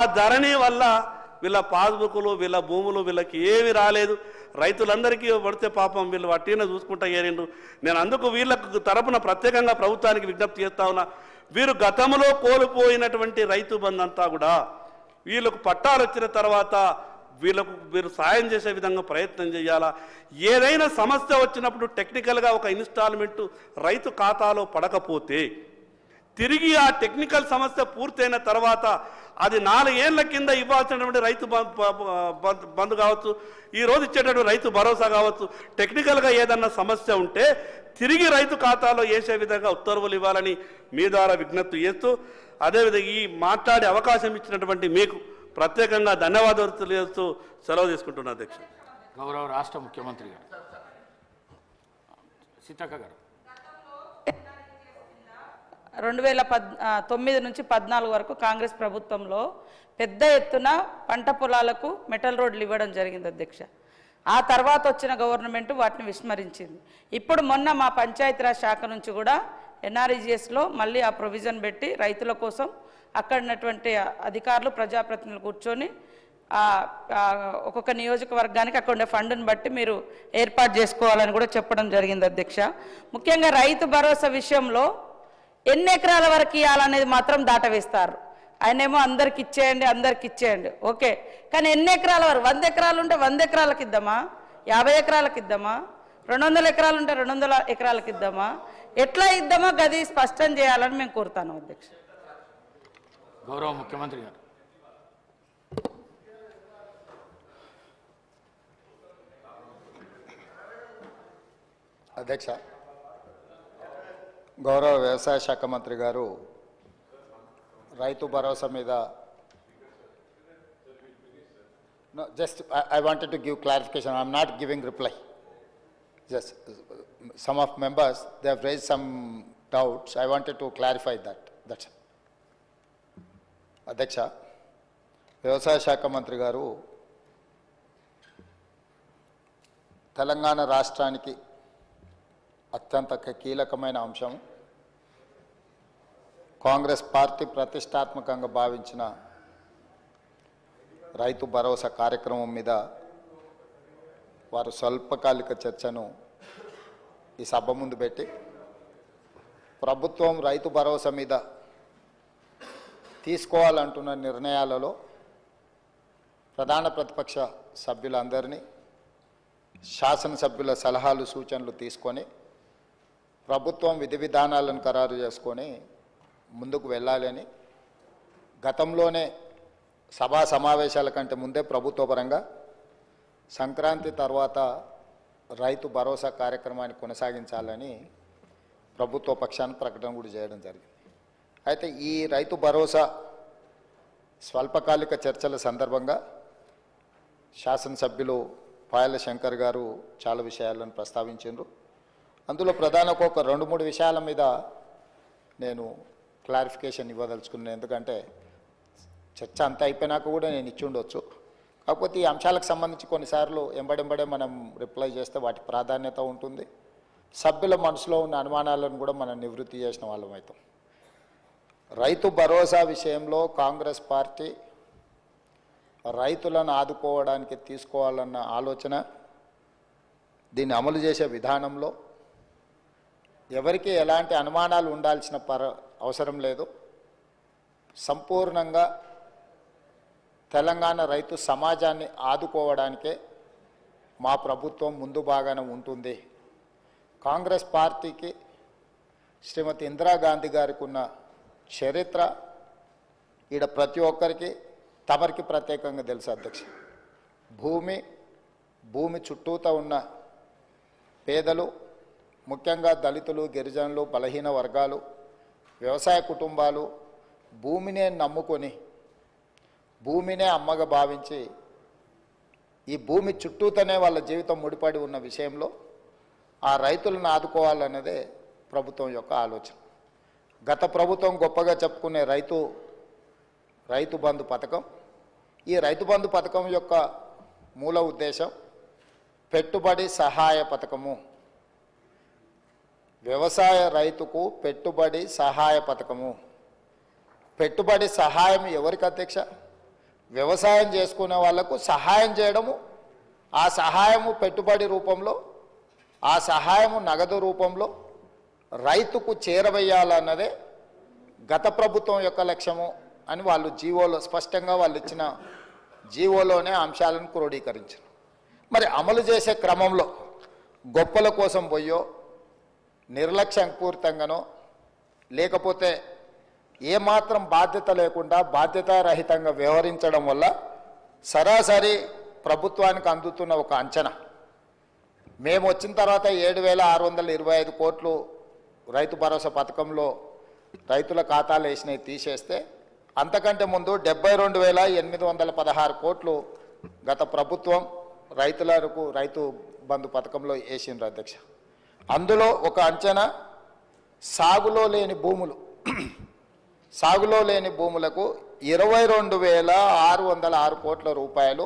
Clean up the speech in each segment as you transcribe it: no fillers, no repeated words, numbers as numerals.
ఆ ధరణి వల్ల వీళ్ళ పాస్బుక్లు వీళ్ళ భూములు వీళ్ళకి ఏమి రాలేదు. రైతులందరికీ పడితే పాపం వీళ్ళు వట్టిన చూసుకుంటా ఏరిండు. నేను అందుకు వీళ్ళకు తరపున ప్రత్యేకంగా ప్రభుత్వానికి విజ్ఞప్తి చేస్తా ఉన్నా. వీరు గతంలో కోల్పోయినటువంటి రైతు బంధు అంతా కూడా వీళ్ళకు పట్టాలు వచ్చిన తర్వాత వీరు సాయం చేసే విధంగా ప్రయత్నం చేయాలా. ఏదైనా సమస్య వచ్చినప్పుడు టెక్నికల్గా ఒక ఇన్స్టాల్మెంటు రైతు ఖాతాలో పడకపోతే తిరిగి ఆ టెక్నికల్ సమస్య పూర్తయిన తర్వాత అది 4 ఏళ్ల కింద ఇవ్వాల్సినటువంటి రైతు బంధు కావచ్చు, ఈరోజు ఇచ్చేటటువంటి రైతు భరోసా కావచ్చు, టెక్నికల్గా ఏదన్నా సమస్య ఉంటే తిరిగి రైతు ఖాతాలో వేసే విధంగా ఉత్తర్వులు ఇవ్వాలని మీ ద్వారా విజ్ఞప్తి చేస్తూ, అదేవిధంగా ఈ మాట్లాడే అవకాశం ఇచ్చినటువంటి మీకు ప్రత్యేకంగా ధన్యవాదాలు తెలియజేస్తూ సెలవు తీసుకుంటున్నా అధ్యక్ష. గౌరవ రాష్ట్ర ముఖ్యమంత్రి గారు సీతక్క గారు 2009 నుంచి 14 వరకు కాంగ్రెస్ ప్రభుత్వంలో పెద్ద ఎత్తున పంట పొలాలకు మెటల్ రోడ్లు ఇవ్వడం జరిగింది అధ్యక్ష. ఆ తర్వాత వచ్చిన గవర్నమెంట్ వాటిని విస్మరించింది. ఇప్పుడు మొన్న మా పంచాయతీరాజ్ శాఖ నుంచి కూడా ఎన్ఆర్ఈజీఎస్లో మళ్ళీ ఆ ప్రొవిజన్ పెట్టి రైతుల కోసం అక్కడ ఉన్నటువంటి అధికారులు ప్రజాప్రతినిధులు కూర్చొని ఒక్కొక్క నియోజకవర్గానికి అక్కడ ఉండే ఫండ్ని బట్టి మీరు ఏర్పాటు చేసుకోవాలని కూడా చెప్పడం జరిగింది అధ్యక్ష. ముఖ్యంగా రైతు భరోసా విషయంలో ఎన్ని ఎకరాల వరకు ఇవ్వాలనేది మాత్రం దాటవేస్తారు. ఆయనేమో అందరికి ఇచ్చేయండి ఓకే, కానీ ఎన్ని ఎకరాల వరకు? 100 ఎకరాలు ఉంటే 100 ఎకరాలకు ఇద్దామా, 50 ఎకరాలకు ఇద్దామా, 200 ఎకరాలు ఉంటే 200 ఎకరాలకు ఇద్దామా, ఎట్లా ఇద్దామో గది స్పష్టం చేయాలని మేము కోరుతాను అధ్యక్ష. గౌరవ ముఖ్యమంత్రి గారు అధ్యక్ష, గౌరవ వ్యవసాయ శాఖ మంత్రి గారు రైతు భరోసా మీద just I wanted to give clarification. I'm not giving reply. Just some of members they have raised some doubts. I wanted to clarify that's. అధ్యక్ష, వ్యవసాయ శాఖ మంత్రి గారు తెలంగాణ రాష్ట్రానికి అత్యంత కీలకమైన అంశం కాంగ్రెస్ పార్టీ ప్రతిష్టాత్మకంగా భావించిన రైతు భరోసా కార్యక్రమం మీద వారు స్వల్పకాలిక చర్చను ఈ సభ ముందు పెట్టి ప్రభుత్వం రైతు భరోసా మీద తీసుకోవాలంటున్న నిర్ణయాలలో ప్రధాన ప్రతిపక్ష సభ్యులందరినీ శాసనసభ్యుల సలహాలు సూచనలు తీసుకొని ప్రభుత్వం విధి విధానాలను ఖరారు చేసుకొని ముందుకు వెళ్ళాలని గతంలోనే సభా సమావేశాల కంటే ముందే ప్రభుత్వ పరంగా సంక్రాంతి తర్వాత రైతు భరోసా కార్యక్రమాన్ని కొనసాగించాలని ప్రభుత్వ పక్షాన్ని ప్రకటన కూడా చేయడం జరిగింది. అయితే ఈ రైతు భరోసా స్వల్పకాలిక చర్చల సందర్భంగా శాసనసభ్యులు పాయల శంకర్ గారు చాలా విషయాలను ప్రస్తావించారు. అందులో ప్రధానంగా ఒక 2-3 విషయాల మీద నేను క్లారిఫికేషన్ ఇవ్వదలుచుకున్నాను. ఎందుకంటే చర్చ అంతా అయిపోయినాక కూడా నేను ఇచ్చి ఉండొచ్చు. కాకపోతే ఈ అంశాలకు సంబంధించి కొన్నిసార్లు ఎంబడెంబడే మనం రిప్లై చేస్తే వాటి ప్రాధాన్యత ఉంటుంది. సభ్యుల మనసులో ఉన్న అనుమానాలను కూడా మనం నివృత్తి చేసిన వాళ్ళం అవుతాం. రైతు భరోసా విషయంలో కాంగ్రెస్ పార్టీ రైతులను ఆదుకోవడానికి తీసుకోవాలన్న ఆలోచన, దీన్ని అమలు చేసే విధానంలో ఎవరికి ఎలాంటి అనుమానాలు ఉండాల్సిన అవసరం లేదు. సంపూర్ణంగా తెలంగాణ రైతు సమాజాన్ని ఆదుకోవడానికే మా ప్రభుత్వం ముందు భాగాన ఉంటుంది. కాంగ్రెస్ పార్టీకి శ్రీమతి ఇందిరాగాంధీ గారికి ఉన్న చరిత్ర ఈడ ప్రతి ఒక్కరికి తమరికి ప్రత్యేకంగా తెలుసు అధ్యక్ష. భూమి చుట్టూతా ఉన్న పేదలు, ముఖ్యంగా దళితులు, గిరిజనులు, బలహీన వర్గాలు, వ్యవసాయ కుటుంబాలు భూమినే నమ్ముకొని భూమినే అమ్మగా భావించి ఈ భూమి చుట్టూతోనే వాళ్ళ జీవితం ముడిపడి ఉన్న విషయంలో ఆ రైతులను ఆదుకోవాలన్నదే ప్రభుత్వం యొక్క ఆలోచన. గత ప్రభుత్వం గొప్పగా చెప్పుకునే రైతు బంధు పథకం, ఈ రైతు బంధు పథకం యొక్క మూల ఉద్దేశం పెట్టుబడి సహాయ పథకము. వ్యవసాయ రైతుకు పెట్టుబడి సహాయ పథకము. పెట్టుబడి సహాయం ఎవరికి అధ్యక్ష? వ్యవసాయం చేసుకునే వాళ్లకు సహాయం చేయడము, ఆ సహాయము పెట్టుబడి రూపంలో, ఆ సహాయము నగదు రూపంలో రైతుకు చేరవేయాలన్నదే గత ప్రభుత్వం యొక్క లక్ష్యము అని వాళ్ళు జీవోలో స్పష్టంగా వాళ్ళు ఇచ్చిన జీవోలోనే అంశాలను క్రోడీకరించారు. మరి అమలు చేసే క్రమంలో గొప్పల కోసం పోయో నిర్లక్ష్యపూరితంగానో లేకపోతే ఏమాత్రం బాధ్యత లేకుండా బాధ్యతారహితంగా వ్యవహరించడం వల్ల సరాసరి ప్రభుత్వానికి అందుతున్న ఒక అంచనా, మేము వచ్చిన తర్వాత 7,625 కోట్లు రైతు భరోసా పథకంలో రైతుల ఖాతాలు వేసినవి తీసేస్తే అంతకంటే ముందు 72,816 కోట్లు గత ప్రభుత్వం రైతులకు రైతు బంధు పథకంలో వేసిండ్రు అధ్యక్ష. అందులో ఒక అంచనా సాగులో లేని భూములకు 22,606 కోట్ల రూపాయలు,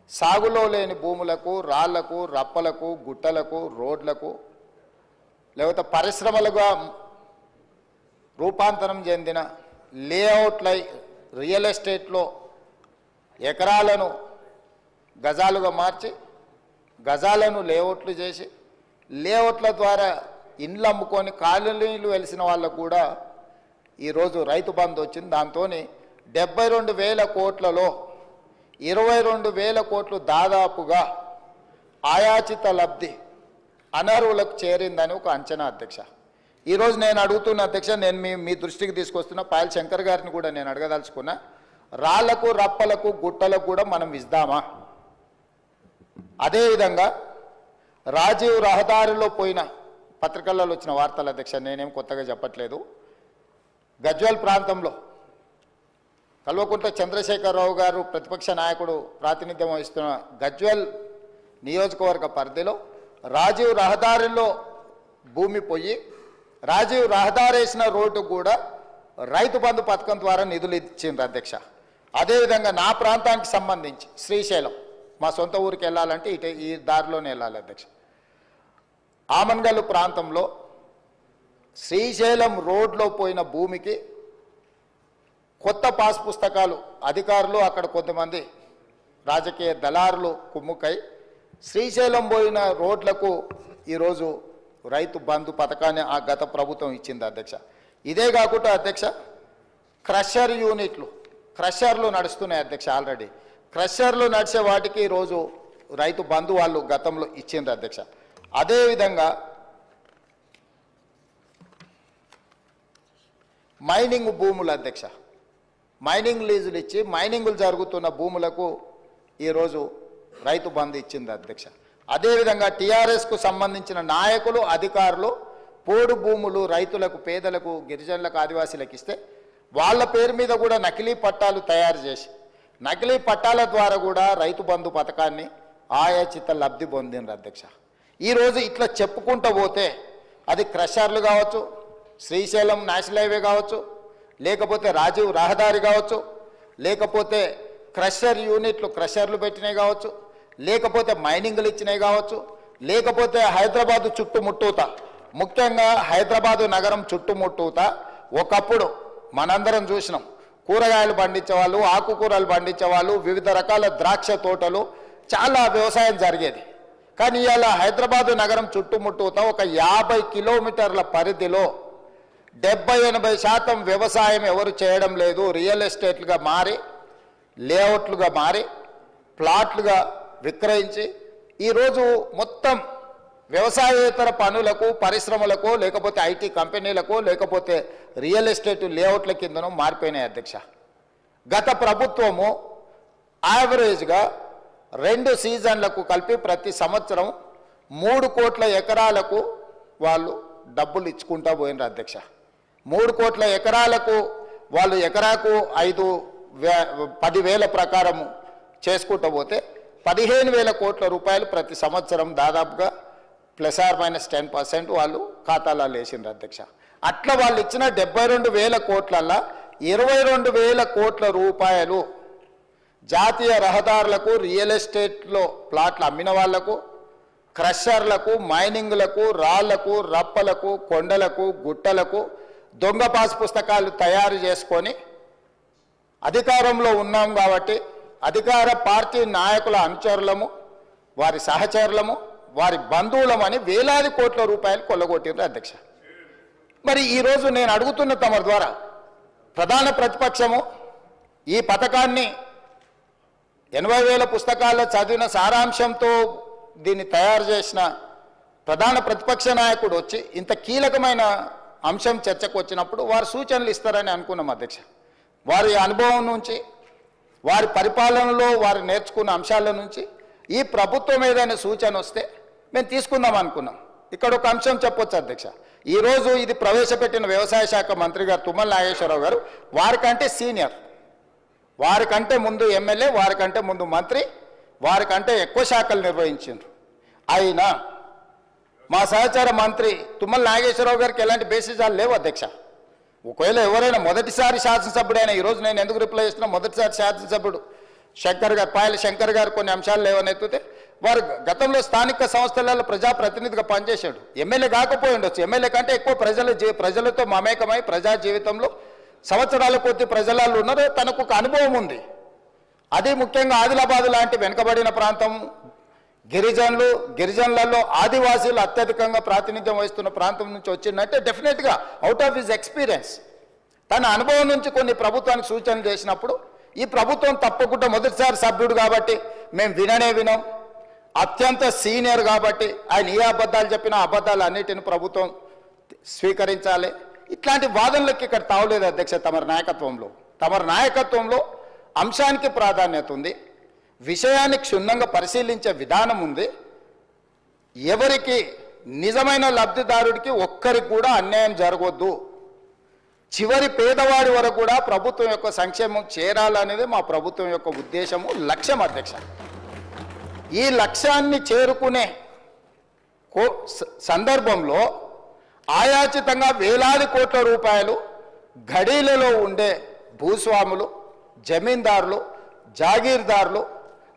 సాగులో లేని భూములకు రాళ్లకు, రప్పలకు, గుట్టలకు, రోడ్లకు లేకపోతే పరిశ్రమలుగా రూపాంతరం చెందిన లేఅవుట్లై రియల్ ఎస్టేట్లో ఎకరాలను గజాలుగా మార్చి గజాలను లేఅవుట్లు చేసి లేఅవుట్ల ద్వారా ఇండ్లు అమ్ముకొని కాలనీలు వెలిసిన వాళ్ళకు కూడా ఈరోజు రైతు బంధు వచ్చింది. దాంతో 72,000 కోట్లలో 22,000 కోట్లు దాదాపుగా ఆయాచిత లబ్ధి అనర్హులకు చేరిందని ఒక అంచనా అధ్యక్ష. ఈరోజు నేను అడుగుతున్న అధ్యక్ష, నేను మీ దృష్టికి తీసుకొస్తున్న పాయల్ శంకర్ గారిని కూడా నేను అడగదలుచుకున్నా, రాళ్లకు, రప్పలకు, గుట్టలకు కూడా మనం ఇద్దామా? అదేవిధంగా రాజీవ్ రహదారిలో పోయిన పత్రికల్లో వచ్చిన వార్తలు అధ్యక్ష, నేనేం కొత్తగా చెప్పట్లేదు, గజ్వేల్ ప్రాంతంలో కల్వకుంట్ల చంద్రశేఖరరావు గారు ప్రతిపక్ష నాయకుడు ప్రాతినిధ్యం వహిస్తున్న గజ్వేల్ నియోజకవర్గ పరిధిలో రాజీవ్ రహదారిలో భూమి పోయి రాజీవ్ రహదారి వేసిన రోడ్డు కూడా రైతు బంధు పథకం ద్వారా నిధులు ఇచ్చిండ్రు అధ్యక్ష. అదేవిధంగా నా ప్రాంతానికి సంబంధించి శ్రీశైలం, మా సొంత ఊరికి వెళ్ళాలంటే ఈ దారిలోనే వెళ్ళాలి అధ్యక్ష. ఆమన్గల్లు ప్రాంతంలో శ్రీశైలం రోడ్లో పోయిన భూమికి కొత్త పాస్ పుస్తకాలు అధికారులు, అక్కడ కొంతమంది రాజకీయ దళారులు కుమ్ముకై శ్రీశైలం పోయిన రోడ్లకు ఈరోజు రైతు బంధు పథకాన్ని ఆ గత ప్రభుత్వం ఇచ్చింది అధ్యక్ష. ఇదే కాకుండా అధ్యక్ష క్రషర్లు నడుస్తున్నాయి అధ్యక్ష. ఆల్రెడీ క్రషర్లు నడిచే వాటికి ఈరోజు రైతు బంధు వాళ్ళు గతంలో ఇచ్చిండ్రు అధ్యక్ష. అదేవిధంగా మైనింగ్ భూములు అధ్యక్ష, మైనింగ్ లీజులు ఇచ్చి మైనింగులు జరుగుతున్న భూములకు ఈరోజు రైతు బంధు ఇచ్చింది అధ్యక్ష. అదేవిధంగా టీఆర్ఎస్కు సంబంధించిన నాయకులు, అధికారులు పోడు భూములు రైతులకు, పేదలకు, గిరిజనులకు, ఆదివాసీలకు ఇస్తే వాళ్ళ పేరు మీద కూడా నకిలీ పట్టాలు తయారు చేసి నకిలీ పట్టాల ద్వారా కూడా రైతు బంధు పథకాన్ని ఆయాచిత లబ్ధి పొందిండ్రు అధ్యక్ష. ఈరోజు ఇట్లా చెప్పుకుంటూ పోతే అది క్రషర్లు కావచ్చు, శ్రీశైలం నేషనల్ హైవే కావచ్చు, లేకపోతే రాజీవ్ రహదారి కావచ్చు, లేకపోతే క్రషర్లు పెట్టినవి కావచ్చు, లేకపోతే మైనింగ్లు ఇచ్చినవి కావచ్చు, లేకపోతే హైదరాబాదు చుట్టుముట్టూత, ముఖ్యంగా హైదరాబాదు నగరం చుట్టుముట్టూత ఒకప్పుడు మనందరం చూసినాం, కూరగాయలు పండించేవాళ్ళు, ఆకుకూరలు పండించేవాళ్ళు, వివిధ రకాల ద్రాక్ష తోటలు, చాలా వ్యవసాయం జరిగేది. కానీ ఇవాళ హైదరాబాదు నగరం చుట్టుముట్టూత ఒక 50 కిలోమీటర్ల పరిధిలో 70-80% వ్యవసాయం ఎవరు చేయడం లేదు. రియల్ ఎస్టేట్లుగా మారి, లేఅవుట్లుగా మారి, ప్లాట్లుగా విక్రయించి ఈరోజు మొత్తం వ్యవసాయేతర పనులకు, పరిశ్రమలకు, లేకపోతే ఐటీ కంపెనీలకు, లేకపోతే రియల్ ఎస్టేట్ లేఅవుట్ల కిందనూ మారిపోయినాయి అధ్యక్ష. గత ప్రభుత్వము యావరేజ్గా 2 సీజన్లకు కలిపి ప్రతి సంవత్సరం 3 కోట్ల ఎకరాలకు వాళ్ళు డబ్బులు ఇచ్చుకుంటా పోయినారు అధ్యక్ష. 3 కోట్ల ఎకరాలకు వాళ్ళు ఎకరాకు 10,000 ప్రకారము చేసుకుంటూ పోతే 15,000 కోట్ల రూపాయలు ప్రతి సంవత్సరం దాదాపుగా +-10% వాళ్ళు ఖాతాలలో వేసిండ్రు అధ్యక్ష. అట్లా వాళ్ళు ఇచ్చిన 72,000 కోట్లల్లో 22,000 కోట్ల రూపాయలు జాతీయ రహదారులకు, రియల్ ఎస్టేట్లో ప్లాట్లు అమ్మిన వాళ్లకు, క్రషర్లకు, మైనింగ్లకు, రాళ్లకు, రప్పలకు, కొండలకు, గుట్టలకు దొంగ పాస్ పుస్తకాలు తయారు చేసుకొని అధికారంలో ఉన్నాం కాబట్టి అధికార పార్టీ నాయకుల అనుచరులము, వారి సహచరులము, వారి బంధువులమని వేలాది కోట్ల రూపాయలు కొల్లగొట్టిండ్రు అధ్యక్ష. మరి ఈరోజు నేను అడుగుతున్న తమరి ద్వారా ప్రధాన ప్రతిపక్షము ఈ పథకాన్ని 80,000 పుస్తకాల్లో చదివిన సారాంశంతో దీన్ని తయారు చేసిన ప్రధాన ప్రతిపక్ష నాయకుడు వచ్చి ఇంత కీలకమైన అంశం చర్చకు వచ్చినప్పుడు వారు సూచనలు ఇస్తారని అనుకున్నాం అధ్యక్ష. వారి అనుభవం నుంచి, వారి పరిపాలనలో వారు నేర్చుకున్న అంశాల నుంచి ఈ ప్రభుత్వం ఏదైనా సూచన వస్తే మేము తీసుకుందాం అనుకున్నాం. ఇక్కడ ఒక అంశం చెప్పొచ్చు అధ్యక్ష. ఈరోజు ఇది ప్రవేశపెట్టిన వ్యవసాయ శాఖ మంత్రి గారు తుమ్మల నాగేశ్వరరావు గారు వారికంటే సీనియర్, వారికంటే ముందు ఎమ్మెల్యే, వారికంటే ముందు మంత్రి, వారికంటే ఎక్కువ శాఖలు నిర్వహించారు. అయినా మా సహచార మంత్రి తుమ్మల నాగేశ్వరరావు గారికి ఎలాంటి బేసిజాలు లేవు అధ్యక్ష. ఒకవేళ ఎవరైనా మొదటిసారి శాసనసభ్యుడైనా, ఈరోజు నేను ఎందుకు రిప్లై చేస్తున్నా, మొదటిసారి శాసనసభ్యుడు శంకర్ గారు, పాయల శంకర్ గారు కొన్ని అంశాలు లేవనెత్తితే వారు గతంలో స్థానిక సంస్థలలో ప్రజాప్రతినిధిగా పనిచేశాడు. ఎమ్మెల్యే కాకపోయి ఉండొచ్చు, ఎమ్మెల్యే కంటే ఎక్కువ ప్రజలతో మమేకమై ప్రజా జీవితంలో సంవత్సరాల కొద్ది ప్రజలలో ఉన్నారు. తనకు ఒక అనుభవం ఉంది. అది ముఖ్యంగా ఆదిలాబాద్ లాంటి వెనుకబడిన ప్రాంతం, గిరిజనులలో ఆదివాసీలు అత్యధికంగా ప్రాతినిధ్యం వహిస్తున్న ప్రాంతం నుంచి వచ్చిందంటే డెఫినెట్గా అవుట్ ఆఫ్ హిజ్ ఎక్స్పీరియన్స్ తన అనుభవం నుంచి కొన్ని ప్రభుత్వానికి సూచనలు చేసినప్పుడు ఈ ప్రభుత్వం తప్పకుండా మొదటిసారి సభ్యుడు కాబట్టి మేము వినం, అత్యంత సీనియర్ కాబట్టి ఆయన ఏ అబద్ధాలు చెప్పినా అబద్ధాలు అన్నిటిని ప్రభుత్వం స్వీకరించాలి. ఇట్లాంటి వాదనలకు ఇక్కడ తావలేదు అధ్యక్ష. తమరి నాయకత్వంలో అంశానికి ప్రాధాన్యత ఉంది, విషయాన్ని క్షుణ్ణంగా పరిశీలించే విధానం ఉంది. ఎవరికి నిజమైన లబ్ధిదారుడికి ఒక్కరికి కూడా అన్యాయం జరగొద్దు, చివరి పేదవాడి వరకు కూడా ప్రభుత్వం యొక్క సంక్షేమం చేరాలనేది మా ప్రభుత్వం యొక్క ఉద్దేశము, లక్ష్యం అధ్యక్ష. ఈ లక్ష్యాన్ని చేరుకునే సందర్భంలో ఆయాచితంగా వేలాది కోట్ల రూపాయలు గడీలలో ఉండే భూస్వాములు, జమీందారులు, జాగీర్దారులు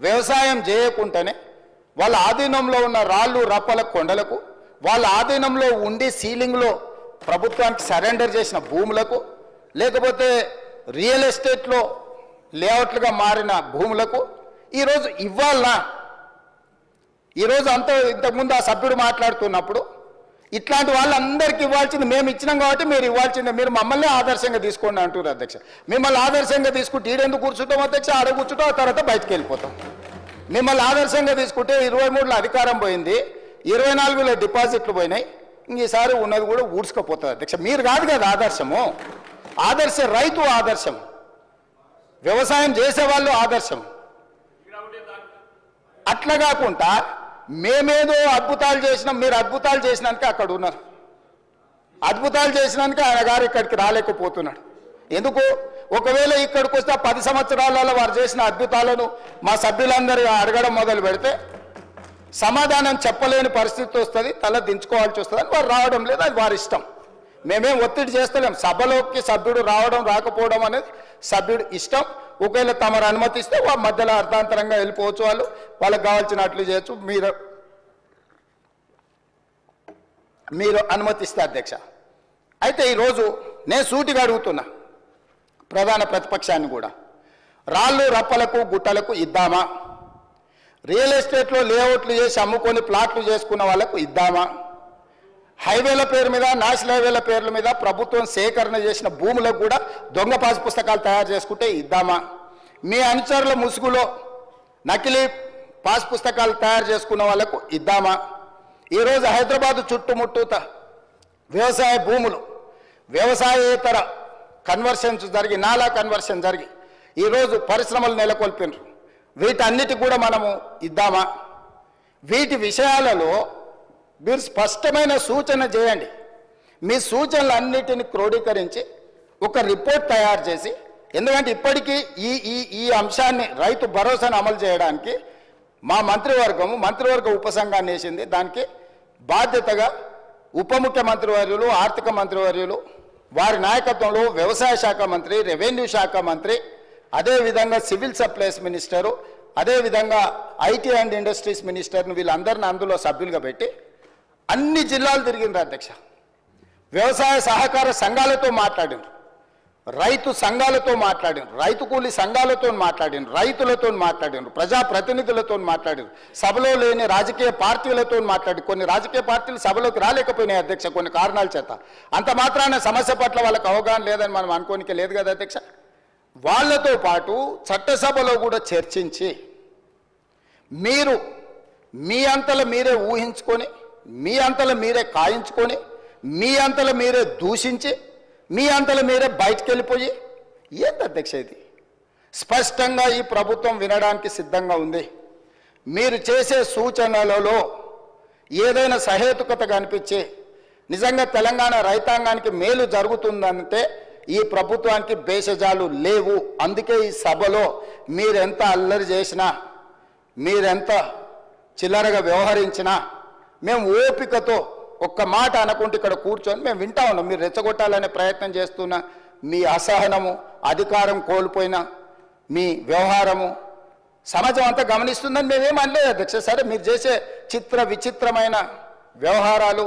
వ్యవసాయం చేయకుండానే వాళ్ళ ఆధీనంలో ఉన్న రాళ్ళు రప్పల కొండలకు, వాళ్ళ ఆధీనంలో ఉండి సీలింగ్లో ప్రభుత్వానికి సరెండర్ చేసిన భూములకు, లేకపోతే రియల్ ఎస్టేట్లో లేఅవుట్లుగా మారిన భూములకు ఈరోజు ఇవ్వాలనా? ఈరోజు ఇంతకుముందు ఆ సభ్యుడు మాట్లాడుతున్నప్పుడు ఇట్లాంటి వాళ్ళందరికీ ఇవ్వాల్సింది మేము ఇచ్చినాం కాబట్టి మీరు ఇవ్వాల్సిందే, మీరు మమ్మల్ని ఆదర్శంగా తీసుకోండి అంటున్నారు అధ్యక్ష. మిమ్మల్ని ఆదర్శంగా తీసుకుంటే ఈడెందుకు కూర్చుంటాం అధ్యక్ష? ఆడ కూర్చుంటాం, ఆ తర్వాత బయటకు వెళ్ళిపోతాం. మిమ్మల్ని ఆదర్శంగా తీసుకుంటే 23లో అధికారం పోయింది, 24లో డిపాజిట్లు పోయినాయి, ఈసారి ఉన్నది కూడా ఊడ్చుకపోతుంది అధ్యక్ష. మీరు కాదు కదా ఆదర్శము, రైతు ఆదర్శం, వ్యవసాయం చేసేవాళ్ళు ఆదర్శం. అట్లా కాకుండా మేమేదో అద్భుతాలు చేసినాం, మీరు అద్భుతాలు చేసినాక అక్కడ ఉన్నారు, అద్భుతాలు చేసినాక ఆయన గారు ఇక్కడికి రాలేకపోతున్నాడు. ఎందుకు? ఒకవేళ ఇక్కడికి వస్తే 10 సంవత్సరాలలో వారు చేసిన అద్భుతాలను మా సభ్యులందరూ అడగడం మొదలు పెడితే సమాధానం చెప్పలేని పరిస్థితి వస్తుంది, తల దించుకోవాల్సి వస్తుంది అని వారు రావడం లేదు. అది వారి ఇష్టం, మేమేం ఒత్తిడి చేస్తలేం. సభలోకి సభ్యుడు రావడం రాకపోవడం అనేది సభ్యుడు ఇష్టం. ఒకవేళ తమరు అనుమతిస్తే వాళ్ళ మధ్యలో అర్థాంతరంగా వెళ్ళిపోవచ్చు, వాళ్ళకి కావాల్సినట్లు చేయొచ్చు, మీరు అనుమతిస్తే అధ్యక్ష. అయితే ఈరోజు నేను సూటిగా అడుగుతున్నా ప్రధాన ప్రతిపక్షాన్ని కూడా, రాళ్ళు రప్పలకు గుట్టలకు ఇద్దామా? రియల్ ఎస్టేట్లో లేఅవుట్లు చేసి అమ్ముకొని ప్లాట్లు చేసుకున్న వాళ్ళకు ఇద్దామా? హైవేల పేరు మీద, నేషనల్ హైవేల పేర్ల మీద ప్రభుత్వం సేకరణ చేసిన భూములకు కూడా దొంగ పాస్ పుస్తకాలు తయారు చేసుకుంటే ఇద్దామా? మీ అనుచరుల ముసుగులో నకిలీ పాస్ పుస్తకాలు తయారు చేసుకున్న వాళ్ళకు ఇద్దామా? ఈరోజు హైదరాబాదు చుట్టుముట్టూత వ్యవసాయ భూములు, వ్యవసాయేతర కన్వర్షన్స్ జరిగి, నాలా కన్వర్షన్ జరిగి ఈరోజు పరిశ్రమలు నెలకొల్పినారు. వీటన్నిటి కూడా మనము ఇద్దామా? వీటి విషయాలలో మీరు స్పష్టమైన సూచన చేయండి. మీ సూచనలన్నిటిని క్రోడీకరించి ఒక రిపోర్ట్ తయారు చేసి, ఎందుకంటే ఇప్పటికీ ఈ అంశాన్ని రైతు భరోసాను అమలు చేయడానికి మా మంత్రివర్గ ఉపసంఘాన్ని వేసింది. దానికి బాధ్యతగా ఉప ముఖ్యమంత్రి వర్యులు, ఆర్థిక మంత్రి వర్యులు, వారి నాయకత్వంలో వ్యవసాయ శాఖ మంత్రి, రెవెన్యూ శాఖ మంత్రి, అదేవిధంగా సివిల్ సప్లైస్ మినిస్టరు, అదేవిధంగా ఐటీ అండ్ ఇండస్ట్రీస్ మినిస్టర్ని వీళ్ళందరిని అందులో సభ్యులుగా పెట్టి అన్ని జిల్లాలు తిరిగిండ్రు అధ్యక్ష. వ్యవసాయ సహకార సంఘాలతో మాట్లాడిండ్రు, రైతు సంఘాలతో మాట్లాడినారు, రైతు కూలీ సంఘాలతో మాట్లాడినారు, రైతులతో మాట్లాడినారు, ప్రజాప్రతినిధులతో మాట్లాడారు, సభలో లేని రాజకీయ పార్టీలతో మాట్లాడి కొన్ని రాజకీయ పార్టీలు సభలోకి రాలేకపోయినాయి అధ్యక్ష కొన్ని కారణాల చేత. అంత మాత్రాన సమస్య పట్ల వాళ్ళకి అవగాహన లేదని మనం అనుకోనికే లేదు కదా అధ్యక్ష. వాళ్ళతో పాటు చట్టసభలో కూడా చర్చించి మీరు మీ అంతలో మీరే ఊహించుకొని, మీ అంతలో మీరే కాయించుకొని, మీ అంతలో మీరే దూషించి, మీ అంతలో మీరే బయటకు వెళ్ళిపోయి ఏంటి అధ్యక్ష ఇది? స్పష్టంగా ఈ ప్రభుత్వం వినడానికి సిద్ధంగా ఉంది. మీరు చేసే సూచనలలో ఏదైనా సహేతుకత కనిపించి నిజంగా తెలంగాణ రైతాంగానికి మేలు జరుగుతుందంటే ఈ ప్రభుత్వానికి భేషజాలు లేవు. అందుకే ఈ సభలో మీరెంత అల్లరి చేసినా, మీరెంత చిల్లరగా వ్యవహరించినా మేము ఓపికతో ఒక్క మాట అనుకుంటే ఇక్కడ కూర్చొని మేము వింటా ఉన్నాం. మీరు రెచ్చగొట్టాలనే ప్రయత్నం చేస్తున్న మీ అసహనము, అధికారం కోల్పోయిన మీ వ్యవహారము సమాజం అంతా గమనిస్తుందని మేమేం అనలేదు అధ్యక్ష. సరే మీరు చేసే విచిత్రమైన వ్యవహారాలు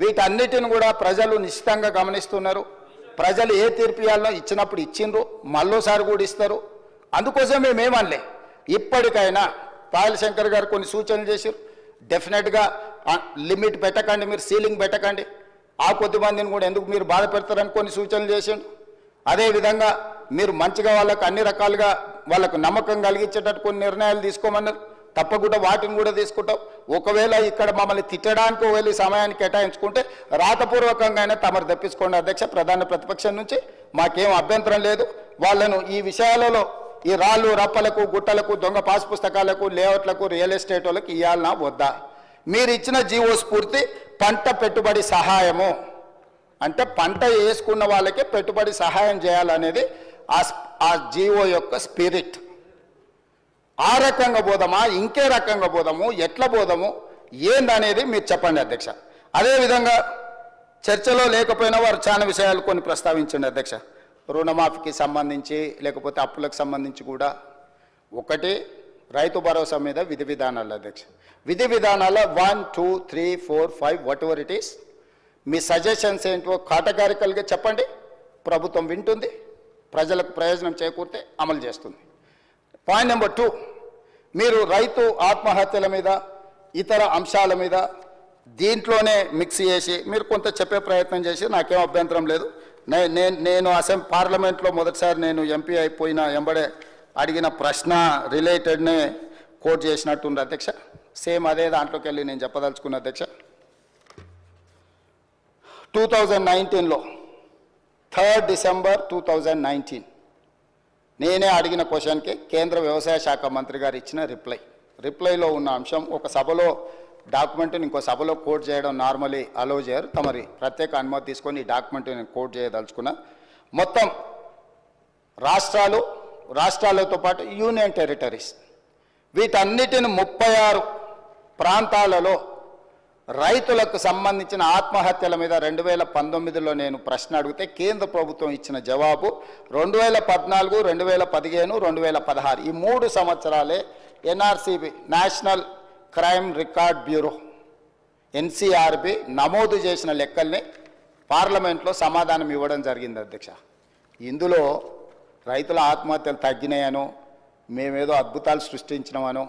వీటన్నిటిని కూడా ప్రజలు నిశ్చితంగా గమనిస్తున్నారు. ప్రజలు ఏ తీర్పు ఇవ్వాలనో ఇచ్చినప్పుడు ఇచ్చిండ్రు, మళ్ళోసారి కూడా ఇస్తారు. అందుకోసం మేమేమనలే. ఇప్పటికైనా పాయల శంకర్ గారు కొన్ని సూచనలు చేశారు. డెఫినెట్గా లిమిట్ పెట్టకండి, మీరు సీలింగ్ పెట్టకండి, ఆ కొద్ది మందిని కూడా ఎందుకు మీరు బాధ పెడతారని కొన్ని సూచనలు చేసిండు. అదేవిధంగా మీరు మంచిగా వాళ్ళకు అన్ని రకాలుగా వాళ్ళకు నమ్మకం కలిగించేటట్టు కొన్ని నిర్ణయాలు తీసుకోమన్నారు. తప్పకుండా వాటిని కూడా తీసుకుంటాం. ఒకవేళ ఇక్కడ మమ్మల్ని తిట్టడానికి ఒకవేళ సమయాన్ని కేటాయించుకుంటే రాతపూర్వకంగా అయినా తమరు తెప్పించుకోండి అధ్యక్ష. ప్రధాన ప్రతిపక్షం నుంచి మాకేం అభ్యంతరం లేదు. వాళ్ళను ఈ విషయాలలో ఈ రాళ్ళు రప్పలకు, గుట్టలకు, దొంగ పాస్ పుస్తకాలకు, లేఅవుట్లకు, రియల్ ఎస్టేట్ వాళ్ళకి ఇవ్వాలన్నా వద్దా? మీరు ఇచ్చిన జీవో స్ఫూర్తి పంట పెట్టుబడి సహాయము అంటే పంట వేసుకున్న వాళ్ళకే పెట్టుబడి సహాయం చేయాలనేది ఆ జీవో యొక్క స్పిరిట్. ఆ రకంగా పోదామా, ఇంకే రకంగా పోదాము, ఎట్లా పోదాము ఏందనేది మీరు చెప్పండి అధ్యక్ష. అదేవిధంగా చర్చలో లేకపోయినా వారు చాలా విషయాలు కొన్ని ప్రస్తావించండి అధ్యక్ష. రుణమాఫీకి సంబంధించి లేకపోతే అప్పులకు సంబంధించి కూడా ఒకటి రైతు భరోసా మీద విధి విధానాలు అధ్యక్ష. విధి విధానాల 1, 2, 3, 4, 5 what ever it is me suggestions ఏంటో కాటగారికల్గా చెప్పండి. ప్రభుత్వం వింటుంది, ప్రజలకు ప్రయోజనం చేకూరితే అమలు చేస్తుంది. పాయింట్ నెంబర్ 2, మీరు రైతు ఆత్మహత్యల మీద ఇతర అంశాల మీద దీంట్లోనే మిక్స్ చేసి మీరు కొంత చెప్పే ప్రయత్నం చేసి నాకేం అభ్యంతరం లేదు. నేను పార్లమెంట్లో మొదటిసారి నేను ఎంపీ అయిపోయిన ఎంబడే అడిగిన ప్రశ్న రిలేటెడ్నే కోట్ చేసినట్టుంది అధ్యక్ష. సేమ్ అదే దాంట్లోకి వెళ్ళి నేను చెప్పదలుచుకున్న అధ్యక్ష. 2019లో 3 డిసెంబర్ 2019 నేనే అడిగిన క్వశ్చన్కి కేంద్ర వ్యవసాయ శాఖ మంత్రి గారు ఇచ్చిన రిప్లైలో ఉన్న అంశం ఒక సభలో డాక్యుమెంట్ని ఇంకో సభలో కోట్ చేయడం నార్మలీ అలో చేయరు. తమరి ప్రత్యేక అనుమతి తీసుకొని ఈ డాక్యుమెంట్ నేను కోట్ చేయదలుచుకున్నా. మొత్తం రాష్ట్రాలతో పాటు యూనియన్ టెరిటరీస్ వీటన్నిటిని 36 ప్రాంతాలలో రైతులకు సంబంధించిన ఆత్మహత్యల మీద 2019లో నేను ప్రశ్న అడిగితే కేంద్ర ప్రభుత్వం ఇచ్చిన జవాబు 2014, 2015, 2016 ఈ 3 సంవత్సరాలే NRCB national crime record bureau NCRB నమోదు చేసిన లెక్కల్ని పార్లమెంట్లో సమాధానం ఇవ్వడం జరిగింది అధ్యక్ష. ఇందులో రైతుల ఆత్మహత్యలు తగ్గినాయనో మేమేదో అద్భుతాలు సృష్టించినామనో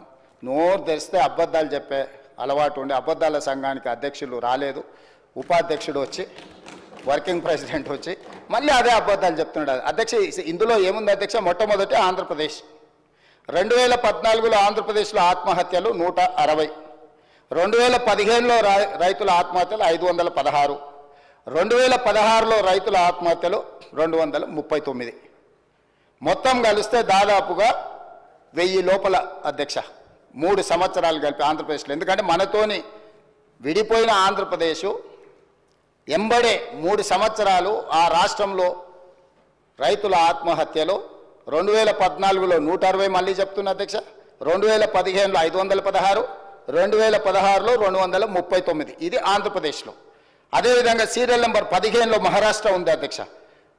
నోరు తెరిస్తే అబద్ధాలు చెప్పే అలవాటు ఉండి అబద్ధాల సంఘానికి అధ్యక్షులు రాలేదు, ఉపాధ్యక్షుడు వచ్చి వర్కింగ్ ప్రెసిడెంట్ వచ్చి మళ్ళీ అదే అబద్ధాలు చెప్తున్నాడు అధ్యక్ష. ఇందులో ఏముంది అధ్యక్ష? మొట్టమొదటి ఆంధ్రప్రదేశ్ 2014లో ఆంధ్రప్రదేశ్లో ఆత్మహత్యలు 160, 2015లో రైతుల ఆత్మహత్యలు 516, 2016లో రైతుల ఆత్మహత్యలు 239. మొత్తం కలిస్తే దాదాపుగా 1000 లోపల అధ్యక్ష 3 సంవత్సరాలు కలిపి ఆంధ్రప్రదేశ్లో. ఎందుకంటే మనతోని విడిపోయిన ఆంధ్రప్రదేశ్ ఎంబడే 3 సంవత్సరాలు ఆ రాష్ట్రంలో రైతుల ఆత్మహత్యలు 2014లో 160 మళ్ళీ చెప్తున్నా అధ్యక్ష, 2015లో 516, 2016లో 239. ఇది ఆంధ్రప్రదేశ్లో. అదేవిధంగా సీరియల్ నెంబర్ 15లో మహారాష్ట్ర ఉంది అధ్యక్ష.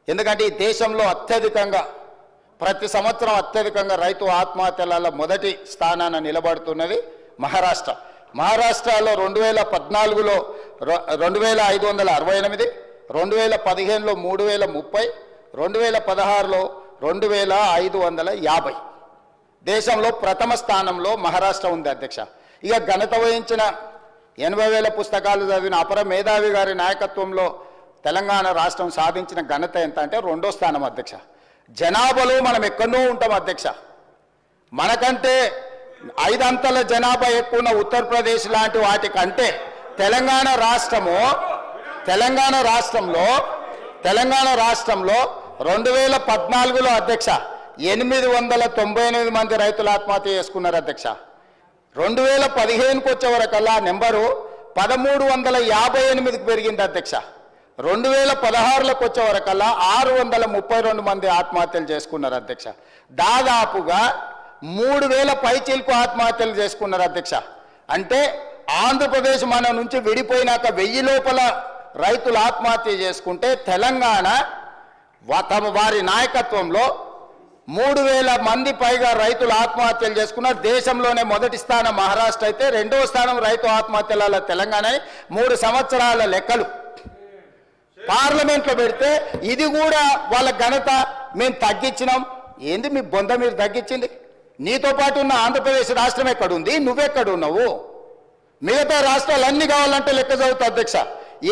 ఎందుకంటే ఈ దేశంలో అత్యధికంగా ప్రతి సంవత్సరం అత్యధికంగా రైతు ఆత్మహత్యలలో మొదటి స్థానాన నిలబడుతున్నది మహారాష్ట్ర. మహారాష్ట్రలో 2014లో 2568, 2015లో 3030, 2016లో 2550. దేశంలో ప్రథమ స్థానంలో మహారాష్ట్ర ఉంది అధ్యక్ష. ఇక ఘనత వహించిన 80,000 పుస్తకాలు చదివిన అపర మేధావి గారి నాయకత్వంలో తెలంగాణ రాష్ట్రం సాధించిన ఘనత ఎంత అంటే 2వ స్థానం అధ్యక్ష. జనాభాలో మనం ఎక్కడో ఉంటాం అధ్యక్ష. మనకంటే 5 అంతల జనాభా ఎక్కువ ఉన్న ఉత్తరప్రదేశ్ లాంటి వాటికంటే తెలంగాణ రాష్ట్రంలో 2014లో అధ్యక్ష 898 మంది రైతులు ఆత్మహత్య చేసుకున్నారు అధ్యక్ష. 2015కు వచ్చే వరకల్లా నెంబరు 1358కి పెరిగింది అధ్యక్ష. 2016లోకి వచ్చే వరకల్లా 632 మంది ఆత్మహత్యలు చేసుకున్నారు అధ్యక్ష. దాదాపుగా 3000 పైచీలకు ఆత్మహత్యలు చేసుకున్నారు అధ్యక్ష. అంటే ఆంధ్రప్రదేశ్ మన నుంచి విడిపోయినాక 1000 లోపల రైతులు ఆత్మహత్య చేసుకుంటే తెలంగాణ వారి నాయకత్వంలో 3000 మంది పైగా రైతులు ఆత్మహత్యలు చేసుకున్నారు. దేశంలోనే మొదటి స్థానం మహారాష్ట్ర అయితే 2వ స్థానం రైతు ఆత్మహత్యల తెలంగాణ. 3 సంవత్సరాల లెక్కలు పార్లమెంట్లో పెడితే ఇది కూడా వాళ్ళ ఘనత మేము తగ్గించినాం. ఏంది మీ బొంద మీరు తగ్గించింది? నీతో పాటు ఉన్న ఆంధ్రప్రదేశ్ రాష్ట్రం ఎక్కడుంది? నువ్వెక్కడున్నావు? మిగతా రాష్ట్రాలన్నీ కావాలంటే లెక్క చదువుతా అధ్యక్ష.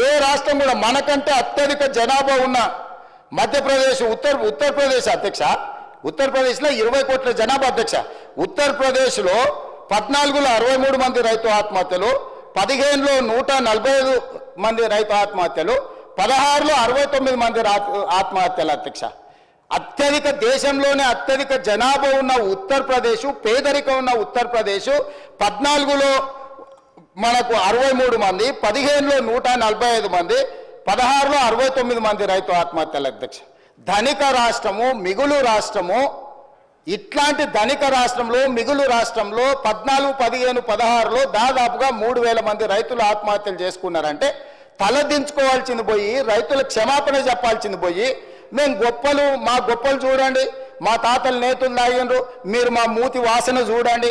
ఏ రాష్ట్రం కూడా మనకంటే అత్యధిక జనాభా ఉన్న మధ్యప్రదేశ్ ఉత్తరప్రదేశ్ అధ్యక్ష. ఉత్తరప్రదేశ్లో 20 కోట్ల జనాభా అధ్యక్ష. ఉత్తరప్రదేశ్లో 14లో 63 మంది రైతు ఆత్మహత్యలు, 15లో 145 మంది రైతు ఆత్మహత్యలు, 16లో 69 మంది ఆత్మహత్యలు అధ్యక్ష. అత్యధిక దేశంలోనే అత్యధిక జనాభా ఉన్న ఉత్తరప్రదేశ్, పేదరికం ఉన్న ఉత్తరప్రదేశ్ 14లో మనకు 63 మంది, 15లో 145 మంది, 16లో 69 మంది రైతు ఆత్మహత్యలు అధ్యక్ష. ధనిక రాష్ట్రము, మిగులు రాష్ట్రము, ఇట్లాంటి ధనిక రాష్ట్రంలో మిగులు రాష్ట్రంలో 14, 15, 16లో దాదాపుగా 3000 మంది రైతులు ఆత్మహత్యలు చేసుకున్నారంటే తలదించుకోవాల్సింది పోయి రైతుల క్షమాపణ చెప్పాల్సింది పోయి మేము మా గొప్పలు చూడండి, మా తాతలు నేతులు తాగినరు, మీరు మా మూతి వాసన చూడండి,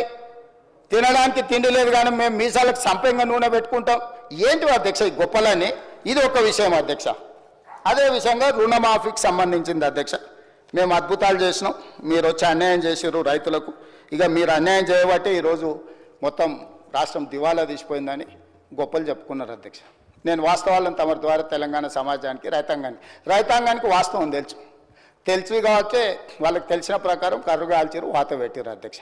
తినడానికి తిండి లేదు కానీ మేము మీసాలకు సంపెంగ నూనె పెట్టుకుంటాం. ఏంటి అధ్యక్ష ఈ గొప్పలని? ఇది ఒక విషయం అధ్యక్ష. అదే విషయంగా రుణమాఫీకి సంబంధించింది అధ్యక్ష. మేము అద్భుతాలు చేసినాం, మీరు వచ్చి అన్యాయం చేసారు రైతులకు. ఇక మీరు అన్యాయం చేయబట్టే ఈరోజు మొత్తం రాష్ట్రం దివాలా తీసిపోయిందని గొప్పలు చెప్పుకున్నారు అధ్యక్ష. నేను వాస్తవాలను తమ ద్వారా తెలంగాణ సమాజానికి రైతాంగానికి వాస్తవం తెలుసు కాబట్టి వాళ్ళకి తెలిసిన ప్రకారం కర్రు కాల్చారు, వాత పెట్టారు అధ్యక్ష.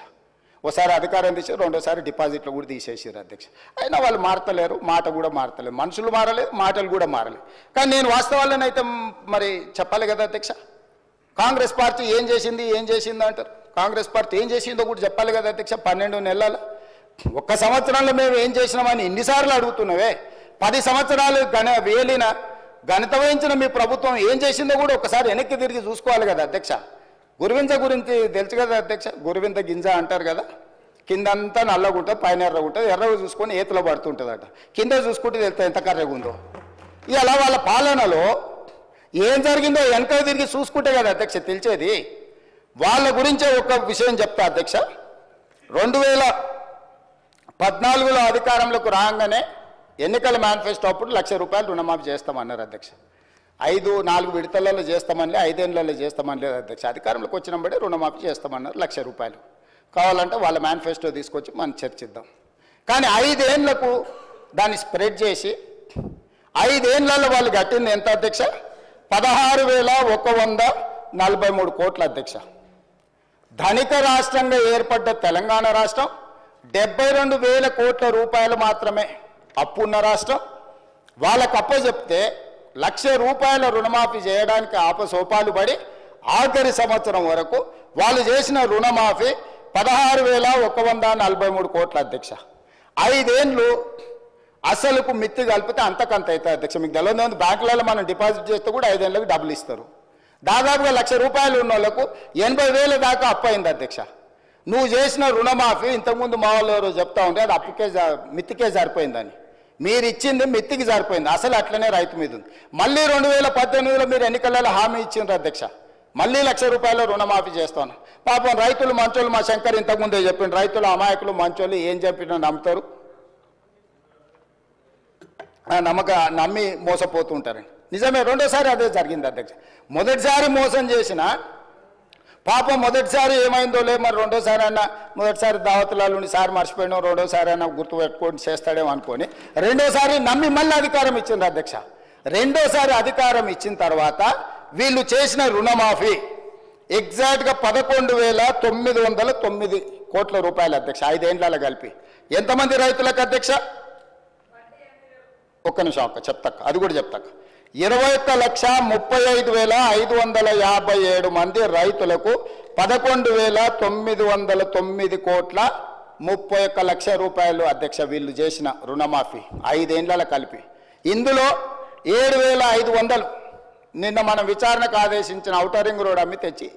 ఒకసారి అధికారం తీసారు, రెండోసారి డిపాజిట్లు కూడా తీసేసారు అధ్యక్ష. అయినా వాళ్ళు మారతలేరు, మాట కూడా మారతలేదు, మనుషులు మారలేదు, మాటలు కూడా మారలేదు. కానీ నేను వాస్తవాలను అయితే మరి చెప్పాలి కదా అధ్యక్ష. కాంగ్రెస్ పార్టీ ఏం చేసింది అంటారు. కాంగ్రెస్ పార్టీ ఏం చేసిందో కూడా చెప్పాలి కదా అధ్యక్ష. 12 నెలల 1 సంవత్సరంలో మేము ఏం చేసినామని ఇన్నిసార్లు అడుగుతున్నావే. 10 సంవత్సరాలు ఘనత వహించిన మీ ప్రభుత్వం ఏం చేసిందో కూడా ఒకసారి వెనక్కి తిరిగి చూసుకోవాలి కదా అధ్యక్ష. గురువింజ గురించి తెలుసు కదా అధ్యక్ష. గురువింద గింజ అంటారు కదా, కిందంతా నల్లగా ఉంటుంది, పైన ఎర్రగా ఉంటుంది. ఎర్రగా చూసుకొని ఏతులో పడుతుంటుందట, కింద చూసుకుంటే తెలుస్తుంది ఎంత కర్రగా ఉందో. ఇలా వాళ్ళ పాలనలో ఏం జరిగిందో వెనక తిరిగి చూసుకుంటే కదా అధ్యక్ష తెలిసేది. వాళ్ళ గురించే ఒక విషయం చెప్తా అధ్యక్ష. 2014లో అధికారంలోకి రాగానే ఎన్నికల మేనిఫెస్టో అప్పుడు ₹1,00,000 రుణమాఫీ చేస్తామన్నారు అధ్యక్ష. 4 విడతలలో చేస్తామని, 5 ఏళ్లలో చేస్తామని లేదు అధ్యక్ష. అధికారంలోకి వచ్చినప్పుడే రుణమాఫీ చేస్తామన్నారు ₹1,00,000. కావాలంటే వాళ్ళ మేనిఫెస్టో తీసుకొచ్చి మనం చర్చిద్దాం. కానీ 5 ఏళ్లకు దాన్ని స్ప్రెడ్ చేసి 5 ఏళ్లలో వాళ్ళు కట్టింది ఎంత అధ్యక్ష? 16,143 కోట్ల అధ్యక్ష. ధనిక రాష్ట్రంగా ఏర్పడ్డ తెలంగాణ రాష్ట్రం 72,000 కోట్ల రూపాయలు మాత్రమే అప్పు ఉన్న రాష్ట్రం. వాళ్ళకు అప్పచెప్తే ₹1,00,000 రుణమాఫీ చేయడానికి ఆపసోపాలు పడి ఆఖరి సంవత్సరం వరకు వాళ్ళు చేసిన రుణమాఫీ 16,143 కోట్ల అధ్యక్ష. 5 ఏళ్ళు అసలుకు మిత్తి కలిపితే అంతకంత అవుతుంది అధ్యక్ష. మీకు తెలియదు, బ్యాంకులలో మనం డిపాజిట్ చేస్తే కూడా 5 ఏళ్ళకి డబ్బులు ఇస్తారు. దాదాపుగా ₹1,00,000 ఉన్న వాళ్ళకు 80,000 దాకా అప్పు అయింది అధ్యక్ష. నువ్వు చేసిన రుణమాఫీ ఇంతకుముందు మా వాళ్ళు ఎవరో చెప్తా ఉంటే అది మిత్తికే సరిపోయిందని. మీరు ఇచ్చింది మిత్తికి సరిపోయింది, అసలు అట్లనే రైతు మీద ఉంది. మళ్ళీ 2018లో మీరు ఎన్నికలలో హామీ ఇచ్చిండ్రు అధ్యక్ష, మళ్ళీ ₹1,00,000 రుణమాఫీ చేస్తాను. పాపం రైతులు మంచోళ్ళు, మా శంకర్ ఇంతకుముందే చెప్పిండు, రైతులు అమాయకులు మంచోళ్ళు, ఏం చెప్పినా నమ్ముతారు, నమ్మి మోసపోతూ ఉంటారండి. నిజమే, రెండోసారి అదే జరిగింది అధ్యక్ష. మొదటిసారి మోసం చేసిన పాపం మొదటిసారి ఏమైందో లే, మరి రెండోసారి అన్న మొదటిసారి దావతులలో సార్ మర్చిపోయినాం, రెండోసారి అన్న గుర్తుపెట్టుకొని చేస్తాడేమో అనుకొని రెండోసారి నమ్మి మళ్ళీ అధికారం ఇచ్చింది అధ్యక్ష. రెండోసారి అధికారం ఇచ్చిన తర్వాత వీళ్ళు చేసిన రుణమాఫీ ఎగ్జాక్ట్గా 11,909 కోట్ల రూపాయలు అధ్యక్ష. 5 ఏళ్లలో కలిపి ఎంతమంది రైతులకు అధ్యక్ష? ఒక్క నిమిషం అక్క చెప్తాక, అది కూడా చెప్తాక. 21,35,557 మంది రైతులకు 11,909 కోట్ల 31 లక్ష రూపాయలు అధ్యక్ష వీళ్ళు చేసిన రుణమాఫీ 5 ఏళ్లలో కలిపి. ఇందులో 7,500 నిన్న మనం విచారణకు ఆదేశించిన ఔటర్ రింగ్ రోడ్ అమ్మి తెచ్చి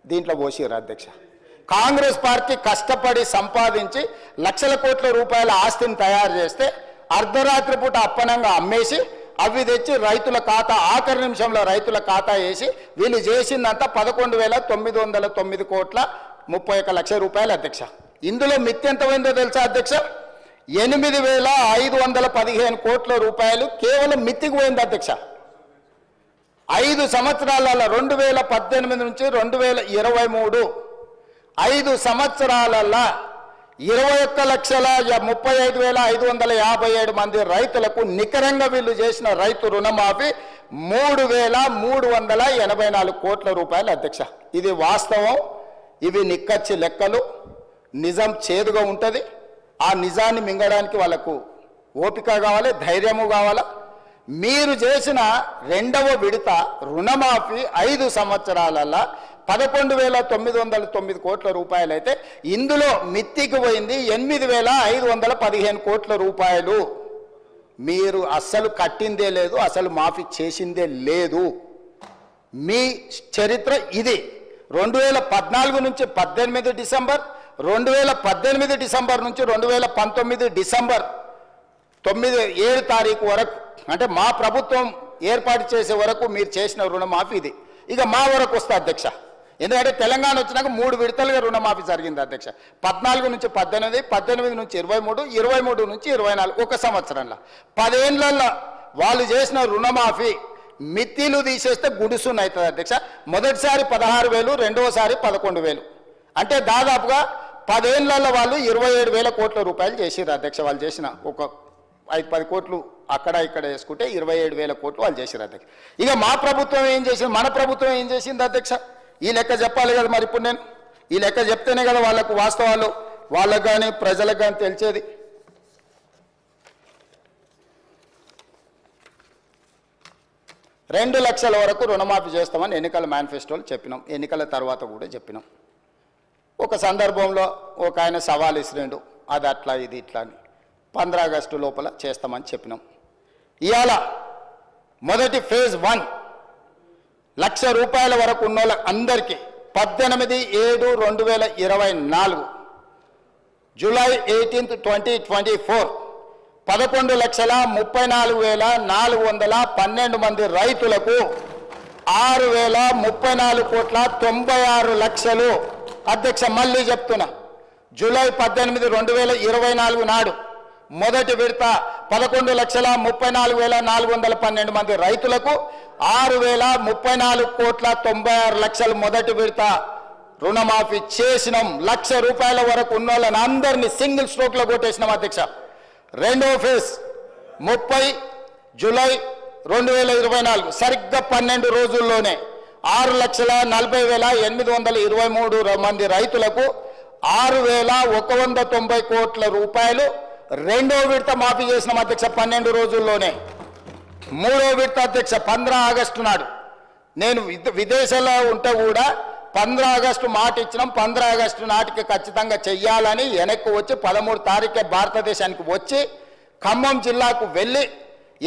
దీంట్లో పోసిరు అధ్యక్ష. కాంగ్రెస్ పార్టీ కష్టపడి సంపాదించి లక్షల కోట్ల రూపాయల ఆస్తిని తయారు చేస్తే అర్ధరాత్రి పూట అప్పనంగా అమ్మేసి అవి తెచ్చి రైతుల ఖాతా ఆఖరి నిమిషంలో రైతుల ఖాతా వేసి వీళ్ళు చేసిందంతా 11,909 కోట్ల 31 లక్ష రూపాయలు అధ్యక్ష. ఇందులో మిత్తి ఎంత పోయిందో తెలుసా అధ్యక్ష? 8,515 కోట్ల రూపాయలు కేవలం మిత్తికి పోయింది అధ్యక్ష. 5 సంవత్సరాలలో 2018 నుంచి 2023 5 సంవత్సరాలలో 21,35,557 మంది రైతులకు నికరంగా వీళ్ళు చేసిన రైతు రుణమాఫీ 3,384 కోట్ల రూపాయలు అధ్యక్ష. ఇది వాస్తవం, ఇవి నిక్కచ్చి లెక్కలు. నిజం చేదుగా ఉంటుంది. ఆ నిజాన్ని మింగడానికి వాళ్ళకు ఓపిక కావాలి, ధైర్యము కావాలా. మీరు చేసిన రెండవ విడత రుణమాఫీ 5 సంవత్సరాలలో 11,909 కోట్ల రూపాయలు అయితే ఇందులో మిత్తికి పోయింది 8,515 కోట్ల రూపాయలు. మీరు అస్సలు కట్టిందే లేదు, అసలు మాఫీ చేసిందే లేదు. మీ చరిత్ర ఇది. 2014 నుంచి 18 డిసెంబర్, 2018 డిసెంబర్ నుంచి 2019 డిసెంబర్ 7 తారీఖు వరకు, అంటే మా ప్రభుత్వం ఏర్పాటు చేసే వరకు మీరు చేసిన రుణమాఫీ ఇది. ఇక మా వరకు వస్తే అధ్యక్ష, ఎందుకంటే తెలంగాణ వచ్చినాక 3 విడతలుగా రుణమాఫీ జరిగింది అధ్యక్ష. 14 నుంచి 18, 18 నుంచి 23, 23 నుంచి 24, ఒక సంవత్సరంలో 10 ఏళ్లలో వాళ్ళు చేసిన రుణమాఫీ మిత్తిలు తీసేస్తే గుడిసున్న అవుతుంది అధ్యక్ష. మొదటిసారి 16,000, రెండవసారి 11,000, అంటే దాదాపుగా 10 ఏళ్లలో వాళ్ళు 27,000 కోట్ల రూపాయలు చేసిర్రు అధ్యక్ష. వాళ్ళు చేసిన ఒక 5-10 కోట్లు అక్కడ ఇక్కడ వేసుకుంటే 27,000 కోట్లు వాళ్ళు చేసిర్రు అధ్యక్ష. ఇక మా ప్రభుత్వం ఏం చేసింది, మన ప్రభుత్వం ఏం చేసింది అధ్యక్ష? ఈ లెక్క చెప్పాలి కదా. మరి ఇప్పుడు నేను ఈ లెక్క చెప్తేనే కదా వాళ్ళకు వాస్తవాలు వాళ్ళకు కానీ ప్రజలకు కానీ తెలిసేది. రెండు లక్షల వరకు రుణమాఫీ చేస్తామని ఎన్నికల మేనిఫెస్టోలు చెప్పినాం, ఎన్నికల తర్వాత కూడా చెప్పినాం. ఒక సందర్భంలో ఒక ఆయన సవాల్ ఇసిరిండు, అది అట్లా ఇది ఇట్లా అని. 15 ఆగస్టు లోపల చేస్తామని చెప్పినాం. ఇవాళ మొదటి ఫేజ్ 1 లక్ష రూపాయల వరకు ఉన్న వాళ్ళ అందరికీ 18/7/2024 జూలై 18, 2024 11,34,412 మంది రైతులకు 6,034 కోట్ల 96 లక్షలు అధ్యక్ష. మళ్ళీ చెప్తున్నా, జూలై 18, 2024 నాడు మొదటి విడత 11,34,412 మంది రైతులకు 6,034 కోట్ల 96 లక్షలు మొదటి విడత రుణమాఫీ చేసినాం. లక్ష రూపాయల వరకు ఉన్న వాళ్ళని అందరినీ సింగిల్ స్ట్రోక్లో కొట్టేసినాం అధ్యక్ష. రెండవ ఫేజ్ 30 జూలై 2024 సరిగ్గా 12 రోజుల్లోనే 6,40,823 మంది రైతులకు 6,190 కోట్ల రూపాయలు రెండో విడత మాఫీ చేసినాం అధ్యక్ష 12 రోజుల్లోనే. మూడో విడత అధ్యక్ష 15 ఆగస్టు నాడు, నేను విదేశాల్లో ఉంటే కూడా 15 ఆగస్టు మాట ఇచ్చినాం. 15 ఆగస్టు నాటికి ఖచ్చితంగా చెయ్యాలని వెనక్కి వచ్చి 13 తారీఖే భారతదేశానికి వచ్చి ఖమ్మం జిల్లాకు వెళ్ళి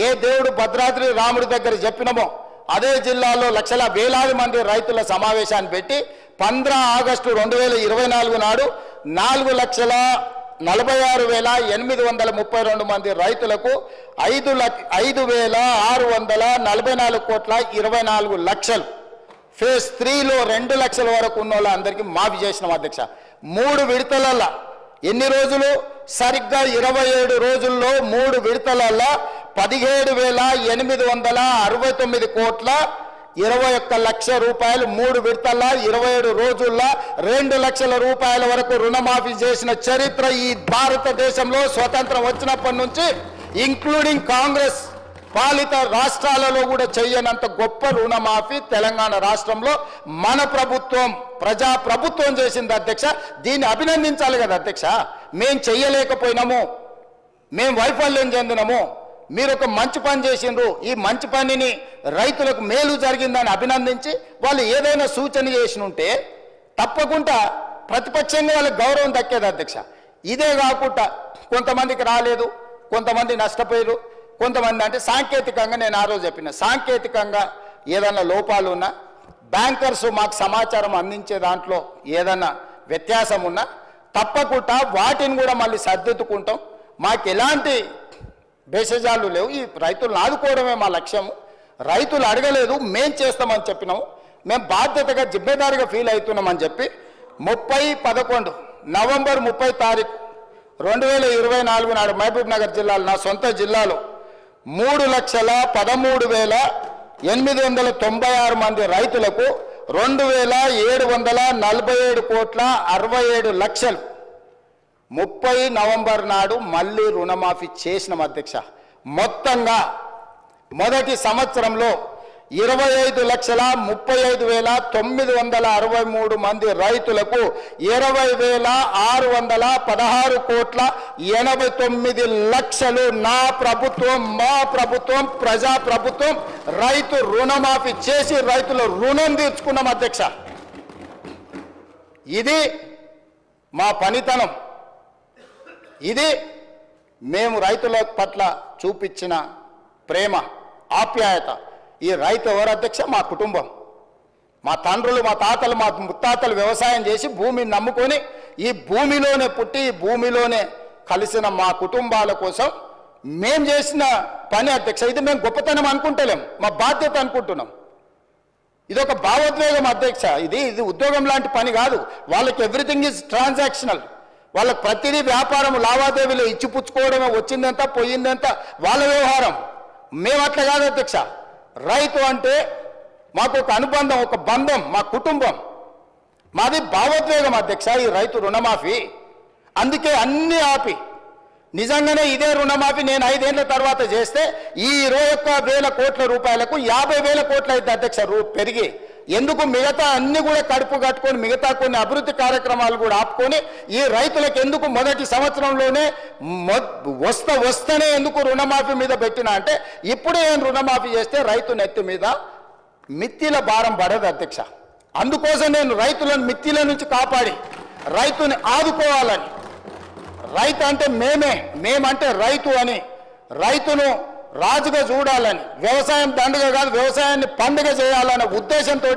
ఏ దేవుడు భద్రాద్రి రాముడి దగ్గర చెప్పినామో అదే జిల్లాలో లక్షల వేలాది మంది రైతుల సమావేశాన్ని పెట్టి 15 ఆగస్టు 2024 నాడు 4,46,832 మంది రైతులకు 5,644 కోట్ల 24 లక్షలు. ఫేజ్ 3లో 2 లక్షల వరకు ఉన్న వాళ్ళందరికీ మాఫీ చేసినాం అధ్యక్ష. 3 విడతలలో ఎన్ని రోజులు? సరిగ్గా 27 రోజుల్లో 3 విడతలలో 17,869 కోట్ల 21 లక్షల రూపాయలు 3 విడతల్లో 27 రోజుల్లో 2 లక్షల రూపాయల వరకు రుణమాఫీ చేసిన చరిత్ర ఈ భారతదేశంలో స్వతంత్రం వచ్చినప్పటి నుంచి ఇంక్లూడింగ్ కాంగ్రెస్ పాలిత రాష్ట్రాలలో కూడా చేయనంత గొప్ప రుణమాఫీ తెలంగాణ రాష్ట్రంలో మన ప్రభుత్వం ప్రజా ప్రభుత్వం చేసింది అధ్యక్ష. దీన్ని అభినందించాలి కదా అధ్యక్ష. మేం చెయ్యలేకపోయినాము, మేము వైఫల్యం చెందినాము, మీరు ఒక మంచి పని చేసిండ్రు, ఈ మంచి పనిని రైతులకు మేలు జరిగిందని అభినందించి వాళ్ళు ఏదైనా సూచన చేసి ఉంటే తప్పకుండా ప్రతిపక్షంగా వాళ్ళకి గౌరవం దక్కేది అధ్యక్ష. ఇదే కాకుండా కొంతమందికి రాలేదు, కొంతమంది నష్టపోయారు, కొంతమంది అంటే సాంకేతికంగా నేను ఆ రోజు చెప్పిన సాంకేతికంగా ఏదైనా లోపాలు ఉన్నా బ్యాంకర్స్ మాకు సమాచారం అందించే దాంట్లో ఏదైనా వ్యత్యాసం ఉన్నా తప్పకుండా వాటిని కూడా మళ్ళీ సర్దిద్దుకుంటాం. మాకు ఎలాంటి భేషజాలు లేవు. ఈ రైతులను ఆదుకోవడమే మా లక్ష్యము. రైతులు అడగలేదు, మేం చేస్తామని చెప్పినాము. మేము బాధ్యతగా జిమ్మేదారిగా ఫీల్ అవుతున్నామని చెప్పి 30/11 నవంబర్ 30 తారీఖు 2024 నాడు మహబూబ్ నగర్ జిల్లాలో నా సొంత జిల్లాలో 3,13,896 మంది రైతులకు 2,747 కోట్ల 67 లక్షలు 30 నవంబర్ నాడు మళ్ళీ రుణమాఫీ చేసిన అధ్యక్ష. మొత్తంగా మొదటి సంవత్సరంలో 25,35,963 మంది రైతులకు 20,616 కోట్ల 89 లక్షలు నా ప్రభుత్వం, మా ప్రభుత్వం, ప్రజా ప్రభుత్వం రైతు రుణమాఫీ చేసి రైతుల రుణం తీర్చుకున్నాం అధ్యక్ష. ఇది మా పనితనం, ఇది మేము రైతుల పట్ల చూపించిన ప్రేమ, ఆప్యాయత. ఈ రైతు ఎవరు అధ్యక్ష? మా కుటుంబం, మా తండ్రులు, మా తాతలు, మా ముత్తాతలు వ్యవసాయం చేసి భూమిని నమ్ముకొని ఈ భూమిలోనే పుట్టి ఈ భూమిలోనే కలిసిన మా కుటుంబాల కోసం మేము చేసిన పని అధ్యక్ష. ఇది మేము గొప్పతనం అనుకుంటలేం, మా బాధ్యత అనుకుంటున్నాం. ఇది ఒక భావోద్వేగం అధ్యక్ష. ఇది ఉద్యోగం లాంటి పని కాదు. వాళ్ళకి ఎవ్రీథింగ్ ఈజ్ ట్రాన్సాక్షనల్. వాళ్ళకి ప్రతిదీ వ్యాపారం, లావాదేవీలు ఇచ్చిపుచ్చుకోవడమే, వచ్చిందంత పోయిందంత వాళ్ళ వ్యవహారం. మేము అట్లా కాదు అధ్యక్ష. రైతు అంటే మాకు ఒక అనుబంధం, ఒక బంధం, మా కుటుంబం, మాది భావోద్వేగం అధ్యక్ష ఈ రైతు రుణమాఫీ. అందుకే అన్ని ఆపి నిజంగానే ఇదే రుణమాఫీ నేను 5 ఏళ్ల తర్వాత చేస్తే ఈ 21,000 కోట్ల రూపాయలకు 50,000 కోట్లు అయితే అధ్యక్ష పెరిగి. ఎందుకు మిగతా అన్ని కూడా కడుపు కట్టుకొని మిగతా కొన్ని అభివృద్ధి కార్యక్రమాలు కూడా ఆపుకొని ఈ రైతులకు ఎందుకు మొదటి సంవత్సరంలోనే వస్తేనే ఎందుకు రుణమాఫీ మీద పెట్టినా అంటే ఇప్పుడే రుణమాఫీ చేస్తే రైతు నెత్తి మీద మిత్తిల భారం పడదు అధ్యక్ష. అందుకోసం నేను రైతులను మిత్తిల నుంచి కాపాడి రైతుని ఆదుకోవాలని, రైతు అంటే మేమంటే రైతు అని, రైతును రాజుగా చూడాలని, వ్యవసాయం దండుగా కాదు వ్యవసాయాన్ని పండుగ చేయాలనే ఉద్దేశంతో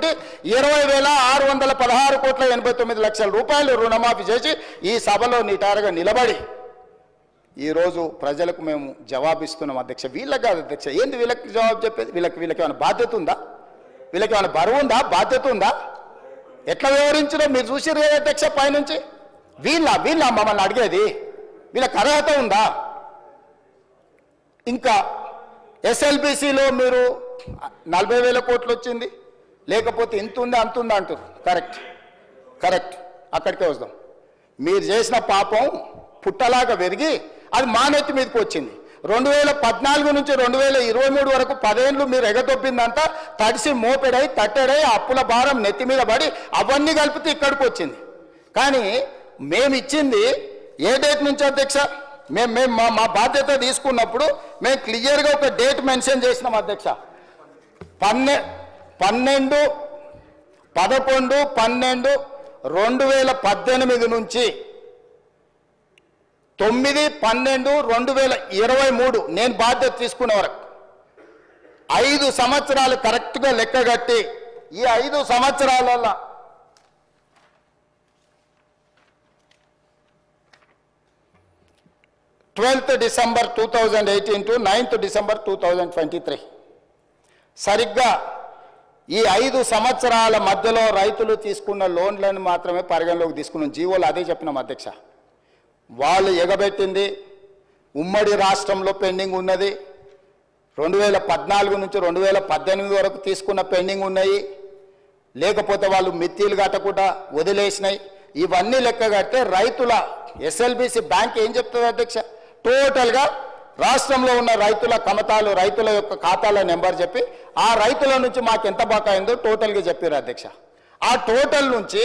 20,616 కోట్ల 89 లక్షల రూపాయలు రుణమాఫీ చేసి ఈ సభలో నిటారుగా నిలబడి ఈరోజు ప్రజలకు మేము జవాబిస్తున్నాం అధ్యక్ష. వీళ్ళకి కాదు అధ్యక్ష. ఏంది వీళ్ళకి జవాబు చెప్పేది? వీళ్ళకి ఏమైనా బాధ్యత ఉందా? వీళ్ళకి ఏమైనా బరువు ఉందా? బాధ్యత ఉందా? ఎట్లా వివరించడం మీరు చూసిరు కదా అధ్యక్ష పైనుంచి. వీళ్ళ మమ్మల్ని అడిగేది? వీళ్ళకి అర్హత ఉందా? ఇంకా ఎస్ఎల్బిసిలో మీరు 40,000 కోట్లు వచ్చింది, లేకపోతే ఇంత ఉంది అంత ఉంది అంటారు. కరెక్ట్, అక్కడికే వస్తాం. మీరు చేసిన పాపం పుట్టలాగా పెరిగి అది మా నెత్తి మీదకి వచ్చింది. 2014 నుంచి 2023 వరకు 10 ఏళ్ళు మీరు ఎగదొబ్బిందంతా తడిసి మోపెడై తట్టెడై అప్పుల భారం నెత్తి మీద పడి అవన్నీ కలిపితే ఇక్కడికి వచ్చింది. కానీ మేము ఇచ్చింది ఏ డేట్ నుంచి అధ్యక్ష? మేము మా బాధ్యత తీసుకున్నప్పుడు మేము క్లియర్గా ఒక డేట్ మెన్షన్ చేసినాం అధ్యక్ష. 11/12/2018 నుంచి 9/12/2023 నేను బాధ్యత తీసుకునే వరకు 5 సంవత్సరాలు కరెక్ట్గా లెక్కగట్టి ఈ 5 సంవత్సరాలలో 12th December 2018 to 9th December 2023 సరిగ్గా ఈ 5 సంవత్సరాల మధ్యలో రైతులు తీసుకున్న లోన్లను మాత్రమే పరిగణలోకి తీసుకున్నాం. జీవోలు అదే చెప్పినాం అధ్యక్ష. వాళ్ళు ఎగబెట్టింది ఉమ్మడి రాష్ట్రంలో పెండింగ్ ఉన్నది, 2014 నుంచి 2018 వరకు తీసుకున్న పెండింగ్ ఉన్నాయి, లేకపోతే వాళ్ళు మిత్తిలు కట్టకుండా వదిలేసినాయి, ఇవన్నీ లెక్క కడితే రైతుల ఎస్ఎల్బిసి బ్యాంక్ ఏం చెప్తుంది అధ్యక్ష? టోటల్గా రాష్ట్రంలో ఉన్న రైతుల కమతాలు, రైతుల యొక్క ఖాతాల నెంబర్ చెప్పి ఆ రైతుల నుంచి మాకు ఎంత బకాయిందో టోటల్గా చెప్పారు అధ్యక్ష. ఆ టోటల్ నుంచి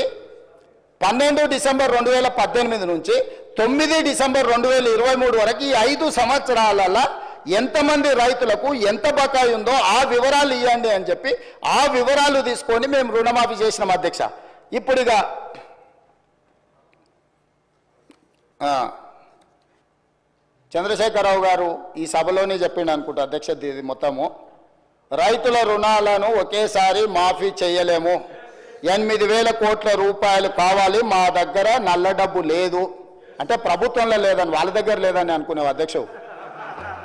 12 డిసెంబర్ 2018 నుంచి 9 డిసెంబర్ 2023 వరకు ఈ 5 సంవత్సరాలలో ఎంతమంది రైతులకు ఎంత బకాయి ఉందో ఆ వివరాలు ఇవ్వండి అని చెప్పి ఆ వివరాలు తీసుకొని మేము రుణమాఫీ చేసినాం అధ్యక్ష. ఇప్పుడుగా చంద్రశేఖరరావు గారు ఈ సభలోనే చెప్పిండు అనుకుంటా అధ్యక్ష, ఇది మొత్తము రైతుల రుణాలను ఒకేసారి మాఫీ చేయలేము, 8,000 కోట్ల రూపాయలు కావాలి, మా దగ్గర నల్ల డబ్బు లేదు అంటే ప్రభుత్వంలో లేదని వాళ్ళ దగ్గర లేదని అనుకునేవి అధ్యక్ష.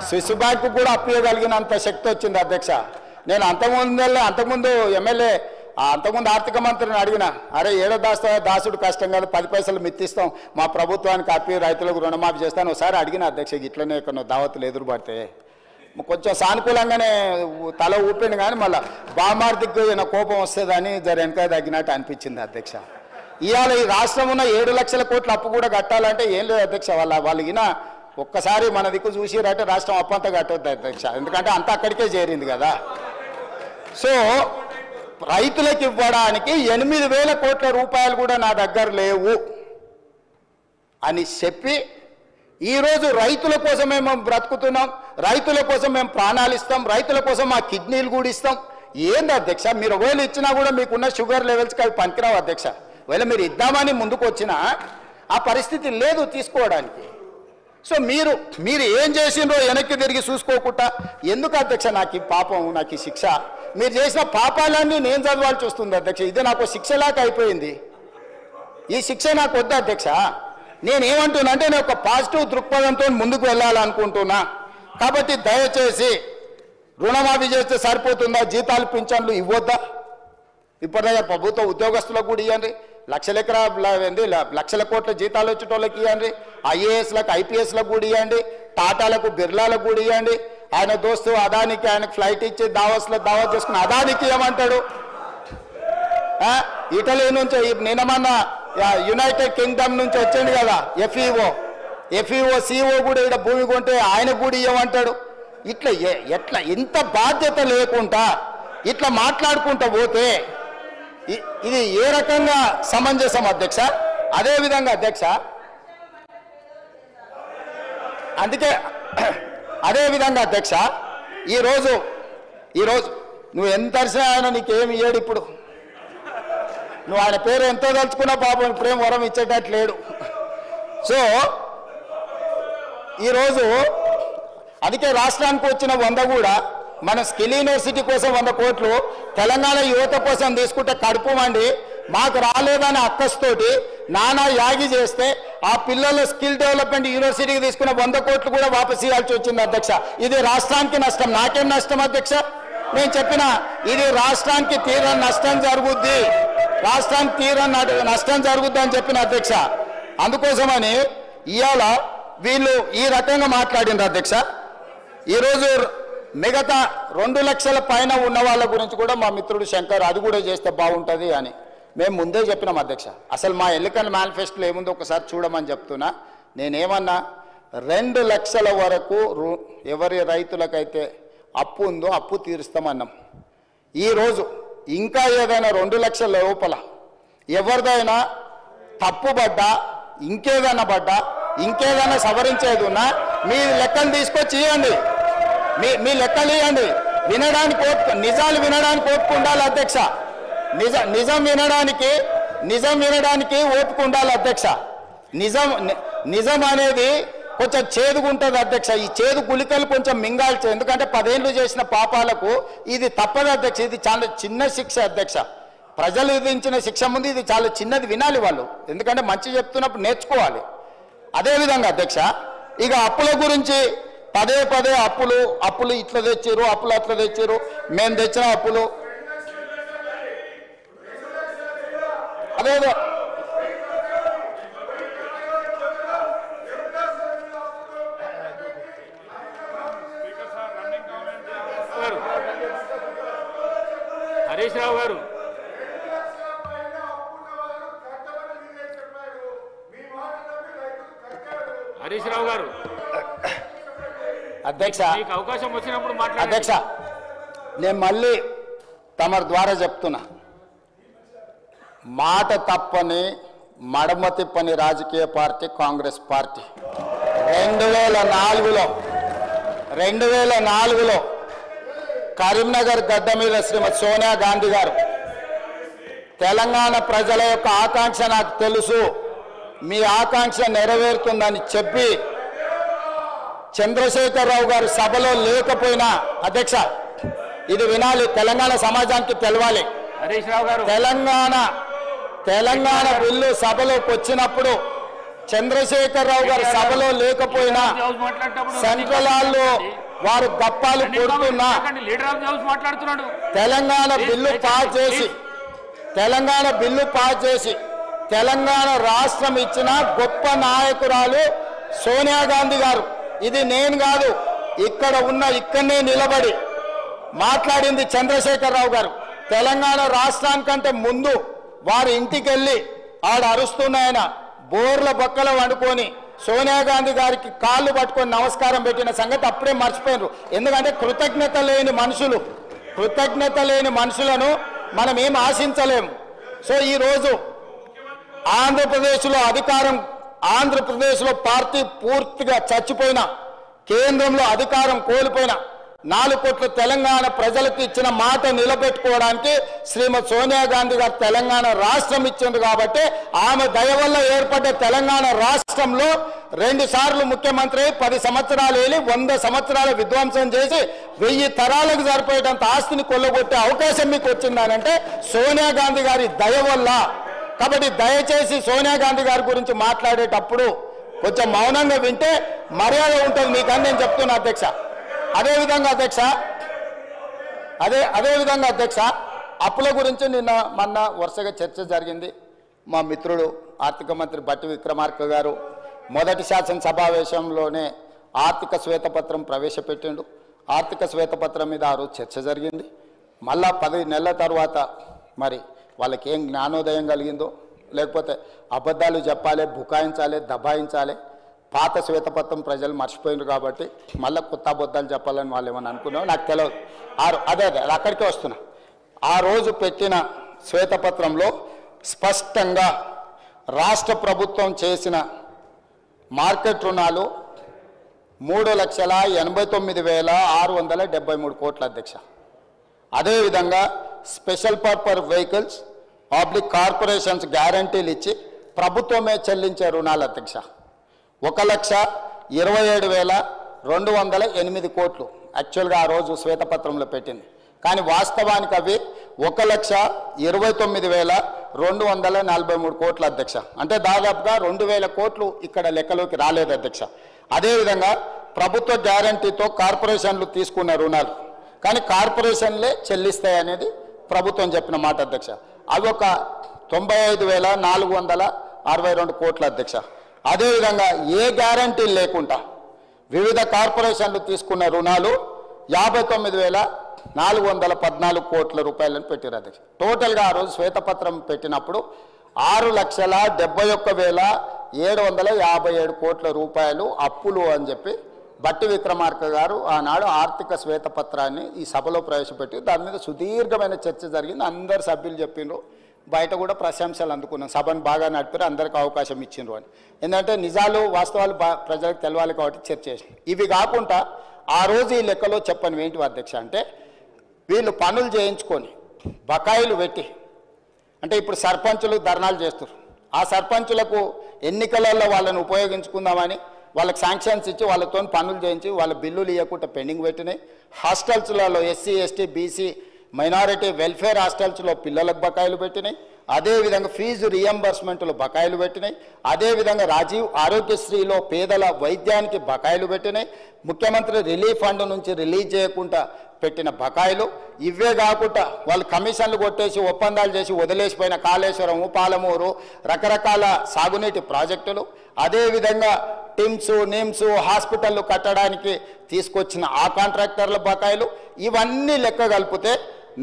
స్విస్ బ్యాంకు కూడా అప్పియగలిగినంత శక్తి వచ్చింది అధ్యక్ష. నేను అంతకుముందు ఎమ్మెల్యే అంతకుముందు ఆర్థిక మంత్రిని అడిగిన, అరే ఏడో దాసుడు కష్టం కాదు, 10 పైసలు మిత్తిస్తాం, మా ప్రభుత్వానికి అప్పి రైతులకు రుణమాఫీ చేస్తాను ఒకసారి అడిగిన అధ్యక్ష. ఇట్లనే కొన్ని దావతులు ఎదురుపడితే కొంచెం సానుకూలంగానే తల ఊపిండు, కానీ మళ్ళీ బామార్దికి కోపం వస్తుందని జర వెనక తగ్గినట్టు అనిపించింది అధ్యక్ష. ఇవాళ ఈ రాష్ట్రం ఉన్న 7 లక్షల కోట్ల అప్పు కూడా కట్టాలంటే ఏం లేదు అధ్యక్ష. వాళ్ళకిన ఒక్కసారి మన దిక్కు చూసిరంటే రాష్ట్రం అప్పు అంతా కట్టొద్దు అధ్యక్ష, ఎందుకంటే అంతా అక్కడికే చేరింది కదా. సో రైతులకు ఇవ్వడానికి 8,000 కోట్ల రూపాయలు కూడా నా దగ్గర లేవు అని చెప్పి ఈరోజు రైతుల కోసమే మేము బ్రతుకుతున్నాం, రైతుల కోసం మేము ప్రాణాలు ఇస్తాం, రైతుల కోసం మా కిడ్నీలు కూడా ఇస్తాం. ఏంది అధ్యక్ష, మీరు ఒకవేళ ఇచ్చినా కూడా మీకున్న షుగర్ లెవెల్స్కి అవి పనికిరావు అధ్యక్ష. ఒకవేళ మీరు ఇద్దామని ముందుకు వచ్చినా ఆ పరిస్థితి లేదు తీసుకోవడానికి. సో మీరు ఏం చేసిండ్రో వెనక్కి తిరిగి చూసుకోకుండా ఎందుకు అధ్యక్ష నాకు ఈ పాపం, నాకు ఈ శిక్ష? మీరు చేసిన పాపాలన్నీ నేను చదవాల్సి వస్తుంది అధ్యక్ష. ఇది నాకు శిక్షలాగా అయిపోయింది. ఈ శిక్ష నాకు వద్దు అధ్యక్ష. నేనేమంటున్నా అంటే నేను ఒక పాజిటివ్ దృక్పథంతో ముందుకు వెళ్ళాలనుకుంటున్నా. కాబట్టి దయచేసి రుణమాఫీ చేస్తే సరిపోతుందా? జీతాలు పింఛన్లు ఇవ్వద్దా? ఇప్పటిదాకా ప్రభుత్వ ఉద్యోగస్తులకు కూడా ఇవ్వండి, లక్షల కోట్ల జీతాలు వచ్చేటోళ్ళకి ఇవ్వండి, ఐఏఎస్లకు ఐపీఎస్లకు కూడా ఇవ్వండి, టాటాలకు బిర్లాలకు కూడా ఇవ్వండి. ఆయన దోస్తు అదానికి ఆయనకు ఫ్లైట్ ఇచ్చి దావత్ చేసుకుని అదానికి ఇవ్వమంటాడు. ఇటలీ నుంచి నిన్నమన్న యునైటెడ్ కింగ్డమ్ నుంచి వచ్చింది కదా ఎఫ్ఈఓ సిఓ కూడా ఇక్కడ భూమి కొంటే ఆయన కూడా ఇవ్వమంటాడు. ఎట్లా ఇంత బాధ్యత లేకుండా ఇట్లా మాట్లాడుకుంటూ పోతే ఇది ఏ రకంగా సమంజసం అధ్యక్ష? అదేవిధంగా అధ్యక్ష అదేవిధంగా అధ్యక్ష ఈరోజు నువ్వు ఎంత అరిసినా ఆయన నీకేమి ఇయ్యాడు. ఇప్పుడు నువ్వు ఆయన పేరు ఎంతో తలుచుకున్నా పాపం ఇప్పుడేం వరం ఇచ్చేటట్టు లేడు. సో ఈరోజు అందుకే రాష్ట్రానికి వచ్చిన 100 కూడా మన స్కిల్ యూనివర్సిటీ కోసం 100 కోట్లు తెలంగాణ యువత కోసం తీసుకుంటే కడుపు మండి మాకు రాలేదని అక్కస్తోటి నానా యాగి చేస్తే ఆ పిల్లల స్కిల్ డెవలప్మెంట్ యూనివర్సిటీకి తీసుకున్న 100 కోట్లు కూడా వాపసు ఇవ్వాల్సి వచ్చింది అధ్యక్ష. ఇది రాష్ట్రానికి నష్టం. నాకేం నష్టం అధ్యక్ష? నేను చెప్పిన ఇది రాష్ట్రానికి తీరని నష్టం జరుగుద్ది, రాష్ట్రానికి తీరని నష్టం జరుగుద్ది అని చెప్పిన అధ్యక్ష. అందుకోసమని ఇవాళ వీళ్ళు ఈ రకంగా మాట్లాడిండ్రు అధ్యక్ష. ఈరోజు మిగతా 2 లక్షల పైన ఉన్న వాళ్ళ గురించి కూడా మా మిత్రుడు శంకర్ అది కూడా చేస్తే బాగుంటుంది అని మేము ముందే చెప్పినాం అధ్యక్ష. అసలు మా ఎన్నికల మేనిఫెస్టోలో ఏముందో ఒకసారి చూడమని చెప్తున్నా. నేనేమన్నా 2 లక్షల వరకు ఎవరి రైతులకైతే అప్పు ఉందో అప్పు తీరుస్తామన్నాం. ఈరోజు ఇంకా ఏదైనా 2 లక్షల లోపల ఎవరిదైనా తప్పుబడ్డా ఇంకేదైనా సవరించేది ఉన్నా మీ లెక్కలు తీసుకొచ్చి ఇవ్వండి, మీ లెక్కలు ఇవ్వండి. నిజాలు వినడానికి ఓపిక ఉండాలి అధ్యక్ష. నిజం వినడానికి ఓపిక ఉండాలి అధ్యక్ష. నిజం అనేది కొంచెం చేదుగుంటుంది అధ్యక్ష. ఈ చేదు గుళికలు కొంచెం మింగాల్చి, ఎందుకంటే 10 ఏళ్ళు చేసిన పాపాలకు ఇది తప్పదు అధ్యక్ష. ఇది చాలా చిన్న శిక్ష అధ్యక్ష. ప్రజలు విధించిన శిక్ష ముందు ఇది చాలా చిన్నది, వినాలి వాళ్ళు, ఎందుకంటే మంచి చెప్తున్నప్పుడు నేర్చుకోవాలి. అదేవిధంగా అధ్యక్ష ఇక అప్పుల గురించి పదే అప్పులు ఇట్లా తెచ్చారు, అప్పులు అట్లా తెచ్చారు, మేము తెచ్చిన అప్పులు అదేదో హరీష్ రావు గారు హరీష్ రావు గారు అధ్యక్ష మీకు అవకాశం వచ్చినప్పుడు మాట్లాడండి. అధ్యక్ష నేను మళ్ళీ తమరి ద్వారా చెప్తున్నా, మాట తప్పని మడమ తిప్పని రాజకీయ పార్టీ కాంగ్రెస్ పార్టీ. 2004లో కరీంనగర్ గడ్డ మీద శ్రీమతి సోనియా గాంధీ గారు తెలంగాణ ప్రజల యొక్క ఆకాంక్ష నాకు తెలుసు, మీ ఆకాంక్ష నెరవేరుతుందని చెప్పి చంద్రశేఖరరావు గారు సభలో లేకపోయినా, అధ్యక్ష ఇది వినాలి, తెలంగాణ సమాజానికి తెలవాలి, హరీష్ రావు గారు తెలంగాణ బిల్లు సభలోకి వచ్చినప్పుడు చంద్రశేఖరరావు గారు సభలో లేకపోయినా సెంట్రల్ హాల్లో వారు గప్పాలు కొడుతున్నా లీడర్ ఆఫ్ ది హౌస్ మాట్లాడుతున్నాడు. తెలంగాణ బిల్లు పాస్ చేసి తెలంగాణ రాష్ట్రం ఇచ్చిన గొప్ప నాయకురాలు సోనియా గాంధీ గారు. ఇది నేను కాదు, ఇక్కడనే నిలబడి మాట్లాడింది చంద్రశేఖరరావు గారు. తెలంగాణ రాష్ట్రానికంటే ముందు వారి ఇంటికి వెళ్ళి ఆడ అరుస్తున్నాయన బోర్ల బొక్కలు వండుకొని సోనియా గాంధీ గారికి కాళ్ళు పట్టుకొని నమస్కారం పెట్టిన సంగతి అప్పుడే మర్చిపోయినారు. ఎందుకంటే కృతజ్ఞత లేని మనుషులను మనం ఏం ఆశించలేము. సో ఈరోజు ఆంధ్రప్రదేశ్లో పార్టీ పూర్తిగా చచ్చిపోయిన, కేంద్రంలో అధికారం కోల్పోయిన 4 కోట్ల తెలంగాణ ప్రజలకు ఇచ్చిన మాట నిలబెట్టుకోవడానికి శ్రీమతి సోనియా గాంధీ గారు తెలంగాణ రాష్ట్రం ఇచ్చింది. కాబట్టి ఆమె దయ వల్ల ఏర్పడ్డ తెలంగాణ రాష్ట్రంలో 2 సార్లు ముఖ్యమంత్రి 10 సంవత్సరాలు వెళ్ళి 100 సంవత్సరాల విధ్వంసం చేసి 1000 తరాలకు సరిపోయేటంత ఆస్తిని కొల్లగొట్టే అవకాశం మీకు వచ్చిందనంటే సోనియా గాంధీ గారి దయ వల్ల. కాబట్టి దయచేసి సోనియా గాంధీ గారి గురించి మాట్లాడేటప్పుడు కొంచెం మౌనంగా వింటే మర్యాద ఉంటుంది మీకని నేను చెప్తున్నా అధ్యక్ష. అదేవిధంగా అధ్యక్ష అప్పుల గురించి మొన్న వరుసగా చర్చ జరిగింది. మా మిత్రుడు ఆర్థిక మంత్రి బట్టి విక్రమార్క గారు మొదటి శాసనసభావేశంలోనే ఆర్థిక శ్వేతపత్రం ప్రవేశపెట్టిండు. ఆర్థిక శ్వేతపత్రం మీద ఆ రోజు చర్చ జరిగింది. మళ్ళా 10 నెలల తర్వాత మరి వాళ్ళకి ఏం జ్ఞానోదయం కలిగిందో, లేకపోతే అబద్ధాలు చెప్పాలి, బుకాయించాలి, దబాయించాలి, పాత శ్వేతపత్రం ప్రజలు మర్చిపోయినారు కాబట్టి మళ్ళీ కొత్త అబద్ధాలు చెప్పాలని వాళ్ళు ఏమని అనుకున్నారో నాకు తెలియదు. అదే అక్కడికే వస్తున్నా. ఆ రోజు పెట్టిన శ్వేతపత్రంలో స్పష్టంగా రాష్ట్ర ప్రభుత్వం చేసిన మార్కెట్ రుణాలు 3,89,673 కోట్ల అధ్యక్ష. అదేవిధంగా స్పెషల్ పర్పస్ వెహికల్స్ కార్పొరేషన్స్ గ్యారంటీలు ఇచ్చి ప్రభుత్వమే చెల్లించే రుణాలు అధ్యక్ష 1,27,208 కోట్లు యాక్చువల్గా ఆ రోజు శ్వేతపత్రంలో పెట్టింది. కానీ వాస్తవానికి అవి 1,29,243 కోట్ల అధ్యక్ష. అంటే దాదాపుగా 2,000 కోట్లు ఇక్కడ లెక్కలోకి రాలేదు అధ్యక్ష. అదేవిధంగా ప్రభుత్వ గ్యారంటీతో కార్పొరేషన్లు తీసుకున్న రుణాలు కానీ కార్పొరేషన్లే చెల్లిస్తాయి అనేది ప్రభుత్వం చెప్పిన మాట అధ్యక్ష. అవి ఒక 95,462 కోట్ల అధ్యక్ష. అదేవిధంగా ఏ గ్యారంటీలు లేకుండా వివిధ కార్పొరేషన్లు తీసుకున్న రుణాలు 59,414 కోట్ల రూపాయలను పెట్టారు అధ్యక్ష. టోటల్గా ఆ రోజు శ్వేతపత్రం పెట్టినప్పుడు 6,71,757 కోట్ల రూపాయలు అప్పులు అని చెప్పి బట్టి విక్రమార్క గారు ఆనాడు ఆర్థిక శ్వేతపత్రాన్ని ఈ సభలో ప్రవేశపెట్టి దాని మీద సుదీర్ఘమైన చర్చ జరిగింది. అందరు సభ్యులు చెప్పిండ్రు, బయట కూడా ప్రశంసలు అందుకున్నాం, సభను బాగా నడిపారు, అందరికి అవకాశం ఇచ్చిండ్రు అని. ఎందుకంటే నిజాలు వాస్తవాలు ప్రజలకు తెలవాలి కాబట్టి చర్చ చేసినాం. ఇవి కాకుండా ఆ రోజు ఈ లెక్కలో చెప్పని ఏంటి అధ్యక్ష అంటే వీళ్ళు పనులు చేయించుకొని బకాయిలు పెట్టి, అంటే ఇప్పుడు సర్పంచులు ధర్నాలు చేస్తారు, ఆ సర్పంచులకు ఎన్నికలలో వాళ్ళని ఉపయోగించుకుందామని వాళ్ళకి శాంక్షన్స్ ఇచ్చి వాళ్ళతో పనులు చేయించి వాళ్ళ బిల్లులు ఇవ్వకుండా పెండింగ్ పెట్టినాయి. హాస్టల్స్లలో SC ST BC minority welfare హాస్టల్స్లో పిల్లలకు బకాయిలు పెట్టినాయి. అదేవిధంగా ఫీజు రియంబర్స్మెంట్లు బకాయిలు పెట్టినాయి. అదేవిధంగా రాజీవ్ ఆరోగ్యశ్రీలో పేదల వైద్యానికి బకాయిలు పెట్టినాయి. ముఖ్యమంత్రి రిలీఫ్ ఫండ్ నుంచి రిలీజ్ చేయకుండా పెట్టిన బకాయిలు. ఇవే కాకుండా వాళ్ళు కమిషన్లు కొట్టేసి ఒప్పందాలు చేసి వదిలేసిపోయిన కాళేశ్వరం, పాలమూరు రకరకాల సాగునీటి ప్రాజెక్టులు, అదేవిధంగా టిమ్స్ నిమ్స్ హాస్పిటళ్ళు కట్టడానికి తీసుకొచ్చిన ఆ కాంట్రాక్టర్ల బకాయిలు, ఇవన్నీ లెక్క కలిపితే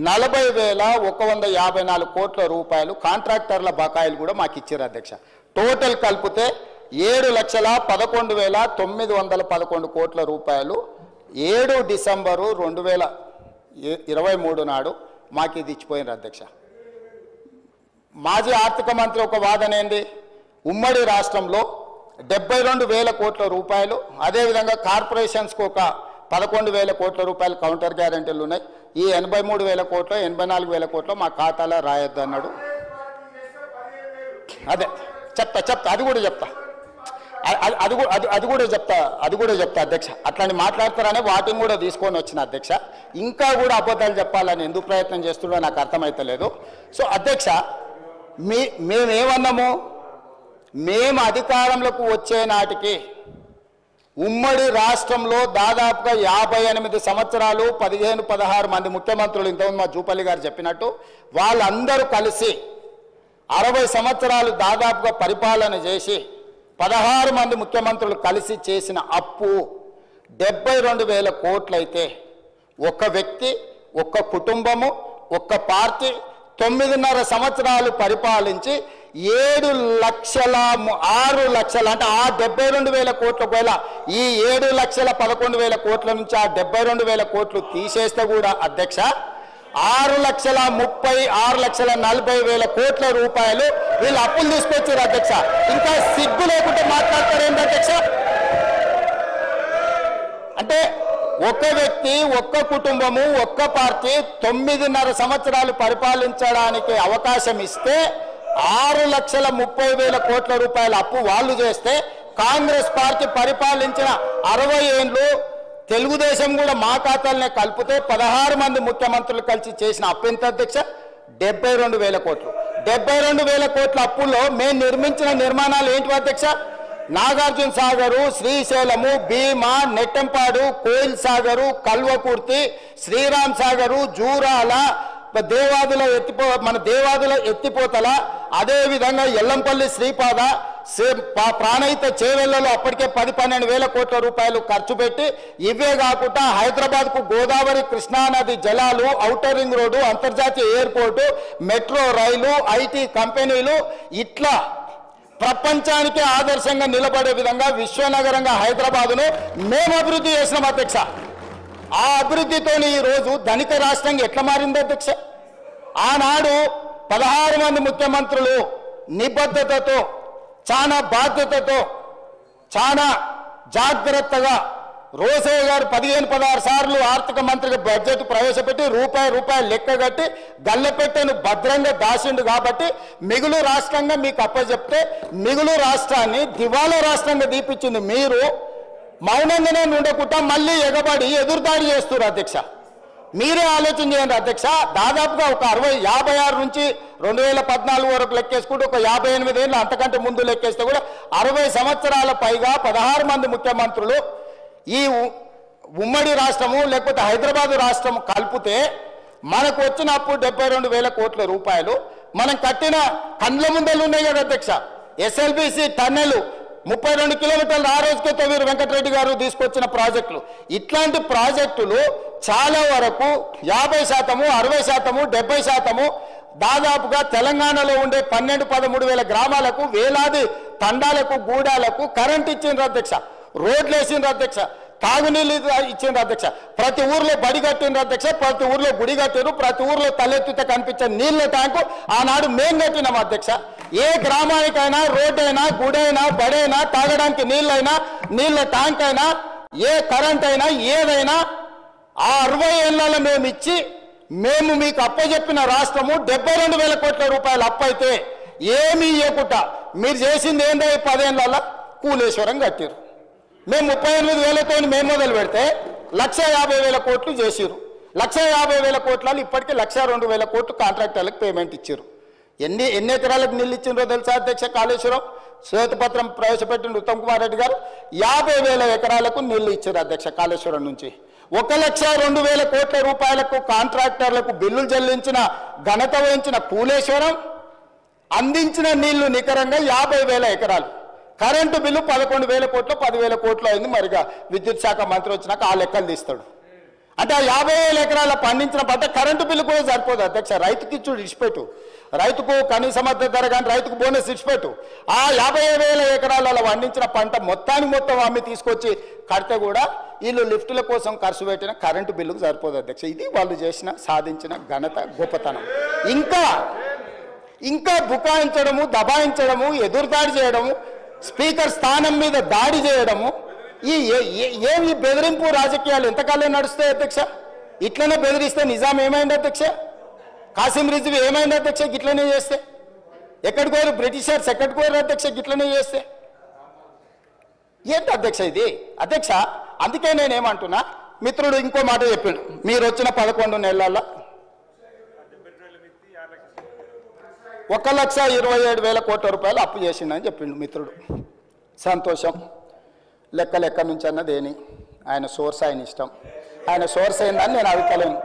40,154 కోట్ల రూపాయలు కాంట్రాక్టర్ల బకాయిలు కూడా మాకు ఇచ్చారు అధ్యక్ష. టోటల్ కలిపితే 7,11,911 కోట్ల రూపాయలు 7 డిసెంబరు 2023 నాడు మాకు ఇది ఇచ్చిపోయినారు అధ్యక్ష. మాజీ ఆర్థిక మంత్రి ఒక వాదన ఏంది, ఉమ్మడి రాష్ట్రంలో 72,000 కోట్ల రూపాయలు, అదేవిధంగా కార్పొరేషన్స్కి ఒక 11,000 కోట్ల రూపాయలు కౌంటర్ గ్యారెంటీలు ఉన్నాయి. ఈ 83,000 కోట్లు 84,000 కోట్లు మా ఖాతాలో రాయొద్దు అన్నాడు. అదే చెప్తా అది కూడా చెప్తా అధ్యక్ష. అట్లాంటి మాట్లాడతారనే వాటిని కూడా తీసుకొని వచ్చిన అధ్యక్ష. ఇంకా కూడా అబద్ధాలు చెప్పాలని ఎందుకు ప్రయత్నం చేస్తుండో నాకు అర్థమైతలేదు. సో అధ్యక్ష, మేమేమన్నాము, మేము అధికారంలోకి వచ్చే నాటికి ఉమ్మడి రాష్ట్రంలో దాదాపుగా 58 సంవత్సరాలు 15-16 మంది ముఖ్యమంత్రులు, ఇంతకుముందు మా జూపల్లి గారు చెప్పినట్టు వాళ్ళందరూ కలిసి 60 సంవత్సరాలు దాదాపుగా పరిపాలన చేసి 16 మంది ముఖ్యమంత్రులు కలిసి చేసిన అప్పు 72,000 కోట్లయితే ఒక వ్యక్తి, ఒక్క కుటుంబము, ఒక్క పార్టీ 9.5 సంవత్సరాలు పరిపాలించి 6 లక్షల అంటే ఆ 72,000 కోట్ల వేల ఈ 7,11,000 కోట్ల నుంచి ఆ 72,000 కోట్లు తీసేస్తే కూడా అధ్యక్ష 6,40,000 కోట్ల రూపాయలు వీళ్ళు అప్పులు తీసుకొచ్చారు అధ్యక్ష. ఇంకా సిగ్గు లేకుంటే మాట్లాడతారేంటి అధ్యక్ష? అంటే ఒక వ్యక్తి, ఒక్క కుటుంబము, ఒక్క పార్టీ 9.5 సంవత్సరాలు పరిపాలించడానికి అవకాశం ఇస్తే 6,30,000 కోట్ల రూపాయల అప్పు వాళ్ళు చేస్తే, కాంగ్రెస్ పార్టీ పరిపాలించిన 60 ఏళ్ళు తెలుగుదేశం కూడా మా ఖాతాలనే కలిపితే 16 మంది ముఖ్యమంత్రులు కలిసి చేసిన అప్పు ఎంత అధ్యక్ష? 72,000 కోట్లు. 72,000 కోట్ల అప్పుల్లో మేము నిర్మించిన నిర్మాణాలు ఏంటి అధ్యక్ష? నాగార్జున సాగరు, శ్రీశైలము, భీమా, నెట్టంపాడు, కోయిల్ సాగరు, కల్వకుర్తి, శ్రీరామ్ సాగరు, జూరాల, మన దేవాదుల ఎత్తిపోతల, అదేవిధంగా ఎల్లంపల్లి శ్రీపాద, ప్రాణహిత చేవెళ్లలో అప్పటికే 10-12 కోట్ల రూపాయలు ఖర్చు పెట్టి, ఇవే కాకుండా హైదరాబాద్కు గోదావరి కృష్ణానది జలాలు, ఔటర్ రింగ్ రోడ్డు, అంతర్జాతీయ ఎయిర్పోర్టు, మెట్రో రైలు, ఐటీ కంపెనీలు, ఇట్లా ప్రపంచానికే ఆదర్శంగా నిలబడే విధంగా విశ్వనగరంగా హైదరాబాదును మేము అభివృద్ధి చేసినాం అధ్యక్ష. ఆ అభివృద్ధితో ఈరోజు ధనిక రాష్ట్రంగా ఎట్లా మారింది అధ్యక్ష? ఆనాడు 16 మంది ముఖ్యమంత్రులు నిబద్ధతతో, చాలా బాధ్యతతో, చాలా జాగ్రత్తగా రోసయ్య గారు 15-16 సార్లు ఆర్థిక మంత్రిగా బడ్జెట్ ప్రవేశపెట్టి రూపాయి లెక్కగట్టి గల్లెపెట్టెను భద్రంగా దాచిండు. కాబట్టి మిగులు రాష్ట్రంగా మీకు అప్పచెప్తే మిగులు రాష్ట్రాన్ని దివాలా రాష్ట్రంగా దీపించింది మీరు. మౌనంగానే ఉండకుండా మళ్ళీ ఎగబడి ఎదురుదాడి చేస్తున్నారు అధ్యక్ష. మీరే ఆలోచన చేయండి అధ్యక్ష. దాదాపుగా ఒక 56 నుంచి 2014 వరకు లెక్కేసుకుంటే ఒక 58 ఏళ్ళు అంతకంటే ముందు లెక్కేస్తే కూడా 60 సంవత్సరాల పైగా 16 మంది ముఖ్యమంత్రులు ఈ ఉమ్మడి రాష్ట్రము లేకపోతే హైదరాబాదు రాష్ట్రం కలిపితే మనకు వచ్చిన అప్పు 72,000 కోట్ల రూపాయలు. మనం కట్టిన కండ్ల ముందలు ఉన్నాయి కదా అధ్యక్ష, ఎస్ఎల్బిసి టన్నెలు 32 కిలోమీటర్లు ఆ రోజుకే తొవ్వీరు వెంకటరెడ్డి గారు తీసుకొచ్చిన ప్రాజెక్టులు. ఇట్లాంటి ప్రాజెక్టులు చాలా వరకు 50%, 60%, 70% దాదాపుగా తెలంగాణలో ఉండే 12-13 వేల గ్రామాలకు, వేలాది తండాలకు, గూడాలకు కరెంట్ ఇచ్చిండ్రు అధ్యక్ష, రోడ్లు వేసిండ్రు అధ్యక్ష, తాగునీళ్ళు ఇచ్చిండ్రు అధ్యక్ష, ప్రతి ఊర్లో బడి కట్టిండ్రు అధ్యక్ష, ప్రతి ఊర్లో గుడి కట్టిరు, ప్రతి ఊర్లో తలెత్తితే కనిపించే నీళ్ళ ట్యాంకు ఆనాడు మేము కట్టినాం అధ్యక్ష. ఏ గ్రామానికైనా రోడ్డైనా, గుడైనా, బడైనా, తాగడానికి నీళ్ళైనా, నీళ్ళ ట్యాంక్ అయినా, ఏ కరెంట్ అయినా, ఏదైనా ఆ 60 ఏళ్ళలో మేము ఇచ్చి మేము మీకు అప్పచెప్పిన రాష్ట్రము 72,000 కోట్ల రూపాయలు అప్పు అయితే ఏమీ ఇవ్వకుండా మీరు చేసింది ఏందో 10 ఏళ్ళ కూలేశ్వరం కట్టిరు. మేము 38,000తో మేము మొదలు పెడితే 1,50,000 కోట్లు చేసిరు. 1,50,000 కోట్లలో ఇప్పటికీ 1,02,000 కోట్లు కాంట్రాక్టర్లకు పేమెంట్ ఇచ్చారు. ఎన్ని ఎకరాలకు నీళ్ళు ఇచ్చిండ్రో తెలుసా అధ్యక్ష? కాళేశ్వరం శ్వేతపత్రం ప్రవేశపెట్టిన ఉత్తమ్ కుమార్ రెడ్డి గారు 50,000 ఎకరాలకు నీళ్లు ఇచ్చారు అధ్యక్ష. కాళేశ్వరం నుంచి 1,02,000 కోట్ల రూపాయలకు కాంట్రాక్టర్లకు బిల్లులు చెల్లించిన ఘనత వహించిన కూలేశ్వరం అందించిన నీళ్లు నికరంగా 50,000 ఎకరాలు. కరెంటు బిల్లు 11,000 కోట్లు, 10,000 కోట్లు అయింది. మరిగా విద్యుత్ శాఖ మంత్రి వచ్చినాక ఆ లెక్కలు తీస్తాడు. అంటే 50,000 ఎకరాల పండించిన పంట కరెంటు బిల్లు కూడా సరిపోదు అధ్యక్ష. రైతుకి ఇచ్చుడు ఇచ్చిపెట్టు, రైతుకు కనీస మద్దతు ధర కానీ రైతుకు బోనస్ ఇచ్చిపెట్టు. ఆ 50,000 ఎకరాలలో పండించిన పంట మొత్తం అమ్మి తీసుకొచ్చి కడితే కూడా వీళ్ళు లిఫ్టుల కోసం ఖర్చు పెట్టిన కరెంటు బిల్లుకు సరిపోదు అధ్యక్ష. ఇది వాళ్ళు సాధించిన ఘనత, గొప్పతనం. ఇంకా బుకాయించడము, దబాయించడము, ఎదురుదాడి చేయడము, స్పీకర్ స్థానం మీద దాడి చేయడము, ఏమి బెదిరింపు రాజకీయాలు ఎంతకాలం నడుస్తాయి అధ్యక్ష? ఇట్లనే బెదిరిస్తే నిజాం ఏమైంది అధ్యక్ష? కాసిం రిజ్వీ ఏమైంది అధ్యక్ష? గిట్లనే చేస్తే ఎక్కడికి పోయారు బ్రిటిషర్స్? ఎక్కడికి పోయారు అధ్యక్ష గిట్లనే చేస్తే? ఏంటి అధ్యక్ష ఇది? అధ్యక్ష, అందుకే నేనేమంటున్నా, మిత్రుడు ఇంకో మాట చెప్పిండు, మీరు వచ్చిన 11 నెలల్లో 1,27,000 కోట్ల రూపాయలు అప్పు చేసిండని చెప్పిండు మిత్రుడు. సంతోషం. లెక్కలు ఎక్కడి నుంచి అన్నది ఏని ఆయన సోర్స్, ఆయన ఇష్టం. ఆయన సోర్స్ ఏందని నేను అడుగుతలేను.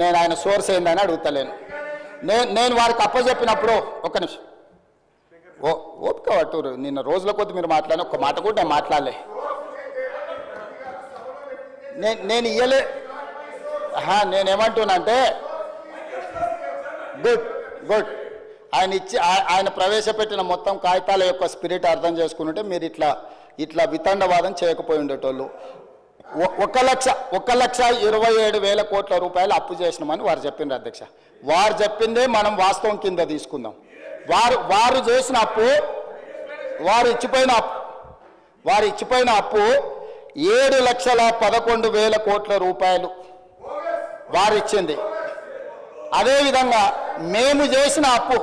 నేను ఆయన సోర్స్ ఏందని అడుగుతలేను. నేను వారికి అప్పచెప్పినప్పుడు ఒక్క నిమిషం ఓపిక పట్టురు. నిన్న రోజుల కొద్ది మీరు మాట్లాడిన ఒక్క మాట కూడా నేను మాట్లాడలే. నేను ఇయ్యలే. నేనేమంటున్నా అంటే గుడ్ ఆయన ప్రవేశపెట్టిన మొత్తం కాగితాల యొక్క స్పిరిట్ అర్థం చేసుకుంటే మీరు ఇట్లా వితండవాదం చేయకపోయి ఉండేటోళ్ళు. 1,27,000 కోట్ల రూపాయలు అప్పు చేసినామని వారు చెప్పిండ్రు అధ్యక్ష. వారు చెప్పిందే మనం వాస్తవం కింద తీసుకుందాం. వారు చేసిన అప్పు, వారు ఇచ్చిపోయిన అప్పు 7,11,000 కోట్ల రూపాయలు వారు ఇచ్చింది. అదేవిధంగా మేము చేసిన అప్పు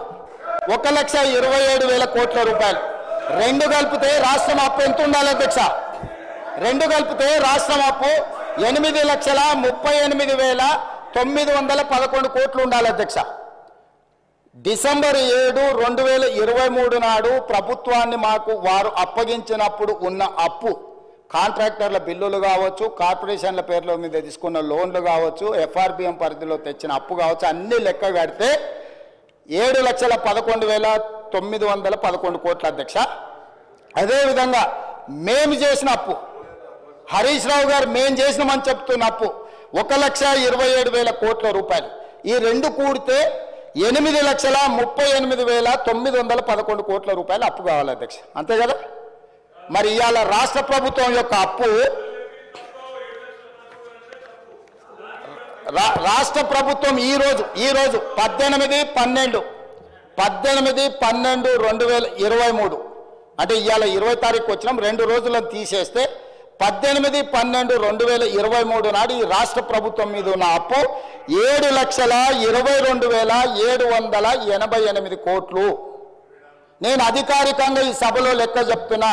1,27,000 కోట్ల రూపాయలు. రెండు కలిపితే రాష్ట్రం అప్పు ఎంత ఉండాలి అధ్యక్ష? రెండు కలిపితే రాష్ట్రం అప్పు 8,38,911 కోట్లు ఉండాలి అధ్యక్ష. డిసెంబర్ 7, 2023 నాడు ప్రభుత్వాన్ని మాకు వారు అప్పగించినప్పుడు ఉన్న అప్పు, కాంట్రాక్టర్ల బిల్లులు కావచ్చు, కార్పొరేషన్ల పేర్ల మీద తీసుకున్న లోన్లు కావచ్చు, ఎఫ్ఆర్బిఎం పరిధిలో తెచ్చిన అప్పు కావచ్చు, అన్ని లెక్క కడితే 7,11,911 కోట్ల అధ్యక్ష. అదేవిధంగా మేము చేసిన అప్పు, హరీష్ రావు గారు మేము చేసినామని చెప్తున్న అప్పు 1,27,000 కోట్ల రూపాయలు. ఈ రెండు కూడితే 8,38,911 కోట్ల రూపాయలు అప్పు కావాలి అధ్యక్ష. అంతే కదా? మరి ఇవాళ రాష్ట్ర ప్రభుత్వం యొక్క అప్పు, రాష్ట్ర ప్రభుత్వం ఈరోజు 18/12/2023 అంటే ఇవాళ 20 తారీఖు వచ్చినాం, 2 రోజులను తీసేస్తే 18/12/2023 నాడు ఈ రాష్ట్ర ప్రభుత్వం మీద ఉన్న అప్పు 7,22,788 కోట్లు. నేను అధికారికంగా ఈ సభలో లెక్క చెప్తున్నా.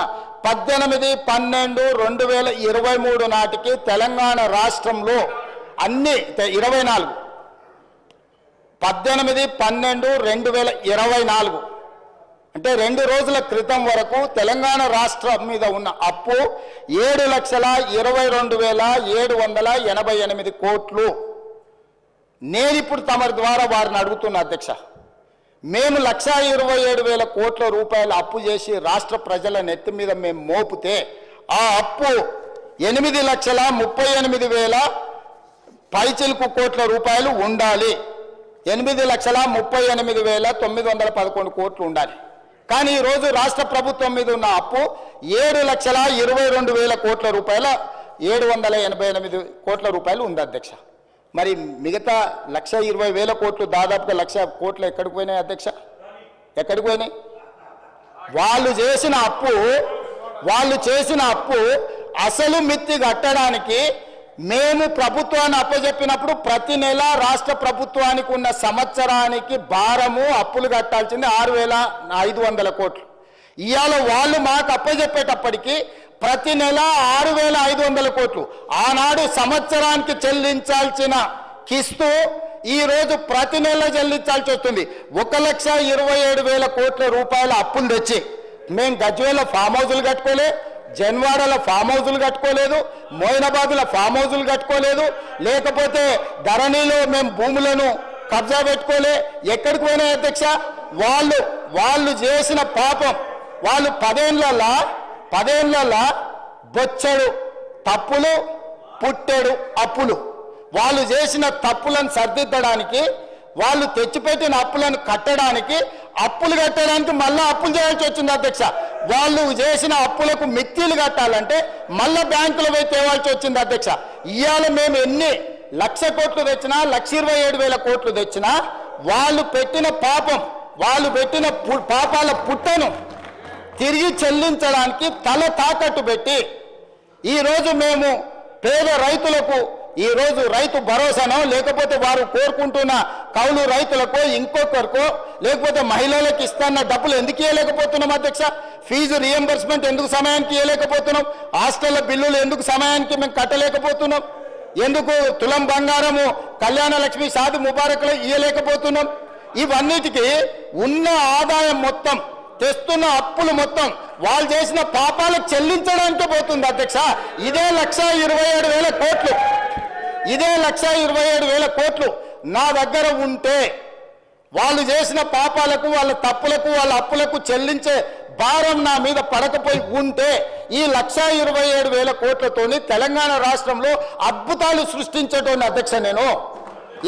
18/12/2023 నాటికి తెలంగాణ రాష్ట్రంలో అన్ని 24 18/12/2024 అంటే 2 రోజుల క్రితం వరకు తెలంగాణ రాష్ట్రం మీద ఉన్న అప్పు 7,22,788 కోట్లు. నేను ఇప్పుడు తమరి ద్వారా వారిని అడుగుతున్నా అధ్యక్ష, మేము 1,27,000 కోట్ల రూపాయలు అప్పు చేసి రాష్ట్ర ప్రజల నెత్తి మీద మేము మోపితే ఆ అప్పు 8,38,000 పైచిలుకు కోట్ల రూపాయలు ఉండాలి. 8,38,911 కోట్లు ఉండాలి. కానీ ఈరోజు రాష్ట్ర ప్రభుత్వం మీద ఉన్న అప్పు 7,22,000 కోట్ల రూపాయల 788 కోట్ల రూపాయలు ఉంది అధ్యక్ష. మరి మిగతా 1,20,000 కోట్లు, దాదాపుగా 1,00,000 కోట్లు ఎక్కడికి పోయినాయి అధ్యక్ష? ఎక్కడికి పోయినాయి? వాళ్ళు చేసిన అప్పు అసలు మిత్తి కట్టడానికి మేము ప్రభుత్వాన్ని అప్పచెప్పినప్పుడు ప్రతి నెల రాష్ట్ర ప్రభుత్వానికి ఉన్న సంవత్సరానికి భారము అప్పులు కట్టాల్సింది 6,500 కోట్లు. ఇవాళ వాళ్ళు మాకు అప్పచెప్పేటప్పటికి ప్రతి నెల 6,500 కోట్లు. ఆనాడు సంవత్సరానికి చెల్లించాల్సిన కిస్తు ఈ రోజు ప్రతి నెల చెల్లించాల్సి వస్తుంది. 1,27,000 కోట్ల రూపాయల అప్పులు తెచ్చి మేము గజ్వేల ఫామ్ హౌజులు కట్టుకోలే, జన్వాడల ఫామ్ హౌజులు కట్టుకోలేదు, మోయినాబాద్ల ఫామ్ హౌజులు కట్టుకోలేదు, లేకపోతే ధరణిలో మేము భూములను కబ్జా పెట్టుకోలే. ఎక్కడికి పోయినాయి అధ్యక్ష? వాళ్ళు చేసిన పాపం. వాళ్ళు 10 ఏళ్లలో బొచ్చడు తప్పులు, పుట్టెడు అప్పులు. వాళ్ళు చేసిన తప్పులను సరిదిద్దడానికి, వాళ్ళు తెచ్చిపెట్టిన అప్పులను కట్టడానికి, అప్పులు కట్టడానికి మళ్ళీ అప్పులు చేయాల్సి వచ్చింది అధ్యక్ష. వాళ్ళు చేసిన అప్పులకు మిక్కిలు కట్టాలంటే మళ్ళీ బ్యాంకులో పోయి తేవాల్సి వచ్చింది అధ్యక్ష. ఇవాళ మేము ఎన్ని 1,00,000 కోట్లు తెచ్చినా, 1,27,000 కోట్లు తెచ్చినా, వాళ్ళు పెట్టిన పాపం, వాళ్ళు పెట్టిన పాపాల పుట్టను తిరిగి చెల్లించడానికి తల తాకట్టు పెట్టి ఈరోజు మేము పేద రైతులకు ఈరోజు రైతు భరోసానో, లేకపోతే వారు కోరుకుంటున్న కౌలు రైతులకో, ఇంకొకరికో, లేకపోతే మహిళలకు ఇస్తున్న డబ్బులు ఎందుకు ఇవ్వలేకపోతున్నాం అధ్యక్ష? ఫీజు రియంబర్స్మెంట్ ఎందుకు సమయానికి ఇవ్వలేకపోతున్నాం? హాస్టళ్ల బిల్లులు ఎందుకు సమయానికి మేము కట్టలేకపోతున్నాం? ఎందుకు తులం బంగారము కళ్యాణ లక్ష్మి షాది ముబారక్లు ఇవ్వలేకపోతున్నాం? ఇవన్నిటికీ ఉన్న ఆదాయం మొత్తం, తెస్తున్న అప్పులు మొత్తం వాళ్ళు చేసిన పాపాలకు చెల్లించడానికే పోతుంది అధ్యక్ష. ఇదే 1,27,000 కోట్లు, ఇదే 1,27,000 కోట్లు నా దగ్గర ఉంటే, వాళ్ళు చేసిన పాపాలకు, వాళ్ళ తప్పులకు, వాళ్ళ అప్పులకు చెల్లించే భారం నా మీద పడకపోయి ఉంటే, ఈ 1,27,000 కోట్లతోని తెలంగాణ రాష్ట్రంలో అద్భుతాలు సృష్టించేటోని అధ్యక్ష. నేను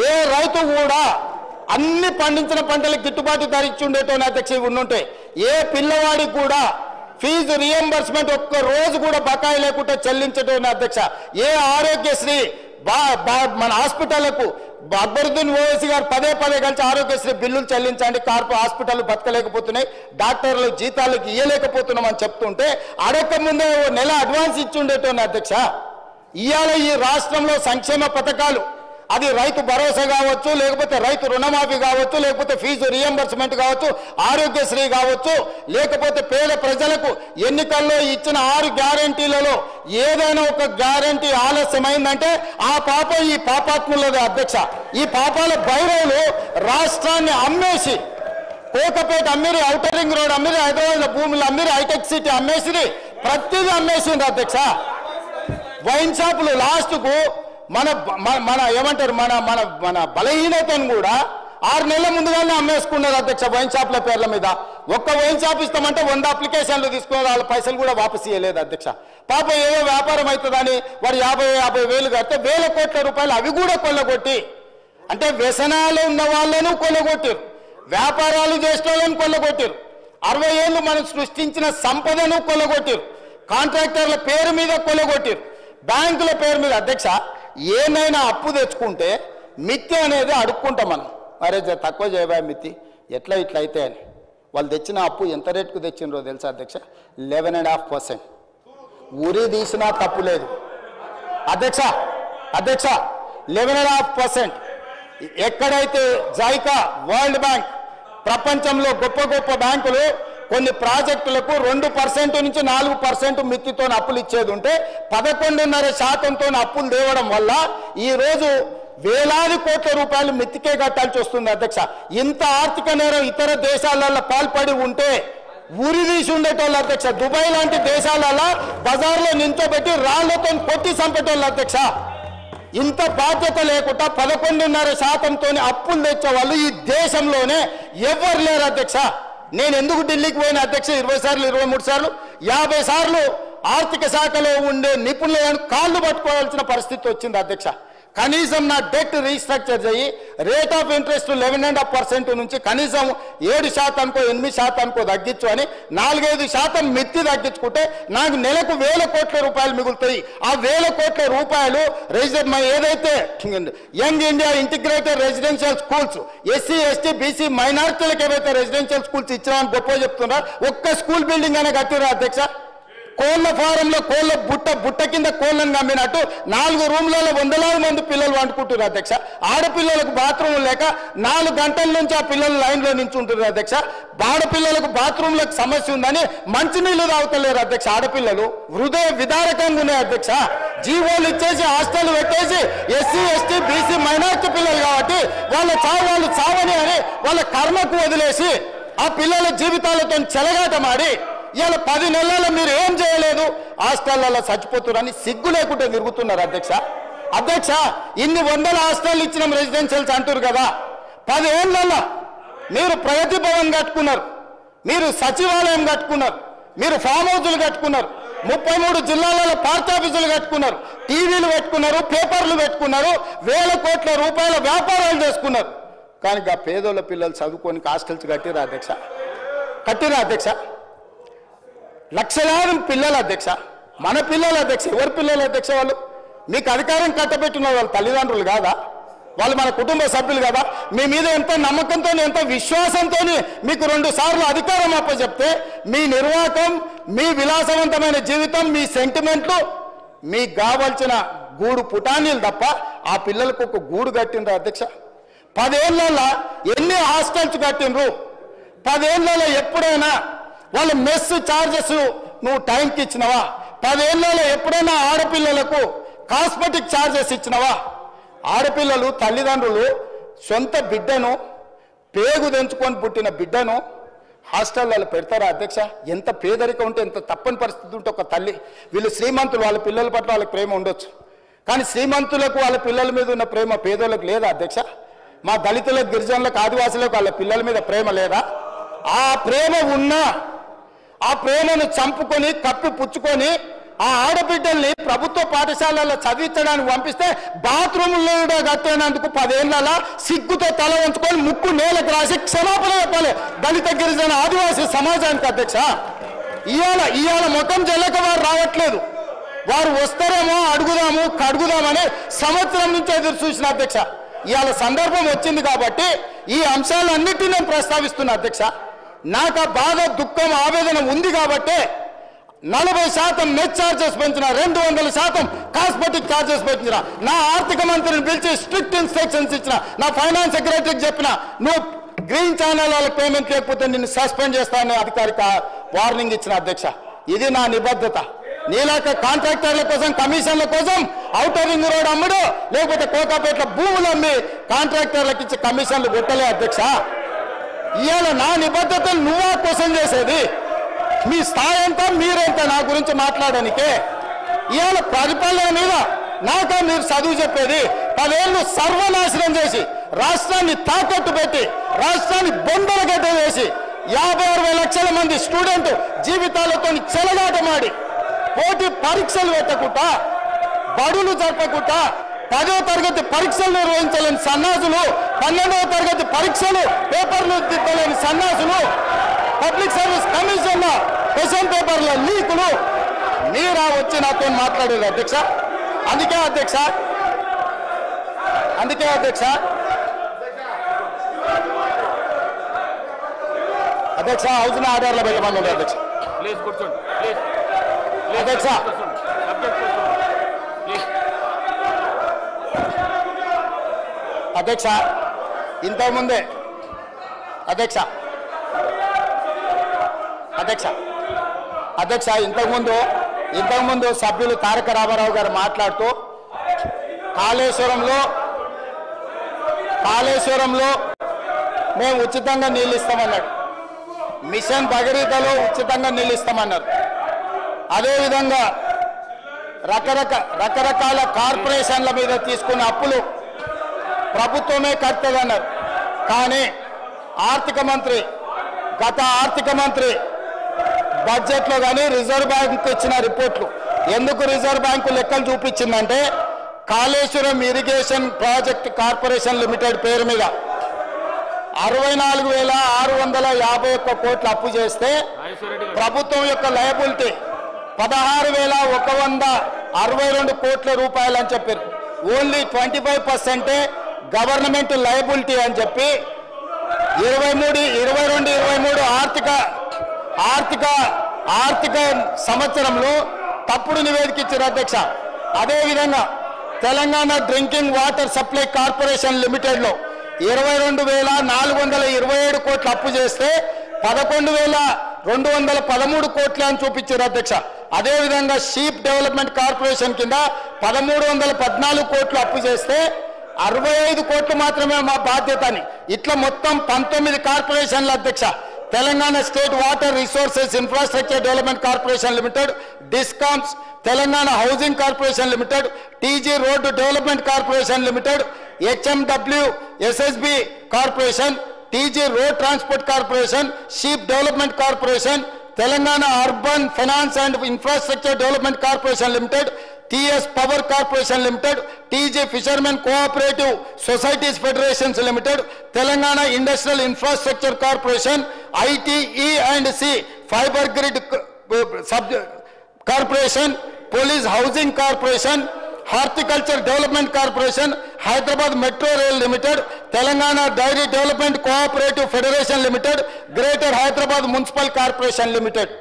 ఏ రైతు కూడా అన్ని పండించిన పంటలకు గిట్టుబాటు ధర ఇచ్చి ఉండేటోని అధ్యక్ష. ఉండుంటే ఏ పిల్లవాడికి కూడా ఫీజు రియంబర్స్మెంట్ ఒక్క రోజు కూడా బకాయి లేకుండా చెల్లించటోని అధ్యక్ష. ఏ ఆరోగ్యశ్రీ మన హాస్పిటళ్లకు అక్బరుద్దీన్ ఓవైసీ గారు పదే కలిసి ఆరోగ్యశ్రీ బిల్లులు చెల్లించండి, హాస్పిటల్ బతకలేకపోతున్నాయి, డాక్టర్లు జీతాలకు ఇవ్వలేకపోతున్నాం అని చెప్తుంటే అడగక ముందే నెల అడ్వాన్స్ ఇచ్చి ఉండేటోని అధ్యక్ష. ఇవాళ ఈ రాష్ట్రంలో సంక్షేమ పథకాలు, అది రైతు భరోసా కావచ్చు, లేకపోతే రైతు రుణమాఫీ కావచ్చు, లేకపోతే ఫీజు రియంబర్స్మెంట్ కావచ్చు, ఆరోగ్యశ్రీ కావచ్చు, లేకపోతే పేద ప్రజలకు ఎన్నికల్లో ఇచ్చిన 6 గ్యారంటీలలో ఏదైనా ఒక గ్యారంటీ ఆలస్యమైందంటే ఆ పాపం ఈ పాపాత్ములదే అధ్యక్ష. ఈ పాపాల భైరవులు రాష్ట్రాన్ని అమ్మేసి, కోకపేట అమ్మిరి, ఔటర్ రింగ్ రోడ్ అమ్మిరి, హైదరాబాద్ భూములు అమ్మిరి, హైటెక్ సిటీ అమ్మేసిరి, ప్రతిదీ అమ్మేసింది అధ్యక్ష. వైన్ షాపులు లాస్ట్కు మన ఏమంటారు మన మన మన బలహీనతను కూడా 6 నెలల ముందుగానే అమ్మేసుకున్నారు అధ్యక్ష వైన్ షాప్ల పేర్ల మీద. ఒక్క వైన్ షాప్ ఇస్తామంటే 100 అప్లికేషన్లు తీసుకున్నారు, వాళ్ళ పైసలు కూడా వాపసు ఇవ్వలేదు అధ్యక్ష. పాపం ఏదో వ్యాపారం అవుతుందని వాడు 50,000 కడితే 1,000 కోట్ల రూపాయలు అవి కూడా కొల్లగొట్టి, అంటే వ్యసనాలు ఉన్న వాళ్ళను కొల్లగొట్టారు, వ్యాపారాలు చేసిన వాళ్ళని కొల్లగొట్టారు, 60 ఏళ్ళు మనం సృష్టించిన సంపదను కొల్లగొట్టారు, కాంట్రాక్టర్ల పేరు మీద కొల్లగొట్టారు, బ్యాంకుల పేరు మీద. అధ్యక్ష, ఏనైనా అప్పు తెచ్చుకుంటే మిత్తి అనేది అడుక్కుంటాం మనం, అరే తక్కువ చేయబోయే మిత్తి ఎట్లా ఇట్లా అయితే అని. వాళ్ళు తెచ్చిన అప్పు ఎంత రేటుకు తెచ్చినరో తెలుసా అధ్యక్ష? 11.5%. ఉరి తీసినా తప్పు లేదు అధ్యక్ష. 11.5%. ఎక్కడైతే జైకా, వరల్డ్ బ్యాంక్, ప్రపంచంలో గొప్ప బ్యాంకులు కొన్ని ప్రాజెక్టులకు 2% నుంచి 4% మిత్తితో అప్పులు ఇచ్చేది ఉంటే 11.5%తో అప్పులు తేవడం వల్ల ఈరోజు వేలాది కోట్ల రూపాయలు మిత్తికే కట్టాల్సి వస్తుంది అధ్యక్ష. ఇంత ఆర్థిక నేరం ఇతర దేశాలలో పాల్పడి ఉంటే ఉరి తీసి ఉండేటోళ్ళు అధ్యక్ష. దుబాయ్ లాంటి దేశాలలో బజార్లో నించోబెట్టి రాళ్లతో కొట్టి చంపేటోళ్ళు అధ్యక్ష. ఇంత బాధ్యత లేకుండా 11.5%తో అప్పులు తెచ్చే వాళ్ళు ఈ దేశంలోనే ఎవరు లేరు అధ్యక్ష. నేను ఎందుకు ఢిల్లీకి పోయిన అధ్యక్ష 20 సార్లు 23 సార్లు 50 సార్లు ఆర్థిక శాఖలో ఉండే నిపుణులను కాళ్ళు పట్టుకోవాల్సిన పరిస్థితి వచ్చింది అధ్యక్ష. కనీసం నా డెట్ రీస్ట్రక్చర్ చేయి, రేట్ ఆఫ్ ఇంట్రెస్ట్ 11.5% నుంచి కనీసం 7%కో 8%కో తగ్గించు అని 4-5% మిత్తి తగ్గించుకుంటే నాకు నెలకు 1,000 కోట్ల రూపాయలు మిగులుతాయి. ఆ 1,000 కోట్ల రూపాయలు ఏదైతే young India integrated residential schools, SC ST BC మైనారిటీలకు ఏవైతే రెసిడెన్షియల్ స్కూల్స్ ఇచ్చామని గొప్ప చెప్తున్నా, ఒక్క స్కూల్ బిల్డింగ్ అనే కట్టిరా అధ్యక్ష. కోళ్ళ ఫారంలో కోళ్ళ బుట్ట కింద కోళ్ళను కమ్మినట్టు 4 రూమ్లలో 100,000 మంది పిల్లలు వండుకుంటున్నారు అధ్యక్ష. ఆడపిల్లలకు బాత్రూమ్ లేక 4 గంటల నుంచి ఆ పిల్లలు లైన్లో నించుంటున్నారు అధ్యక్ష. ఆడపిల్లలకు బాత్రూమ్లకు సమస్య ఉందని మంచినీళ్ళు తాగుతలేరు అధ్యక్ష. ఆడపిల్లలు హృదయ విదారకంగా ఉన్నాయి అధ్యక్ష. జీవోలు ఇచ్చేసి హాస్టల్ పెట్టేసి ఎస్సీ ఎస్టీ బీసీ మైనారిటీ పిల్లలు కాబట్టి వాళ్ళు చావని అని వాళ్ళ కర్మకు వదిలేసి ఆ పిల్లల జీవితాలతో చెలగాటమాడి ఇవాళ 10 నెలల్లో మీరు ఏం చేయలేదు, హాస్టళ్లలో చచ్చిపోతున్నారని సిగ్గు లేకుండా తిరుగుతున్నారు అధ్యక్ష. ఇన్ని 100 హాస్టల్ ఇచ్చినాం రెసిడెన్షియల్స్ అంటారు కదా. 10 ఏళ్లలో మీరు ప్రగతి భవన్ కట్టుకున్నారు, మీరు సచివాలయం కట్టుకున్నారు, మీరు ఫామ్ హౌజులు కట్టుకున్నారు, 33 జిల్లాలలో పార్టీ ఆఫీసులు కట్టుకున్నారు, టీవీలు పెట్టుకున్నారు, పేపర్లు పెట్టుకున్నారు, వేల కోట్ల రూపాయల వ్యాపారాలు చేసుకున్నారు. కానీ ఆ పేదోళ్ళ పిల్లలు చదువుకొని హాస్టల్స్ కట్టిరా అధ్యక్ష, లక్షలాది పిల్లల అధ్యక్ష, మన పిల్లల అధ్యక్ష. ఎవరి పిల్లల అధ్యక్ష? వాళ్ళు మీకు అధికారం కట్టబెట్టిన వాళ్ళ తల్లిదండ్రులు కాదా? వాళ్ళు మన కుటుంబ సభ్యులు కదా? మీ మీద ఎంత నమ్మకంతో, ఎంత విశ్వాసంతో మీకు 2 సార్లు అధికారం అప్పచెప్తే మీ నిర్వాహకం, మీ విలాసవంతమైన జీవితం, మీ సెంటిమెంట్లు, మీకు కావాల్సిన గూడు పుటానీలు తప్ప ఆ పిల్లలకు ఒక గూడు కట్టినరు అధ్యక్ష. 10 ఏళ్ళలో ఎన్ని హాస్టల్స్ కట్టినరు? 10 ఏళ్ళలో ఎప్పుడైనా వాళ్ళ మెస్ ఛార్జెస్ నువ్వు టైంకి ఇచ్చినవా? 10 ఏళ్ళలో ఎప్పుడైనా ఆడపిల్లలకు కాస్మెటిక్ ఛార్జెస్ ఇచ్చినవా? ఆడపిల్లలు తల్లిదండ్రులు సొంత బిడ్డను, పేగు తెంచుకొని పుట్టిన బిడ్డను హాస్టల్లో పెడతారా అధ్యక్ష? ఎంత పేదరికం ఉంటే, ఎంత తప్పని పరిస్థితి ఉంటే ఒక తల్లి, వీళ్ళు శ్రీమంతులు, వాళ్ళ పిల్లల పట్ల వాళ్ళకి ప్రేమ ఉండొచ్చు, కానీ శ్రీమంతులకు వాళ్ళ పిల్లల మీద ఉన్న ప్రేమ పేదోళ్ళకు లేదా అధ్యక్ష? మా దళితులకు, గిరిజనులకు, ఆదివాసులకు వాళ్ళ పిల్లల మీద ప్రేమ లేదా? ఆ ప్రేమ ఉన్నా ఆ ప్రేమను చంపుకొని కప్పి పుచ్చుకొని ఆ ఆడబిడ్డల్ని ప్రభుత్వ పాఠశాలలో చదివించడానికి పంపిస్తే బాత్రూంలో కట్టేనందుకు 10 ఏళ్ళ సిగ్గుతో తల వంచుకొని ముక్కు నేలకు రాసి క్షమాపణ చెప్పాలి దళిత, గిరిజన, ఆదివాసీ సమాజానికి అధ్యక్ష. ఇవాళ ముఖం చెల్లక వారు రావట్లేదు, వారు వస్తారేమో అడుగుదాము కడుగుదామని సంవత్సరం నుంచి ఎదురు చూసిన అధ్యక్ష. ఇవాళ సందర్భం వచ్చింది కాబట్టి ఈ అంశాలన్నిటినీ నేను ప్రస్తావిస్తున్నా అధ్యక్ష. నాకు ఆ బాధ, దుఃఖం, ఆవేదన ఉంది కాబట్టి 40% నెట్ ఛార్జెస్ పెంచిన, 200% కాస్మెటిక్ ఛార్జెస్ పెంచిన, నా ఆర్థిక మంత్రిని పిలిచి స్ట్రిక్ట్ ఇన్స్ట్రక్షన్స్ ఇచ్చిన, నా ఫైనాన్స్ సెక్రటరీకి చెప్పిన, నువ్వు గ్రీన్ ఛానల్ వాళ్ళకి పేమెంట్ లేకపోతే నిన్ను సస్పెండ్ చేస్తానని అధికారిక వార్నింగ్ ఇచ్చిన అధ్యక్ష. ఇది నా నిబద్ధత. నీలాక కాంట్రాక్టర్ల కోసం, కమిషన్ల కోసం ఔటర్ రింగ్ రోడ్ అమ్ముడు, లేకపోతే కోకాపేటలో భూములు అమ్మి కాంట్రాక్టర్లకు ఇచ్చి కమిషన్లు కొట్టలే అధ్యక్ష. ఇవాళ నా నిబద్ధతలు నువ్వా క్వశ్చన్ చేసేది? మీ స్థాయి ఎంత, మీరెంత నా గురించి మాట్లాడడానికే? ఇవాళ పరిపాలన మీద నాకా మీరు చదువు చెప్పేది? 10 ఏళ్ళు సర్వనాశనం చేసి, రాష్ట్రాన్ని తాకట్టు పెట్టి, రాష్ట్రాన్ని బొందలగడ్డ వేసి, 56 లక్షల మంది స్టూడెంట్ జీవితాలతో చెలగాటమాడి, పోటీ పరీక్షలు పెట్టకుండా, బడులు జరపకుండా, 10వ తరగతి పరీక్షలు నిర్వహించలేని సన్నాసులు, 12వ తరగతి పరీక్షలు పేపర్లు దిద్దలేని సన్నాసులు, పబ్లిక్ సర్వీస్ కమిషన్ క్వశ్చన్ పేపర్ల లీకులు మీరా వచ్చి నాతో మాట్లాడేది అధ్యక్ష. అందుకే అధ్యక్ష హౌస్ ఆర్డర్లో పెట్టమని అధ్యక్ష. అధ్యక్ష అధ్యక్ష ఇంతకుముందే ఇంతకుముందు సభ్యులు తారక రామారావు గారు మాట్లాడుతూ కాళేశ్వరంలో మేము ఉచితంగా నీళ్ళు ఇస్తామన్నాడు, మిషన్ భగీరథలో ఉచితంగా నీళ్ళు ఇస్తామన్నారు. అదేవిధంగా రకరకాల కార్పొరేషన్ల మీద తీసుకున్న అప్పులు ప్రభుత్వమే కట్టదన్నారు. కానీ గత ఆర్థిక మంత్రి బడ్జెట్లో కానీ రిజర్వ్ బ్యాంక్ ఇచ్చిన రిపోర్ట్లు, ఎందుకు రిజర్వ్ బ్యాంకు లెక్కలు చూపించిందంటే, Kaleshwaram irrigation project corporation limited పేరు మీద 64,651 కోట్ల అప్పు చేస్తే ప్రభుత్వం యొక్క లయబిలిటీ 16,162 కోట్ల రూపాయలు అని చెప్పారు. ఓన్లీ 25% గవర్నమెంట్ లయబిలిటీ అని చెప్పి 22-23 ఆర్థిక సంవత్సరంలో తప్పుడు నివేదిక ఇచ్చారు అధ్యక్ష. అదేవిధంగా Telangana drinking water supply corporation లిమిటెడ్లో 22,427 కోట్ల అప్పు చేస్తే 11,213 కోట్లు అని చూపించారు అధ్యక్ష. అదేవిధంగా షీప్ డెవలప్మెంట్ కార్పొరేషన్ కింద 1,314 కోట్లు అప్పు చేస్తే 65 కోట్లు మాత్రమే మా బాధ్యత అని, ఇట్లా మొత్తం 19 కార్పొరేషన్ల అధ్యక్ష. Telangana state water resources infrastructure development corporation limited, discoms, Telangana housing corporation limited, TG road development corporation limited, HMW SSB corporation, TG road transport corporation, sheep development corporation, Telangana urban finance and infrastructure development corporation limited, TS power corporation limited, TG fishermen cooperative societies federations limited, Telangana industrial infrastructure corporation, ITE and C fibre grid corporation, police housing corporation, horticulture development corporation, Hyderabad metro rail limited, Telangana dairy development cooperative federation limited, greater Hyderabad municipal corporation limited.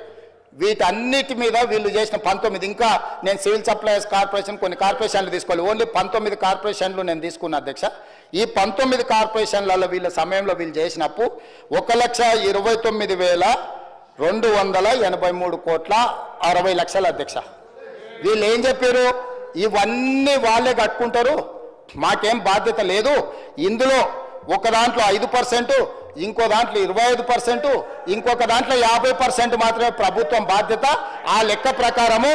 వీటన్నిటి మీద వీళ్ళు చేసిన 19, ఇంకా నేను civil supplies corporation కొన్ని కార్పొరేషన్లు తీసుకోవాలి, only 19 కార్పొరేషన్లు నేను తీసుకున్నా అధ్యక్ష. ఈ 19 కార్పొరేషన్లలో వీళ్ళ సమయంలో వీళ్ళు చేసినప్పు 1,29,283 కోట్ల 60 లక్షల అధ్యక్ష. వీళ్ళు ఏం చెప్పారు, ఇవన్నీ వాళ్ళే కట్టుకుంటారు, మాకేం బాధ్యత లేదు, ఇందులో ఒక దాంట్లో 5%, ఇంకో దాంట్లో 25%, ఇంకొక దాంట్లో 50% మాత్రమే ప్రభుత్వం బాధ్యత. ఆ లెక్క ప్రకారము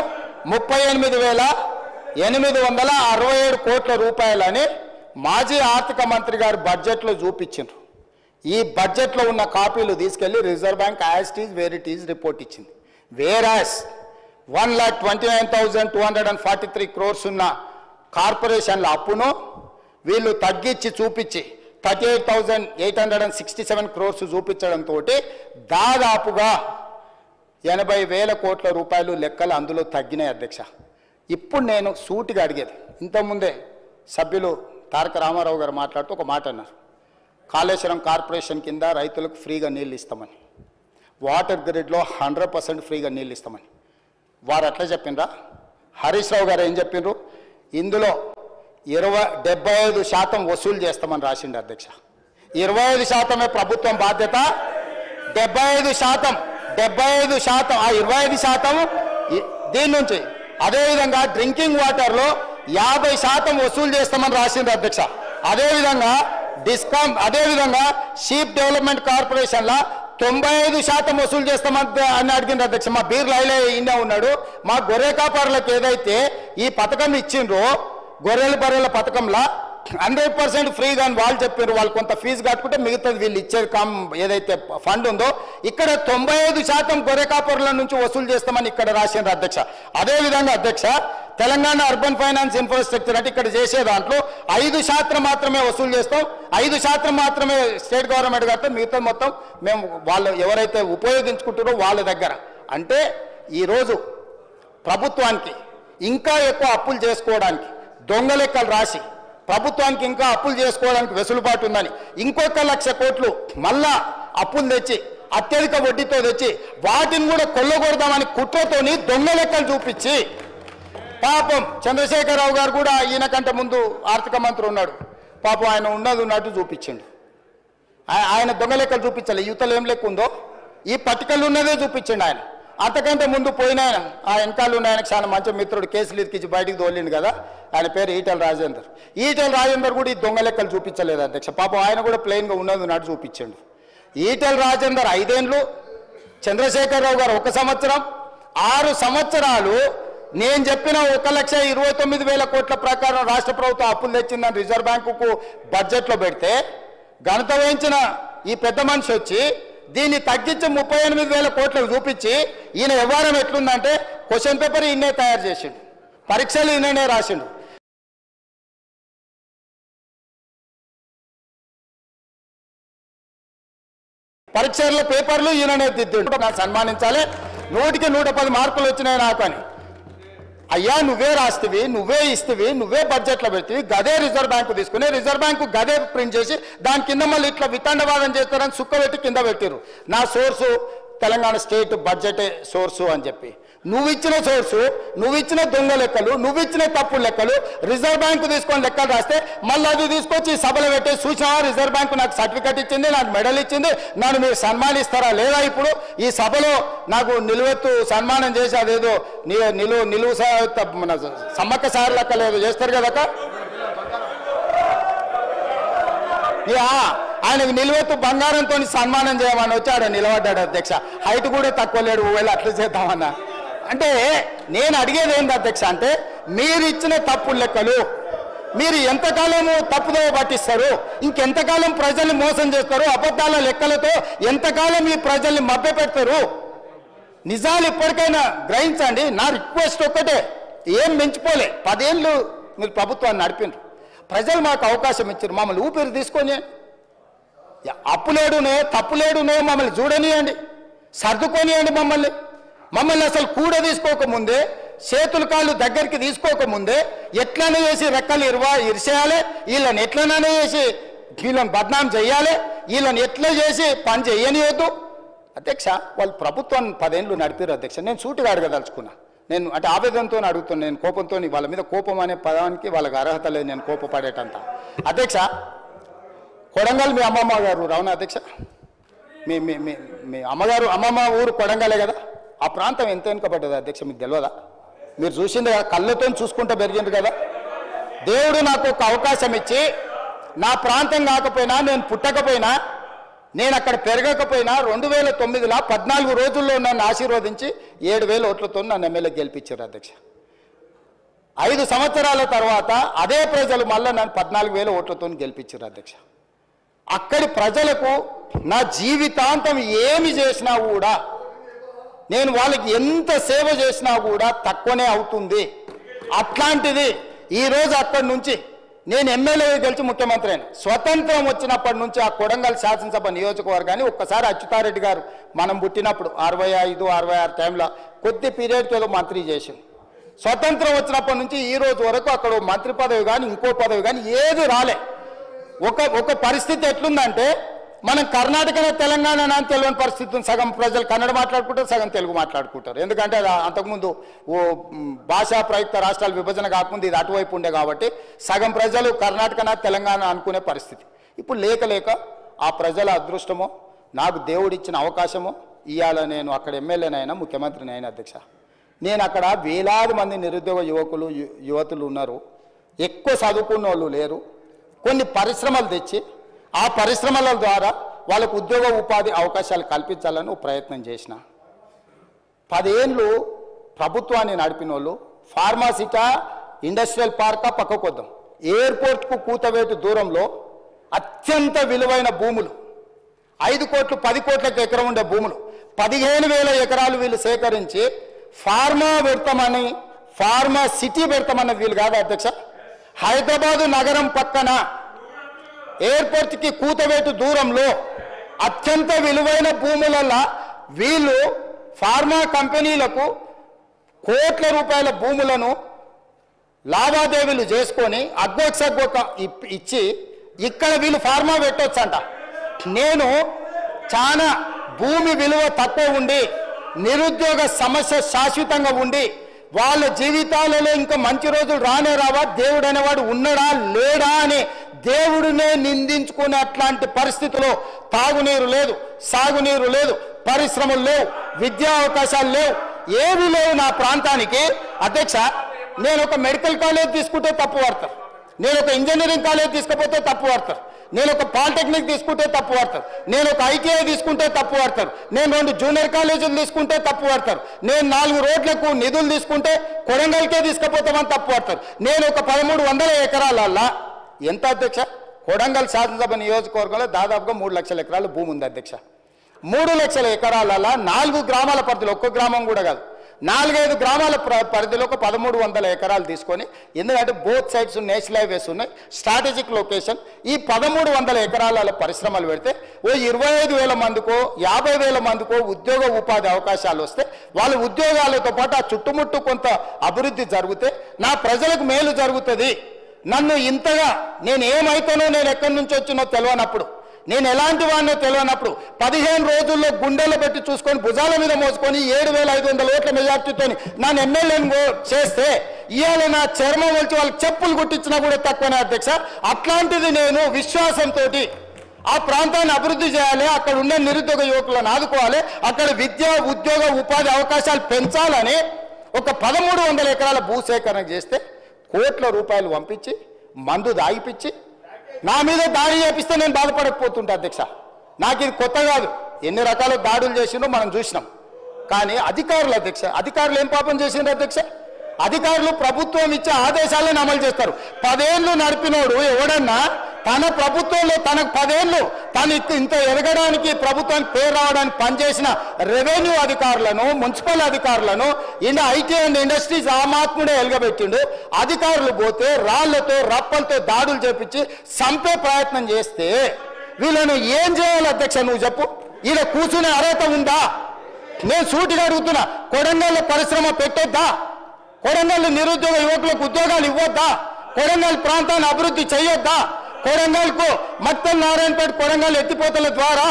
38,867 కోట్ల రూపాయలని మాజీ ఆర్థిక మంత్రి గారు బడ్జెట్లో చూపించారు. ఈ బడ్జెట్లో ఉన్న కాపీలు తీసుకెళ్లి reserve bank as it is where it is report ఇచ్చింది. వేరాస్ 1,29,243 crores ఉన్న కార్పొరేషన్ల అప్పును వీళ్ళు తగ్గించి చూపించి 38,867 crores చూపించడంతో దాదాపుగా 80,000 కోట్ల రూపాయలు లెక్కలు అందులో తగ్గినాయి అధ్యక్ష. ఇప్పుడు నేను సూటిగా అడిగేది, ఇంతకుముందే సభ్యులు తారక రామారావు గారు మాట్లాడుతూ ఒక మాట అన్నారు, కాళేశ్వరం కార్పొరేషన్ కింద రైతులకు ఫ్రీగా నీళ్ళు ఇస్తామని, వాటర్ గ్రిడ్లో 100% ఫ్రీగా నీళ్ళు ఇస్తామని. వారు అట్లా చెప్పిండ్రా? హరీష్ రావు గారు ఏం చెప్పిండ్రు, ఇందులో 75% వసూలు చేస్తామని రాసిండు అధ్యక్ష. 25% ప్రభుత్వం బాధ్యత, 75% ఆ 25% దీని నుంచి. అదేవిధంగా డ్రింకింగ్ వాటర్లో 50% వసూలు చేస్తామని రాసిండు అధ్యక్ష. అదేవిధంగా షీప్ డెవలప్మెంట్ కార్పొరేషన్లో 95% వసూలు చేస్తామని అడిగింది అధ్యక్ష. మా బీర్ లైలే ఈయన ఉన్నాడు, మా గొర్రె కాపరులకు ఏదైతే ఈ పథకం ఇచ్చిండ్రో గొర్రెల బర్రెల పథకంలో 100% ఫ్రీగా అని వాళ్ళు చెప్పారు. వాళ్ళు కొంత ఫీజు కట్టుకుంటే మిగతాది వీళ్ళు ఇచ్చేది ఏదైతే ఫండ్ ఉందో ఇక్కడ 95% గొర్రె కాపరుల నుంచి వసూలు చేస్తామని ఇక్కడ రాసిండ్రు అధ్యక్ష. అదేవిధంగా అధ్యక్ష, తెలంగాణ అర్బన్ ఫైనాన్స్ ఇన్ఫ్రాస్ట్రక్చర్ అంటే ఇక్కడ చేసే దాంట్లో 5% మాత్రమే వసూలు చేస్తాం, 5% మాత్రమే స్టేట్ గవర్నమెంట్ కడితే మిగతా మొత్తం మేము వాళ్ళు ఎవరైతే ఉపయోగించుకుంటారో వాళ్ళ దగ్గర. అంటే ఈరోజు ప్రభుత్వానికి ఇంకా ఎక్కువ అప్పులు చేసుకోవడానికి దొంగ లెక్కలు రాసి ప్రభుత్వానికి ఇంకా అప్పులు చేసుకోవడానికి వెసులుబాటు ఉందని ఇంకొక 1,00,000 కోట్లు మళ్ళా అప్పులు తెచ్చి అత్యధిక వడ్డీతో తెచ్చి వాటిని కూడా కొల్లగొడదామని కుట్రతోని దొంగ లెక్కలు చూపించి పాపం చంద్రశేఖరరావు గారు కూడా ఈయన కంటే ముందు ఆర్థిక మంత్రి ఉన్నాడు, పాపం ఆయన ఉన్నట్టు చూపించండి. ఆయన దొంగ లెక్కలు చూపించాలి, యువతలు ఏం లెక్క ఉందో ఈ పట్టికలు ఉన్నదే చూపించండి. ఆయన అంతకంటే ముందు పోయిన ఆయన ఆ వెనకాల ఉన్న ఆయనకు చాలా మంచి మిత్రుడు కేసులు ఇదికిచ్చి బయటికి తోలిండు కదా, ఆయన పేరు ఈటెల రాజేందర్ కూడా ఈ దొంగ లెక్కలు చూపించలేదు అధ్యక్ష. పాపం ఆయన కూడా ప్లెయిన్గా ఉన్నట్టు చూపించండు. ఈటెల రాజేందర్ 5 ఏళ్ళు, చంద్రశేఖరరావు గారు 1 సంవత్సరం, 6 సంవత్సరాలు నేను చెప్పిన 1,29,000 కోట్ల ప్రకారం రాష్ట్ర ప్రభుత్వం అప్పులు తెచ్చిందని రిజర్వ్ బ్యాంకుకు బడ్జెట్లో పెడితే ఘనత వహించిన ఈ పెద్ద మనిషి వచ్చి దీన్ని తగ్గించి 38,000 కోట్లకు చూపించి ఈయన వ్యవహారం ఎట్లుందంటే క్వశ్చన్ పేపర్ ఈయనే తయారు చేసిండు, పరీక్షలు ఈయననే రాసిండు. పరీక్షల పేపర్లు ఈయననే దిద్దిండు. నాకు సన్మానించాలి, 100కి 110 మార్కులు వచ్చినాయి నాకు అని. అయ్యా నువ్వే రాస్తేవి, నువ్వే ఇస్తేవి, నువ్వే బడ్జెట్లో పెడితే గదే రిజర్వ్ బ్యాంకు తీసుకుని రిజర్వ్ బ్యాంకు గదే ప్రింట్ చేసి దాని కింద మళ్ళీ ఇట్లా వితండవాదం చేస్తారని సుక్క పెట్టి కింద పెట్టారు. నా సోర్సు తెలంగాణ స్టేట్ బడ్జెటే సోర్సు అని చెప్పి నువ్వు ఇచ్చిన సోర్సు, నువ్వు ఇచ్చిన దొంగ లెక్కలు, నువ్వు ఇచ్చిన తప్పు లెక్కలు రిజర్వ్ బ్యాంకు తీసుకొని లెక్కలు రాస్తే మళ్ళీ అది తీసుకొచ్చి సభలో పెట్టే సూచన రిజర్వ్ బ్యాంకు నాకు సర్టిఫికెట్ ఇచ్చింది, నాకు మెడల్ ఇచ్చింది, నన్ను మీరు సన్మానిస్తారా లేదా? ఇప్పుడు ఈ సభలో నాకు నిలువెత్తు సన్మానం చేసి అదేదో నిలువు మన సమ్మక్క సార్ లెక్క లేదు చేస్తారు కదక్క. ఆయనకు నిలువెత్తు బంగారంతో సన్మానం చేయమని వచ్చి ఆడ నిలబడ్డాడు అధ్యక్ష. హైట్ కూడా తక్కువ లేడు, ఒకవేళ అట్లా చేద్దామన్నా. అంటే నేను అడిగేది ఏంటి అధ్యక్ష అంటే మీరు ఇచ్చిన తప్పు లెక్కలు మీరు ఎంతకాలము తప్పుదో పట్టిస్తారు, ఇంకెంతకాలం ప్రజల్ని మోసం చేస్తారు, అబద్ధాల లెక్కలతో ఎంతకాలం ఈ ప్రజల్ని మభ్య పెడతారు? నిజాలు ఇప్పటికైనా గ్రహించండి. నా రిక్వెస్ట్ ఒక్కటే, ఏం మించిపోలే. 10 ఏళ్ళు మీరు ప్రభుత్వాన్ని నడిపినారు, ప్రజలు మాకు అవకాశం ఇచ్చారు, మమ్మల్ని ఊపిరి తీసుకొని అప్పులేడునే తప్పులేడునే మమ్మల్ని చూడనియండి, సర్దుకొనియండి. మమ్మల్ని అసలు కూడా తీసుకోకముందే, చేతులు కాళ్ళు దగ్గరికి తీసుకోకముందే ఎట్లనే చేసి రెక్కలు ఇరిసేయాలి, వీళ్ళని ఎట్లనే చేసి వీళ్ళని బద్నాం చేయాలి, వీళ్ళని ఎట్లా చేసి పని చేయనియొద్దు. అధ్యక్ష, వాళ్ళు ప్రభుత్వాన్ని 10 ఏళ్ళు నడిపారు అధ్యక్ష. నేను సూటిగా అడగదలుచుకున్నా. నేను అంటే ఆవేదనతో అడుగుతున్నాను. నేను కోపంతో, వాళ్ళ మీద కోపం అనే పదానికి వాళ్ళకి అర్హత లేదు, నేను కోపపడేటంత. అధ్యక్ష, కొడంగల్ మీ అమ్మమ్మ గారు రావునా అధ్యక్ష? మీ మీ మీ మీ అమ్మమ్మ ఊరు కొడంగలే కదా? ఆ ప్రాంతం ఎంత వెనుకబడ్డది అధ్యక్ష మీకు తెలియదా? మీరు చూసింది కదా, కళ్ళతో చూసుకుంటూ పెరిగింది కదా. దేవుడు నాకు ఒక అవకాశం ఇచ్చి, నా ప్రాంతం కాకపోయినా, నేను పుట్టకపోయినా, నేను అక్కడ పెరగకపోయినా 2009లో 14 రోజుల్లో నన్ను ఆశీర్వదించి 7,000 ఓట్లతో నన్ను ఎమ్మెల్యే గెలిపించారు అధ్యక్ష. 5 సంవత్సరాల తర్వాత అదే ప్రజలు మళ్ళీ నన్ను 14,000 ఓట్లతో గెలిపించారు అధ్యక్ష. అక్కడి ప్రజలకు నా జీవితాంతం ఏమి చేసినా కూడా, నేను వాళ్ళకి ఎంత సేవ చేసినా కూడా తక్కువనే అవుతుంది. అట్లాంటిది ఈరోజు అక్కడి నుంచి నేను ఎమ్మెల్యే గెలిచి ముఖ్యమంత్రి అయిన, స్వతంత్రం వచ్చినప్పటి నుంచి ఆ కొడంగల్ శాసనసభ నియోజకవర్గాన్ని ఒక్కసారి అచ్యుతారెడ్డి గారు మనం పుట్టినప్పుడు 65, 66 టైంలో కొద్ది పీరియడ్కి ఏదో మంత్రి చేసింది. స్వతంత్రం వచ్చినప్పటి నుంచి ఈ రోజు వరకు అక్కడ మంత్రి పదవి కానీ ఇంకో పదవి కానీ ఏది రాలే. ఒక పరిస్థితి ఎట్లుందంటే, మనం కర్ణాటకనే తెలంగాణ అని తెలియని పరిస్థితి. సగం ప్రజలు కన్నడ మాట్లాడుకుంటారు, సగం తెలుగు మాట్లాడుకుంటారు. ఎందుకంటే అంతకుముందు భాషా ప్రయుక్త రాష్ట్రాల విభజన కాకముందు ఇది అటువైపు ఉండే కాబట్టి సగం ప్రజలు కర్ణాటకనా తెలంగాణ అనుకునే పరిస్థితి. ఇప్పుడు లేక ఆ ప్రజల అదృష్టమో, నాకు దేవుడిచ్చిన అవకాశమో, ఇవాళ నేను అక్కడ ఎమ్మెల్యేనైనా ముఖ్యమంత్రిని అయిన అధ్యక్ష. నేను అక్కడ వేలాది మంది నిరుద్యోగ యువతులు ఉన్నారు, ఎక్కువ చదువుకున్న వాళ్ళు లేరు. కొన్ని పరిశ్రమలు తెచ్చి ఆ పరిశ్రమల ద్వారా వాళ్ళకు ఉద్యోగ ఉపాధి అవకాశాలు కల్పించాలని ప్రయత్నం చేసిన. 10 ఏళ్ళు ప్రభుత్వాన్ని నడిపిన వాళ్ళు ఫార్మాసిటా, ఇండస్ట్రియల్ పార్కా పక్కకొద్దాం, ఎయిర్పోర్ట్కు కూతవేటు దూరంలో అత్యంత విలువైన భూములు, 5 కోట్లు 10 కోట్లకు ఎకరం ఉండే భూములు 15,000 ఎకరాలు వీళ్ళు సేకరించి ఫార్మా పెడతామని, ఫార్మా సిటీ పెడతామన్నది వీళ్ళు కాదు అధ్యక్ష. హైదరాబాదు నగరం పక్కన ఎయిర్పోర్ట్కి కూతవేటు దూరంలో అత్యంత విలువైన భూములలో వీళ్ళు ఫార్మా కంపెనీలకు కోట్ల రూపాయల భూములను లావాదేవీలు చేసుకొని అగ్గొక్క ఇచ్చి ఇక్కడ వీళ్ళు ఫార్మా పెట్టొచ్చంట. నేను చాలా భూమి విలువ తక్కువ ఉండి, నిరుద్యోగ సమస్య శాశ్వతంగా ఉండి, వాళ్ళ జీవితాలలో ఇంకా మంచి రోజులు రానే రావా, దేవుడు అనేవాడు ఉన్నాడా లేడా అని దేవుడినే నిందించుకునే అట్లాంటి పరిస్థితిలో తాగునీరు లేదు, సాగునీరు లేదు, పరిశ్రమలు లేవు, విద్యా అవకాశాలు లేవు, ఏవి లేవు నా ప్రాంతానికి. అధ్యక్ష, నేను ఒక మెడికల్ కాలేజ్ తీసుకుంటే తప్పు పడతారు, నేను ఒక ఇంజనీరింగ్ కాలేజ్ తీసుకపోతే తప్పు పడతారు, నేను ఒక పాలిటెక్నిక్ తీసుకుంటే తప్పు పడతారు, నేను ఒక ఐటీఐ తీసుకుంటే తప్పు పడతారు, నేను 2 జూనియర్ కాలేజీలు తీసుకుంటే తప్పు పడతారు, నేను 4 రోడ్లకు నిధులు తీసుకుంటే కొడంగల్కే తీసుకుపోతామని తప్పు పడతారు. నేను ఒక 1300 ఎకరాలల్లా ఎంత అధ్యక్ష? కొడంగల్ శాసనసభ నియోజకవర్గంలో దాదాపుగా 3 లక్షల ఎకరాల భూమి ఉంది అధ్యక్ష. 3 లక్షల ఎకరాలల్లా 4 గ్రామాల పరిధిలో, ఒక్క గ్రామం కూడా కాదు, 4-5 గ్రామాల పరిధిలో ఒక 1300 ఎకరాలు తీసుకొని, ఎందుకంటే బోత్ సైడ్స్ నేషనల్ హైవేస్ ఉన్నాయి, స్ట్రాటజిక్ లొకేషన్, ఈ 1300 ఎకరాల పరిశ్రమలు పెడితే ఓ 25,000 మందికో 50,000 మందికో ఉద్యోగ ఉపాధి అవకాశాలు వస్తే, వాళ్ళ ఉద్యోగాలతో పాటు ఆ చుట్టుముట్టు కొంత అభివృద్ధి జరిగితే నా ప్రజలకు మేలు జరుగుతుంది. నన్ను ఇంతగా నేను ఏమైతానో, నేను ఎక్కడి నుంచి వచ్చినో తెలియనప్పుడు, నేను ఎలాంటి వాడినో తెలియనప్పుడు 15 రోజుల్లో గుండెలు పెట్టి చూసుకొని భుజాల మీద మోసుకొని 7,500 ఓట్ల మెజార్టీతో నన్ను ఎమ్మెల్యేను చేస్తే ఇవాళ నా చర్మం వచ్చి వాళ్ళకి చెప్పులు కుట్టించినా కూడా తక్కువనే అధ్యక్ష. అట్లాంటిది నేను విశ్వాసంతో ఆ ప్రాంతాన్ని అభివృద్ధి చేయాలి, అక్కడ ఉన్న నిరుద్యోగ యువకులను ఆదుకోవాలి, అక్కడ విద్య ఉద్యోగ ఉపాధి అవకాశాలు పెంచాలని ఒక 1300 ఎకరాల భూసేకరణ చేస్తే కోట్ల రూపాయలు పంపించి మందు దాగిపించి నా మీద దాడి చేపిస్తే నేను బాధపడకపోతుంటా అధ్యక్ష. నాకు ఇది కొత్త కాదు, ఎన్ని రకాల దాడులు చేసిందో మనం చూసినాం. కానీ అధికారులు అధ్యక్ష, అధికారులు ఏం పాపం చేసిండ్రు అధ్యక్ష? అధికారులు ప్రభుత్వం ఇచ్చే ఆదేశాలను అమలు చేస్తారు. 10 ఏళ్ళు నడిపినోడు ఎవడన్నా తన ప్రభుత్వంలో తనకు 10 ఏళ్ళు తను ఇంత ఎదగడానికి ప్రభుత్వానికి పేరు రావడానికి పనిచేసిన రెవెన్యూ అధికారులను మున్సిపల్ అధికారులను ఐటీ అండ్ ఇండస్ట్రీస్ ఆమాత్ముడే ఎలుగబెట్టిండు. అధికారులు పోతే రాళ్లతో రప్పలతో దాడులు చేపించి చంపే ప్రయత్నం చేస్తే వీళ్ళను ఏం చేయాలి అధ్యక్ష? నువ్వు చెప్పు. ఈయన కూర్చునే అర్హత ఉందా? నేను సూటిగా అడుగుతున్నా. కొడంగల్ పరిశ్రమ పెట్టొద్దా? కొడంగల్ నిరుద్యోగ యువకులకు ఉద్యోగాలు ఇవ్వద్దా? కొడంగల్ ప్రాంతాన్ని అభివృద్ధి చేయొద్దా? కొడంగల్కు మత్తల్ నారాయణపేట కొడంగల్ ఎత్తిపోతల ద్వారా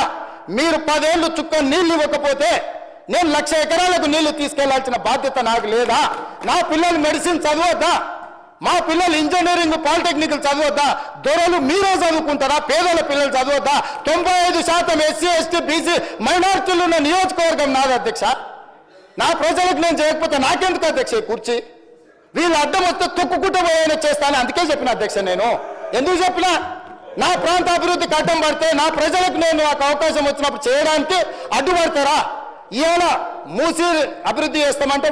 మీరు 10 ఏళ్ళు చుక్క నీళ్లు ఇవ్వకపోతే నేను 1,00,000 ఎకరాలకు నీళ్లు తీసుకెళ్లాల్సిన బాధ్యత నాకు లేదా? నా పిల్లలు మెడిసిన్ చదవద్దా? మా పిల్లలు ఇంజనీరింగ్ పాలిటెక్నికల్ చదవద్దా? దొరలు మీరే చదువుకుంటారా? పేదల పిల్లలు చదవద్దా? 95% ఎస్సీ ఎస్టీ బీసీ మైనారిటీలు ఉన్న నియోజకవర్గం నాది అధ్యక్ష. నా ప్రజలకు నేను చేయకపోతే నాకెందుకు అధ్యక్ష ఈ కుర్చీ? వీళ్ళు అడ్డం వస్తే తొక్కుకుంటూ పోయేలా చేస్తాను. అందుకే చెప్పిన అధ్యక్ష. నేను ఎందుకు చెప్పినా? నా ప్రాంత అభివృద్ధికి అడ్డం పడితే నా ప్రజలకు నేను నాకు అవకాశం వచ్చినప్పుడు చేయడానికి అడ్డుపడతారా? ఇవాళ మూసీ అభివృద్ధి చేస్తామంటే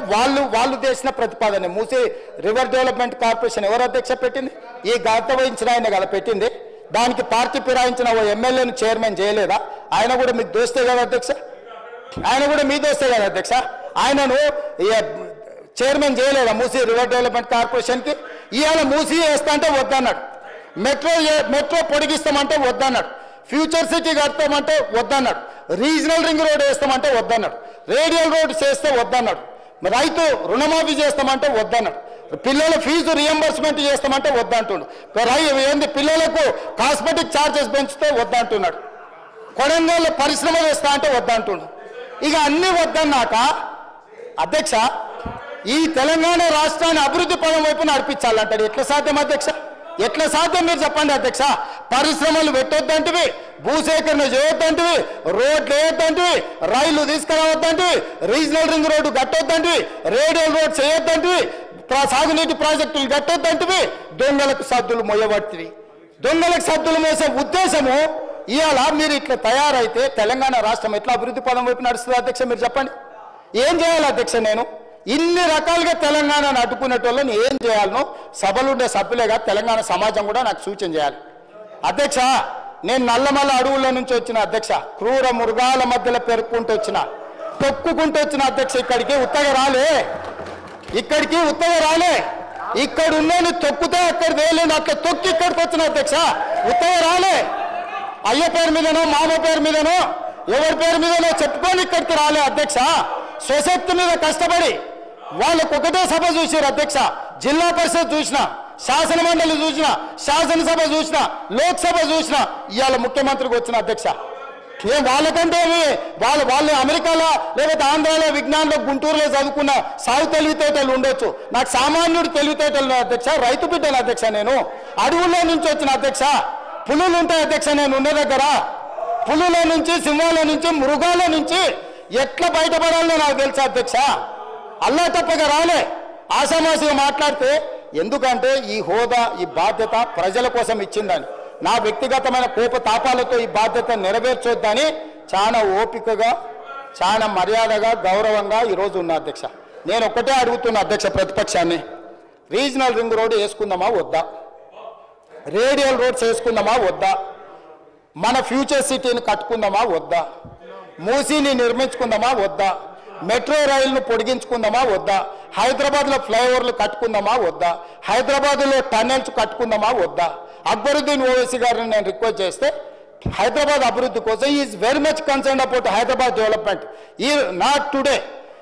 వాళ్ళు చేసిన ప్రతిపాదన. మూసీ రివర్ డెవలప్మెంట్ కార్పొరేషన్ ఎవరు అధ్యక్ష పెట్టింది? ఈ గత వహించిన ఆయన కదా పెట్టింది. దానికి పార్టీ ఫిరాయించిన ఓ ఎమ్మెల్యేను చైర్మన్ చేయలేదా? ఆయన కూడా మీకు దోస్తే కదా అధ్యక్ష? ఆయన కూడా మీ దోస్తే కదా అధ్యక్ష? ఆయనను చైర్మన్ చేయలేదా మూసీ రివర్ డెవలప్మెంట్ కార్పొరేషన్కి? ఇవాళ మూసీ వేస్తా అంటే వద్దన్నాడు. మెట్రో పొడిగిస్తామంటే వద్దన్నాడు. ఫ్యూచర్ సిటీ కడతామంటే వద్దన్నాడు. రీజనల్ రింగ్ రోడ్ వేస్తామంటే వద్దన్నాడు. రేడియల్ రోడ్ చేస్తే వద్దన్నాడు. రైతు రుణమాఫీ చేస్తామంటే వద్దన్నాడు. పిల్లల ఫీజు రియంబర్స్మెంట్ చేస్తామంటే వద్దంటున్నాడు. ఏంది పిల్లలకు కాస్మెటిక్ ఛార్జెస్ పెంచితే వద్దంటున్నాడు. కొడంగల్ పరిశ్రమ వేస్తా అంటే వద్దంటున్నాడు. ఇక అన్ని వద్దన్నాక అధ్యక్ష ఈ తెలంగాణ రాష్ట్రాన్ని అభివృద్ధి పదం వైపు నడిపించాలంటాడు. ఎట్లా సాధ్యం అధ్యక్ష? ఎట్లా సాధ్యం మీరు చెప్పండి అధ్యక్ష? పరిశ్రమలు పెట్టొద్దంటివి, భూసేకరణ చేయొద్దంటివి, రోడ్లు వేయొద్దంటివి, రైళ్లు తీసుకురావద్దంటివి, రీజనల్ రింగ్ రోడ్డు కట్టొద్దంటివి, రేడియల్ రోడ్ చేయొద్దంటివి, సాగునీటి ప్రాజెక్టులు కట్టొద్దంటివి, దొంగలకు సద్దులు మోయబడుతుంది. దొంగలకు సద్దులు మోసే ఉద్దేశము ఇవాళ మీరు ఇట్లా తయారైతే తెలంగాణ రాష్ట్రం ఎట్లా అభివృద్ధి పదం వైపు నడుస్తుంది అధ్యక్ష? మీరు చెప్పండి. ఏం చేయాలి అధ్యక్ష? నేను ఇన్ని రకాలుగా తెలంగాణను అడ్డుకునేటోళ్ళని ఏం చేయాలనో సభలుండే సభ్యులేగా తెలంగాణ సమాజం కూడా నాకు సూచన చేయాలి అధ్యక్ష. నేను నల్లమల్ల అడవుల నుంచి వచ్చిన అధ్యక్ష. క్రూర మృగాల మధ్యలో పెరుక్కుంటూ వచ్చిన, తొక్కుకుంటూ వచ్చిన అధ్యక్ష. ఇక్కడికి ఉత్తగా రాలే, ఇక్కడ ఉన్నని తొక్కితే అక్కడ వేయలేని అట్లా తొక్కి ఇక్కడికి వచ్చిన అధ్యక్ష. ఉత్తగా రాలే. అయ్య పేరు మీదనో మామ పేరు మీదనో ఎవరి పేరు మీదనో చెప్పుకొని ఇక్కడికి రాలే అధ్యక్ష. స్వశక్తి మీద కష్టపడి వాళ్ళకు ఒకటే సభ చూసారు అధ్యక్ష. జిల్లా పరిషత్ చూసిన, శాసన మండలి చూసిన, శాసనసభ చూసిన, లోక్సభ చూసిన, ఇవాళ ముఖ్యమంత్రికి వచ్చిన అధ్యక్ష. వాళ్ళకంటే వాళ్ళు అమెరికాలో లేకపోతే ఆంధ్రాలో విజ్ఞానంలో గుంటూరులో చదువుకున్న సాగు తెలివితేటలు ఉండొచ్చు. నాకు సామాన్యుడు తెలివితేటలు అధ్యక్ష. రైతు బిడ్డలు అధ్యక్ష. నేను అడవుల్లో నుంచి వచ్చిన అధ్యక్ష. పులులు ఉంటాయి అధ్యక్ష నేను ఉన్న దగ్గర. పులుల నుంచి, సింహాల నుంచి, మృగాల నుంచి ఎట్లా బయటపడాలో నాకు తెలుసా అధ్యక్ష. అల్లా తప్పగా రాలే. ఆషామాషిగా మాట్లాడితే ఎందుకంటే ఈ హోదా, ఈ బాధ్యత ప్రజల కోసం ఇచ్చిందని, నా వ్యక్తిగతమైన కోప తాపాలతో ఈ బాధ్యత నెరవేర్చొద్దని చాలా ఓపికగా, చాలా మర్యాదగా, గౌరవంగా ఈరోజు ఉన్న అధ్యక్ష. నేను ఒక్కటే అడుగుతున్నా అధ్యక్ష ప్రతిపక్షాన్ని. రీజనల్ రింగ్ రోడ్ వేసుకుందామా వద్దా? రేడియల్ రోడ్స్ వేసుకుందామా వద్దా? మన ఫ్యూచర్ సిటీని కట్టుకుందామా వద్దా? మూసీని నిర్మించుకుందామా వద్దా? మెట్రో రైలును పొడిగించుకుందామా వద్దా? హైదరాబాద్లో ఫ్లైఓవర్లు కట్టుకుందామా వద్దా? హైదరాబాద్లో టన్నెల్స్ కట్టుకుందామా వద్దా? అక్బరుద్దీన్ ఓవైసీ గారిని నేను రిక్వెస్ట్ చేస్తే హైదరాబాద్ అభివృద్ధి కోసం is very much concern about Hyderabad development. ఈ not today.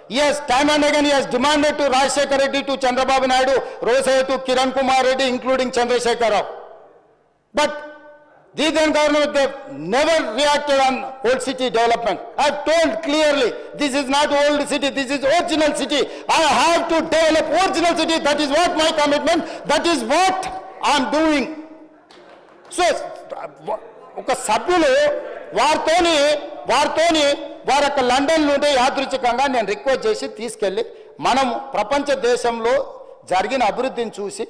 Yes, time and again he has demanded to Rajshekhar Reddy, to Chandrababu Naidu, Rosai, to Kiran Kumar Reddy, including Chandrasekhar Rao. But the then government, they never reacted on old city development. I have told clearly, this is not old city, this is original city. I have to develop original city. That is what my commitment, that is what I am doing. So, ఒక సభ్యులు వారితోని వారి యొక్క London నుండి యాదృచ్ఛికంగా నేను request చేసి తీసుకెళ్ళి మనం ప్రపంచ దేశంలో జరిగిన అభివృద్ధిని చూసి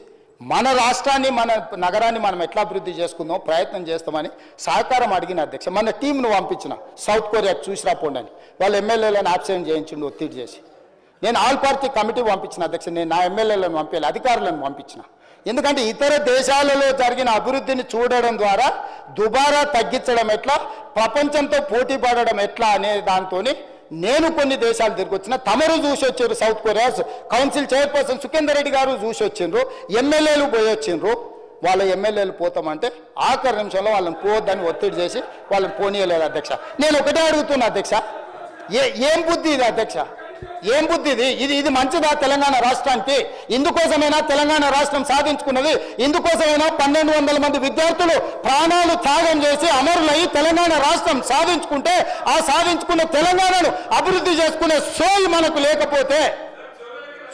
మన రాష్ట్రాన్ని, మన నగరాన్ని మనం ఎట్లా అభివృద్ధి చేసుకుందాం ప్రయత్నం చేస్తామని సహకారం అడిగిన అధ్యక్ష. మన టీంను పంపించిన సౌత్ కొరియాకు చూసి రాపోండి అని. వాళ్ళ ఎమ్మెల్యేలను ఆబ్సెంట్ చేయించిండు ఒత్తిడి చేసి. నేను ఆల్ పార్టీ కమిటీ పంపించిన అధ్యక్ష. నేను నా ఎమ్మెల్యేలను పంపించాలి, అధికారులను పంపించిన. ఎందుకంటే ఇతర దేశాలలో జరిగిన అభివృద్ధిని చూడడం ద్వారా దుబారా తగ్గించడం ఎట్లా, ప్రపంచంతో పోటీ పడడం ఎట్లా అనే దాంతో నేను కొన్ని దేశాలు తిరిగి వచ్చిన. తమరు చూసి వచ్చారు, south Korea council chairperson Sukhender Reddy గారు చూసి వచ్చిండ్రు, ఎమ్మెల్యేలు పోయి వచ్చిండ్రు. వాళ్ళ ఎమ్మెల్యేలు పోతామంటే ఆఖరి నిమిషంలో వాళ్ళని పోవద్దని ఒత్తిడి చేసి వాళ్ళని పోనీయలేదు అధ్యక్ష. నేను ఒకటే అడుగుతున్నా అధ్యక్ష, ఏం బుద్ధి ఇది అధ్యక్ష? ఏం బుద్ధి ఇది మంచిదా తెలంగాణ రాష్ట్రానికి? ఇందుకోసమైనా తెలంగాణ రాష్ట్రం సాధించుకున్నది, ఇందుకోసమైనా 1200 మంది విద్యార్థులు ప్రాణాలు త్యాగం చేసి అమరులై తెలంగాణ రాష్ట్రం సాధించుకుంటే, ఆ సాధించుకున్న తెలంగాణను అభివృద్ధి చేసుకునే సోయి మనకు లేకపోతే,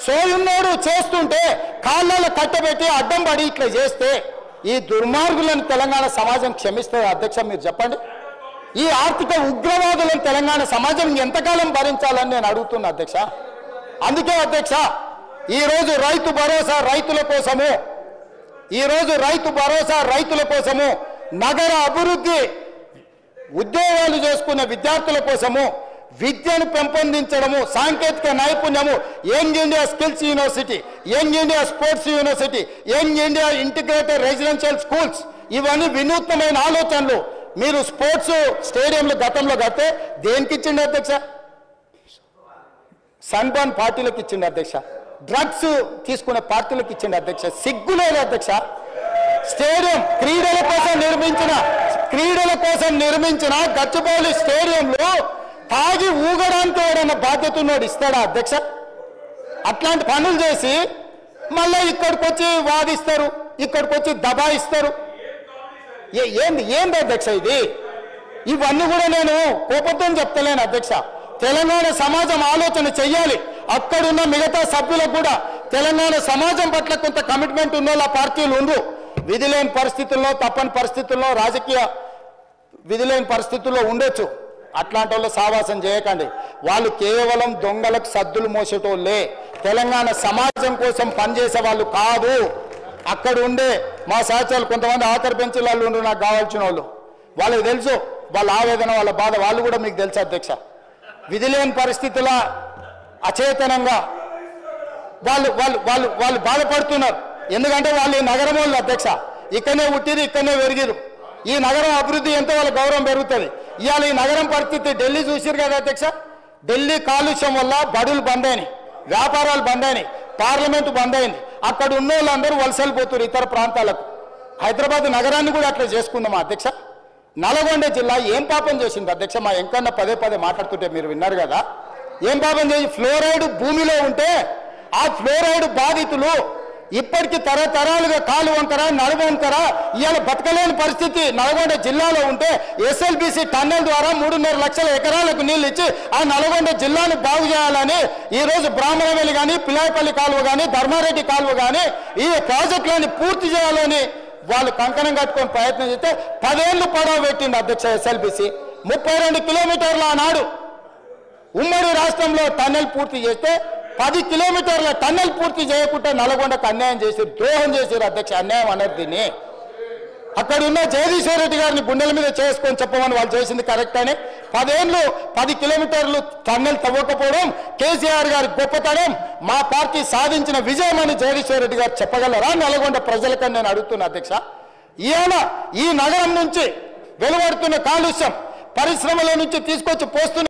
సోయున్నోడు చేస్తుంటే కాళ్ళలో కట్టబెట్టి అడ్డం పడి ఇట్లా చేస్తే ఈ దుర్మార్గులను తెలంగాణ సమాజం క్షమిస్తుంది అధ్యక్ష? మీరు చెప్పండి. ఈ ఆర్థిక ఉగ్రవాదులను తెలంగాణ సమాజం ఎంతకాలం భరించాలని నేను అడుగుతున్నా అధ్యక్ష. అందుకే అధ్యక్ష ఈరోజు రైతు భరోసా రైతుల కోసము, ఈరోజు రైతు భరోసా రైతుల కోసము, నగర అభివృద్ధి ఉద్యోగాలు చేసుకున్న విద్యార్థుల కోసము, విద్యను పెంపొందించడము, సాంకేతిక నైపుణ్యము, young India skills university, young India sports university, young India integrated residential schools, ఇవన్నీ వినూత్నమైన ఆలోచనలు. మీరు స్పోర్ట్స్ స్టేడియంలు గతంలో కడితే దేనికి ఇచ్చిండు అధ్యక్ష? సన్బర్న్ పార్టీలకు ఇచ్చిండు అధ్యక్ష, డ్రగ్స్ తీసుకునే పార్టీలకు ఇచ్చిండు అధ్యక్ష. సిగ్గులేదు అధ్యక్ష. స్టేడియం క్రీడల కోసం నిర్మించిన గచ్చిబౌలి స్టేడియంలో తాగి ఊగడానికి ఎవరైనా బాధ్యత ఉన్నోడు ఇస్తాడా అధ్యక్ష? అట్లాంటి పనులు చేసి మళ్ళీ ఇక్కడికి వచ్చి వాదిస్తారు, ఇక్కడికి వచ్చి దబాయిస్తారు. ఏంది అధ్యక్ష ఇది? ఇవన్నీ కూడా నేను కోపంతో చెప్తలేను అధ్యక్ష. తెలంగాణ సమాజం ఆలోచన చెయ్యాలి. అక్కడున్న మిగతా సభ్యులకు కూడా తెలంగాణ సమాజం పట్ల కొంత కమిట్మెంట్ ఉన్న వాళ్ళ పార్టీలు ఉండు. విధి లేని పరిస్థితుల్లో, తప్పని పరిస్థితుల్లో, రాజకీయ విధి లేని పరిస్థితుల్లో ఉండొచ్చు. అట్లాంటి వాళ్ళు సావాసం చేయకండి. వాళ్ళు కేవలం దొంగలకు సద్దులు మోసేటోళ్ళే, తెలంగాణ సమాజం కోసం పనిచేసే వాళ్ళు కాదు. అక్కడ ఉండే మా సహచరులు కొంతమంది ఆఖరి బెంచీల వాళ్ళు ఉండు, నాకు కావాల్సిన వాళ్ళు, వాళ్ళకి తెలుసు వాళ్ళ ఆవేదన, వాళ్ళ బాధ, వాళ్ళు కూడా మీకు తెలుసు అధ్యక్ష. విధి లేని పరిస్థితుల అచేతనంగా వాళ్ళు బాధపడుతున్నారు. ఎందుకంటే వాళ్ళు ఈ నగరం వాళ్ళు అధ్యక్ష, ఇక్కడనే పుట్టిరు, ఇక్కడనే పెరిగిరు. ఈ నగరం అభివృద్ధి ఎంతో వాళ్ళ గౌరవం పెరుగుతుంది. ఇవాళ ఈ నగరం పరిస్థితి ఢిల్లీ చూసిరు కదా అధ్యక్ష. ఢిల్లీ కాలుష్యం వల్ల బడులు బంద్ అయినాయి, వ్యాపారాలు బంద్ అయినాయి, పార్లమెంటు బంద్ అయింది. అక్కడ ఉన్న వాళ్ళందరూ వలసలు పోతున్నారు ఇతర ప్రాంతాలకు. హైదరాబాద్ నగరాన్ని కూడా అట్లా చేసుకుందామా అధ్యక్ష? నల్గొండ జిల్లా ఏం పాపం చేసింది అధ్యక్ష? మా ఎంకన్నా పదే మాట్లాడుతుంటే మీరు విన్నారు కదా. ఏం పాపం చేసి ఫ్లోరైడ్ భూమిలో ఉంటే ఆ ఫ్లోరైడ్ బాధితులు ఇప్పటికీ తరతరాలుగా కాలు వంకర, నడుము వంకర, ఇవాళ బతకలేని పరిస్థితి నల్గొండ జిల్లాలో ఉంటే ఎస్ఎల్బిసి టన్నెల్ ద్వారా 3.5 లక్షల ఎకరాలకు నీళ్ళు ఇచ్చి ఆ నల్గొండ జిల్లాను బాగు చేయాలని ఈరోజు బ్రాహ్మణవెల్లి కానీ, పిలాయపల్లి కాలువ కానీ, ధర్మారెడ్డి కాలువ కానీ ఈ ప్రాజెక్టులని పూర్తి చేయాలని వాళ్ళు కంకణం కట్టుకొని ప్రయత్నం చేస్తే 10 ఏళ్ళు పొడవు పెట్టింది అధ్యక్ష. ఎస్ఎల్బిసి 32 కిలోమీటర్ల ఆనాడు ఉమ్మడి రాష్ట్రంలో టన్నెల్ పూర్తి చేస్తే 10 కిలోమీటర్ల టన్నెల్ పూర్తి చేయకుండా నల్గొండకు అన్యాయం చేశారు, ద్రోహం చేశారు అధ్యక్ష. అన్యాయం అన్నది దీన్ని. అక్కడ ఉన్న జగదీశ్వర్ రెడ్డి గారిని గుండెల మీద చేసుకొని చెప్పమని వాళ్ళు చేసింది కరెక్ట్ అని 10 ఏళ్ళు 10 కిలోమీటర్లు టన్నెల్ తవ్వకపోవడం కేసీఆర్ గారి గొప్పతనం, మా పార్టీ సాధించిన విజయం అని జగదీశ్వర్ రెడ్డి గారు చెప్పగలరా నల్గొండ ప్రజలకని నేను అడుగుతున్నా అధ్యక్ష. ఈ నగరం నుంచి వెలువడుతున్న కాలుష్యం, పరిశ్రమల నుంచి తీసుకొచ్చి పోస్తున్న